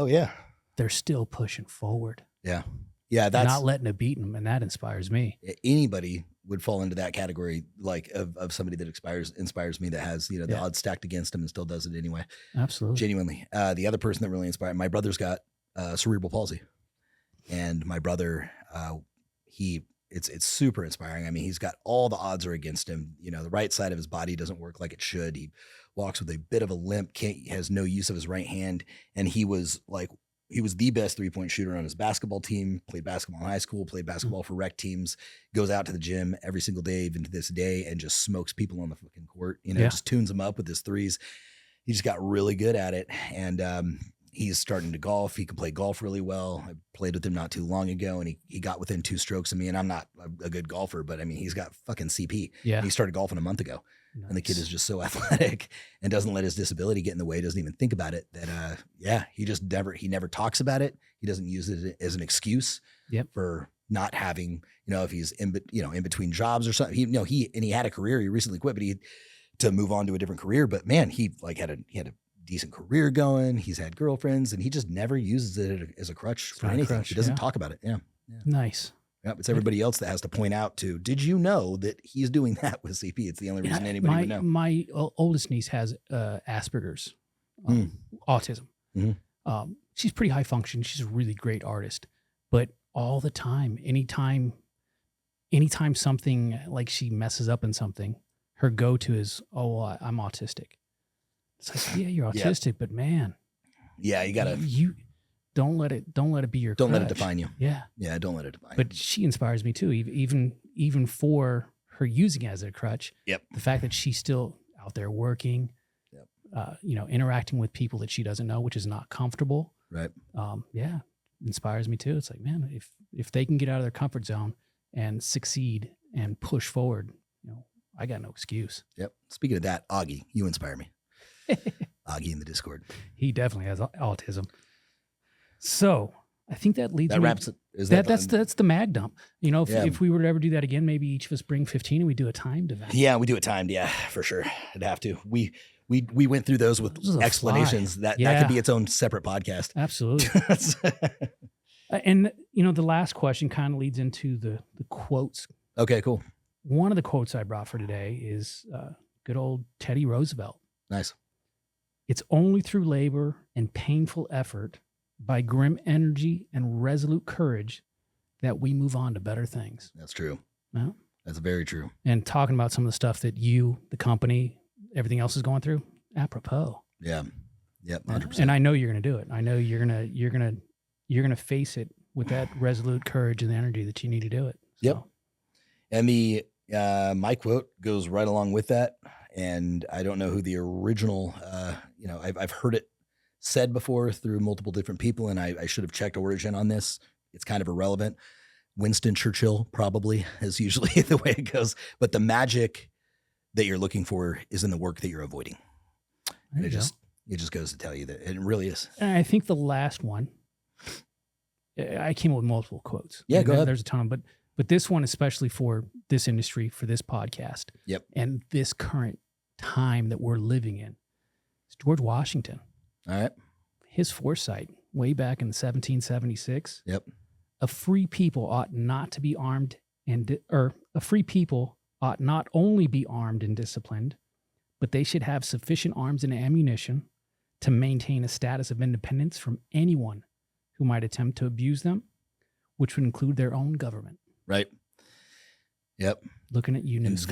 Speaker 2: they're still pushing forward.
Speaker 1: Yeah. Yeah. That's
Speaker 2: not letting it beat them. And that inspires me.
Speaker 1: Anybody would fall into that category, like of somebody that inspires me, that has, the odds stacked against them and still does it anyway.
Speaker 2: Absolutely.
Speaker 1: Genuinely. The other person that really inspired, my brother's got cerebral palsy, and my brother, it's super inspiring. I mean, he's got all the odds are against him. The right side of his body doesn't work like it should. He walks with a bit of a limp, has no use of his right hand. And he was the best 3-point shooter on his basketball team, played basketball in high school, played basketball for rec teams, goes out to the gym every single day, even to this day, and just smokes people on the fucking court, just tunes them up with his threes. He just got really good at it. And, he's starting to golf. He can play golf really well. I played with him not too long ago, and he got within 2 strokes of me. And I'm not a good golfer, but I mean, he's got fucking CP.
Speaker 2: Yeah.
Speaker 1: He started golfing a month ago.
Speaker 2: Nice.
Speaker 1: And the kid is just so athletic and doesn't let his disability get in the way. Doesn't even think about it. That he never talks about it. He doesn't use it as an excuse for not having, if he's in between jobs or something. He had a career. He recently quit, but to move on to a different career. But man, he had a decent career going. He's had girlfriends, and he just never uses it as a crutch for anything. He doesn't talk about it. Yeah.
Speaker 2: Nice.
Speaker 1: Yep. It's everybody else that has to point out to, did you know that he's doing that with CP? It's the only reason anybody would know.
Speaker 2: My oldest niece has Asperger's, autism.
Speaker 1: Mm-hmm.
Speaker 2: She's pretty high function. She's a really great artist, but all the time, anytime something like she messes up in something, her go-to is, I'm autistic. It's like, yeah, you're autistic, but man,
Speaker 1: you gotta,
Speaker 2: you don't let it be your
Speaker 1: don't
Speaker 2: crutch.
Speaker 1: let it define you.
Speaker 2: Yeah.
Speaker 1: Yeah. Don't let it define you.
Speaker 2: But she inspires me too. Even for her using it as a crutch.
Speaker 1: Yep.
Speaker 2: The fact that she's still out there working, interacting with people that she doesn't know, which is not comfortable.
Speaker 1: Right.
Speaker 2: Inspires me too. It's like, man, if they can get out of their comfort zone and succeed and push forward, I got no excuse.
Speaker 1: Yep. Speaking of that, Augie, you inspire me. Augie in the Discord.
Speaker 2: He definitely has autism. So I think that leads.
Speaker 1: That wraps it.
Speaker 2: That's the mag dump. If we were to ever do that again, maybe each of us bring 15 and we do a timed event.
Speaker 1: Yeah, we do it timed. Yeah, for sure. I'd have to. We went through those with explanations. That could be its own separate podcast.
Speaker 2: Absolutely. And the last question kind of leads into the quotes.
Speaker 1: Okay, cool.
Speaker 2: One of the quotes I brought for today is good old Teddy Roosevelt.
Speaker 1: Nice.
Speaker 2: It's only through labor and painful effort, by grim energy and resolute courage, that we move on to better things.
Speaker 1: That's true.
Speaker 2: No?
Speaker 1: That's very true.
Speaker 2: And talking about some of the stuff that you, the company, everything else is going through, apropos.
Speaker 1: Yeah. Yep. 100%.
Speaker 2: And I know you're going to do it. I know you're going to face it with that resolute courage and the energy that you need to do it. So.
Speaker 1: Yep. And the my quote goes right along with that. And I don't know who the original, I've heard it said before through multiple different people, and I should have checked origin on this. It's kind of irrelevant. Winston Churchill probably is usually the way it goes, but the magic that you're looking for is in the work that you're avoiding. And it just goes to tell you that it really is.
Speaker 2: And I think the last one, I came up with multiple quotes.
Speaker 1: Yeah, go ahead.
Speaker 2: There's a ton of them, but this one, especially for this industry, for this podcast,
Speaker 1: yep,
Speaker 2: and this current time that we're living in, is George Washington.
Speaker 1: All right.
Speaker 2: His foresight way back in 1776.
Speaker 1: Yep.
Speaker 2: A free people ought not to be armed a free people ought not only be armed and disciplined, but they should have sufficient arms and ammunition to maintain a status of independence from anyone who might attempt to abuse them, which would include their own government.
Speaker 1: Right. Yep.
Speaker 2: Looking at you, news.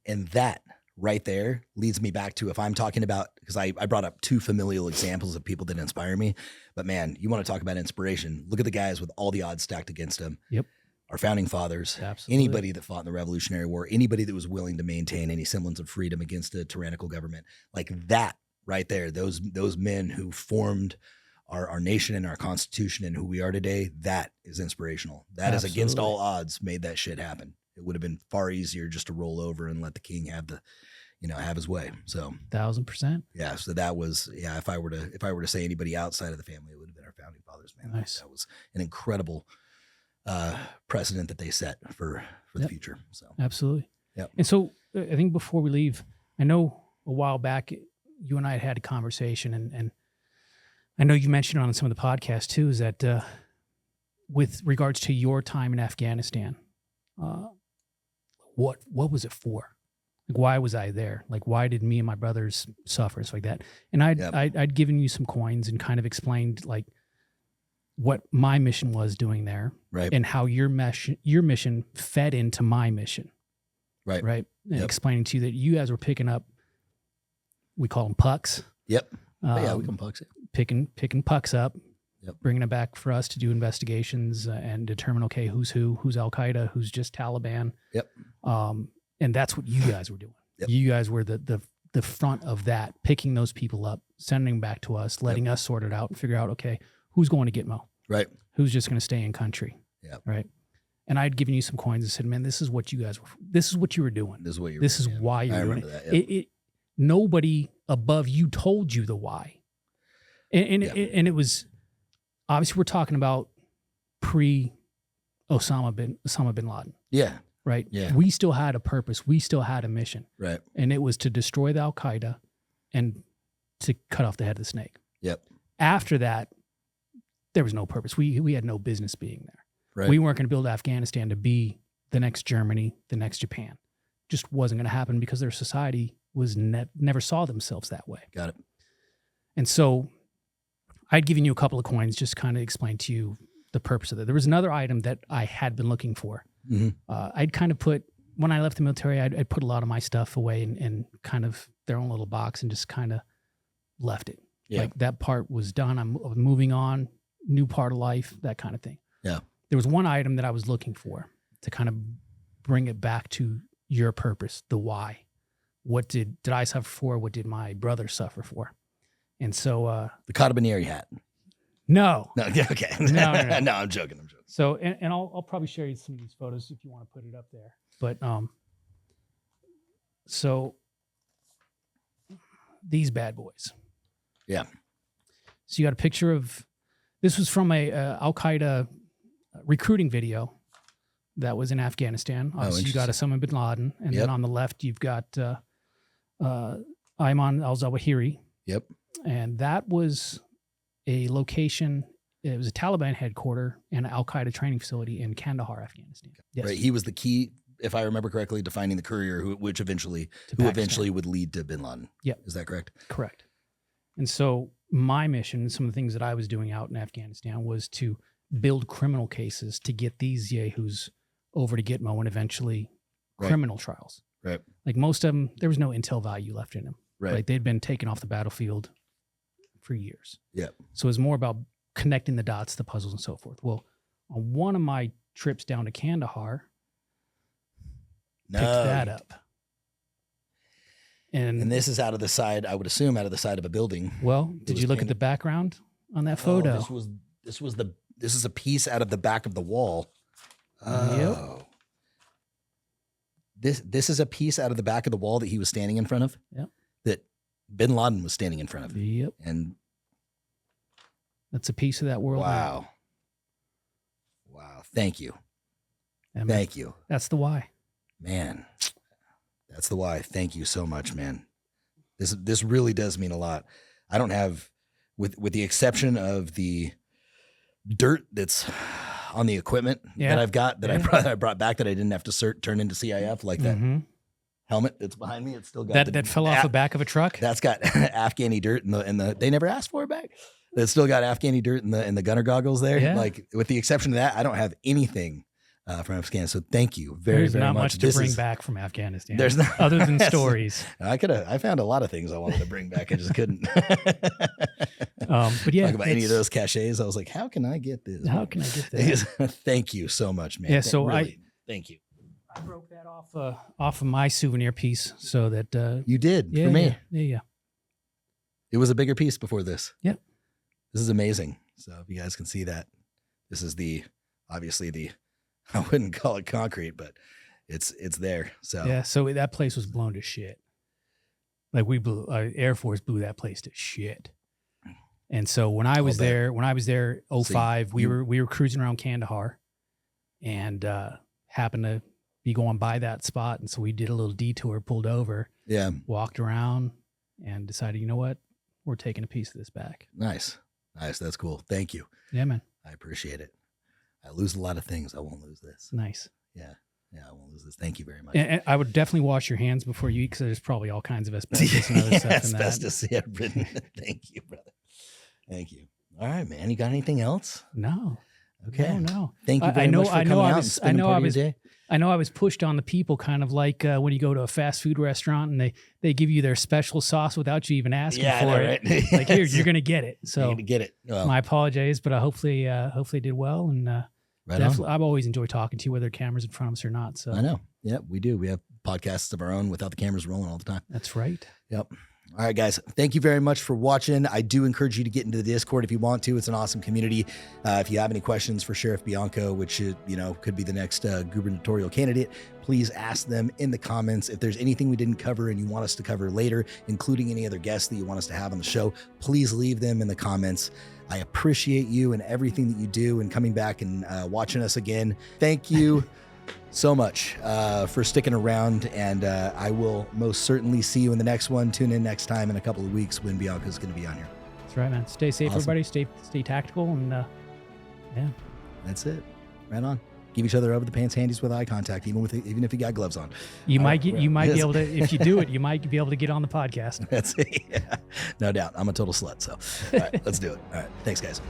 Speaker 1: And that right there leads me back to, if I'm talking about, because I brought up two familial examples of people that inspire me, but man, you want to talk about inspiration. Look at the guys with all the odds stacked against them.
Speaker 2: Yep.
Speaker 1: Our founding fathers,
Speaker 2: Absolutely.
Speaker 1: Anybody that fought in the Revolutionary War, anybody that was willing to maintain any semblance of freedom against a tyrannical government, like that right there, those men who formed our nation and our Constitution and who we are today, that is inspirational. That
Speaker 2: Absolutely.
Speaker 1: is against all odds made that shit happen. It would have been far easier just to roll over and let the king have have his way. So
Speaker 2: 1,000%.
Speaker 1: yeah. So that was, if I were to say anybody outside of the family, it would have been our founding fathers, man.
Speaker 2: Nice.
Speaker 1: That was an incredible precedent that they set for the future. So
Speaker 2: Absolutely.
Speaker 1: Yep.
Speaker 2: And so I think before we leave, I know a while back you and I had a conversation, and I know you mentioned on some of the podcasts too, is that with regards to your time in Afghanistan, what was it for? Like, why was I there? Like, why did me and my brothers suffer? Stuff like that. And I'd given you some coins and kind of explained like what my mission was doing there,
Speaker 1: right,
Speaker 2: and how your mission fed into my mission,
Speaker 1: right,
Speaker 2: right, and
Speaker 1: Yep.
Speaker 2: explaining to you that you guys were picking up, we call them pucks.
Speaker 1: Yep. We can pucks it.
Speaker 2: Picking pucks up,
Speaker 1: Yep.
Speaker 2: bringing it back for us to do investigations and determine, okay, who's Al Qaeda, who's just Taliban.
Speaker 1: Yep.
Speaker 2: And that's what you guys were doing.
Speaker 1: Yep.
Speaker 2: You guys were the front of that, picking those people up, sending them back to us, letting us sort it out and figure out, okay, who's going to Gitmo?
Speaker 1: Right.
Speaker 2: Who's just going to stay in country?
Speaker 1: Yep.
Speaker 2: Right. And I'd given you some coins and said, man, this is what you guys were, this is what you were doing.
Speaker 1: This is what
Speaker 2: This is why you're doing
Speaker 1: remember
Speaker 2: it.
Speaker 1: that. Yep.
Speaker 2: Nobody above you told you the why. And it was, obviously we're talking about pre-Osama bin Laden.
Speaker 1: Yeah.
Speaker 2: Right?
Speaker 1: Yeah.
Speaker 2: We still had a purpose. We still had a mission.
Speaker 1: Right.
Speaker 2: And it was to destroy the Al Qaeda and to cut off the head of the snake.
Speaker 1: Yep.
Speaker 2: After that, there was no purpose. We had no business being there.
Speaker 1: Right.
Speaker 2: We weren't going to build Afghanistan to be the next Germany, the next Japan. Just wasn't going to happen because their society was never saw themselves that way.
Speaker 1: Got it.
Speaker 2: And so I'd given you a couple of coins, just kind of explain to you the purpose of it. There was another item that I had been looking for.
Speaker 1: Mm-hmm.
Speaker 2: I'd kind of put, when I left the military, I'd put a lot of my stuff away in kind of their own little box and just kind of left it.
Speaker 1: Yeah.
Speaker 2: Like that part was done. I'm moving on, new part of life, that kind of thing.
Speaker 1: Yeah.
Speaker 2: There was one item that I was looking for to kind of bring it back to your purpose, the why. What did I suffer for? What did my brother suffer for? And so
Speaker 1: The Carabinieri hat.
Speaker 2: no.
Speaker 1: No. Yeah. Okay.
Speaker 2: No.
Speaker 1: No, I'm joking.
Speaker 2: So, and I'll probably share you some of these photos if you want to put it up there. But so these bad boys.
Speaker 1: Yeah.
Speaker 2: So you got a picture of, this was from a Al Qaeda recruiting video that was in Afghanistan. Obviously, you got Osama bin Laden, and then on the left you've got Ayman al-Zawahiri.
Speaker 1: Yep.
Speaker 2: And that was a location. It was a Taliban headquarter and an Al Qaeda training facility in Kandahar, Afghanistan. Yes.
Speaker 1: Right. He was the key, if I remember correctly, to finding the courier who eventually would lead to bin Laden.
Speaker 2: Yep.
Speaker 1: Is that correct?
Speaker 2: Correct. And so my mission, some of the things that I was doing out in Afghanistan was to build criminal cases to get these yahoos over to Gitmo and eventually criminal trials.
Speaker 1: Right.
Speaker 2: Like most of them, there was no intel value left in them.
Speaker 1: Right.
Speaker 2: Like they'd been taken off the battlefield for years.
Speaker 1: Yep.
Speaker 2: So it was more about connecting the dots, the puzzles, and so forth. Well, on one of my trips down to Kandahar, picked that up.
Speaker 1: And this is out of the side, I would assume, out of the side of a building.
Speaker 2: Well, did you look at the background on that photo?
Speaker 1: This is a piece out of the back of the wall. Oh.
Speaker 2: Yep.
Speaker 1: This is a piece out of the back of the wall that he was standing in front of.
Speaker 2: Yep.
Speaker 1: That Bin Laden was standing in front of.
Speaker 2: Yep.
Speaker 1: And
Speaker 2: that's a piece of that world.
Speaker 1: Wow. Wow. Thank you. Thank you.
Speaker 2: That's the why.
Speaker 1: Man. That's the why. Thank you so much, man. This really does mean a lot. I don't have, with the exception of the dirt that's on the equipment that I've got, that I brought back, that I didn't have to turn into CIF, like that helmet that's behind me. It's still got
Speaker 2: that fell off the back of a truck.
Speaker 1: That's got Afghani dirt in the. They never asked for it back. It's still got Afghani dirt in the gunner goggles there.
Speaker 2: Yeah.
Speaker 1: Like, with the exception of that, I don't have anything from Afghanistan. So thank you very,
Speaker 2: There's
Speaker 1: very
Speaker 2: not
Speaker 1: much.
Speaker 2: much to bring back from Afghanistan.
Speaker 1: There's not,
Speaker 2: other than stories.
Speaker 1: I found a lot of things I wanted to bring back. I just couldn't.
Speaker 2: But yeah,
Speaker 1: talk about any of those cachets. I was like, how can I get this?
Speaker 2: How can I get this?
Speaker 1: Thank you so much, man.
Speaker 2: Yeah. So
Speaker 1: really, thank you.
Speaker 2: I broke that off of my souvenir piece so that
Speaker 1: you did for me.
Speaker 2: Yeah.
Speaker 1: It was a bigger piece before this.
Speaker 2: Yep.
Speaker 1: This is amazing. So if you guys can see that, this is obviously the, I wouldn't call it concrete, but it's there. So
Speaker 2: yeah. So that place was blown to shit. Like Air Force blew that place to shit. And so when I was there, 05, we were cruising around Kandahar and happened to be going by that spot. And so we did a little detour, pulled over, walked around, and decided, you know what? We're taking a piece of this back.
Speaker 1: Nice. That's cool. Thank you.
Speaker 2: Yeah, man.
Speaker 1: I appreciate it. I lose a lot of things. I won't lose this.
Speaker 2: Nice.
Speaker 1: Yeah, I won't lose this. Thank you very much.
Speaker 2: And I would definitely wash your hands before you eat, because there's probably all kinds of asbestos and other stuff in that.
Speaker 1: Asbestos, yeah. Thank you, brother. Thank you. All right, man. You got anything else?
Speaker 2: No.
Speaker 1: Okay.
Speaker 2: No.
Speaker 1: Thank you very much for coming out and spending part of your day.
Speaker 2: I know I was pushed on the people, kind of like when you go to a fast food restaurant and they give you their special sauce without you even asking for it. Right? Like, here, you're going to get it. So
Speaker 1: you're going to get it. Well,
Speaker 2: my apologies, but I hopefully did well. And I've always enjoyed talking to you, whether cameras in front of us or not. So
Speaker 1: I know. Yeah, we do. We have podcasts of our own without the cameras rolling all the time.
Speaker 2: That's right.
Speaker 1: Yep. All right, guys. Thank you very much for watching. I do encourage you to get into the Discord if you want to. It's an awesome community. If you have any questions for Sheriff Bianco, which could be the next gubernatorial candidate, please ask them in the comments. If there's anything we didn't cover and you want us to cover later, including any other guests that you want us to have on the show, please leave them in the comments. I appreciate you and everything that you do and coming back and watching us again. Thank you so much for sticking around, and I will most certainly see you in the next one. Tune in next time in a couple of weeks when Bianca's going to be on here.
Speaker 2: That's right, man. Stay safe, everybody. Stay tactical, and yeah,
Speaker 1: that's it. Right on. Give each other over the pants handies with eye contact, even if you got gloves on.
Speaker 2: You might be able to, if you do it, you might be able to get on the podcast.
Speaker 1: That's it. Yeah, no doubt. I'm a total slut. So, all right, let's do it. All right, thanks, guys.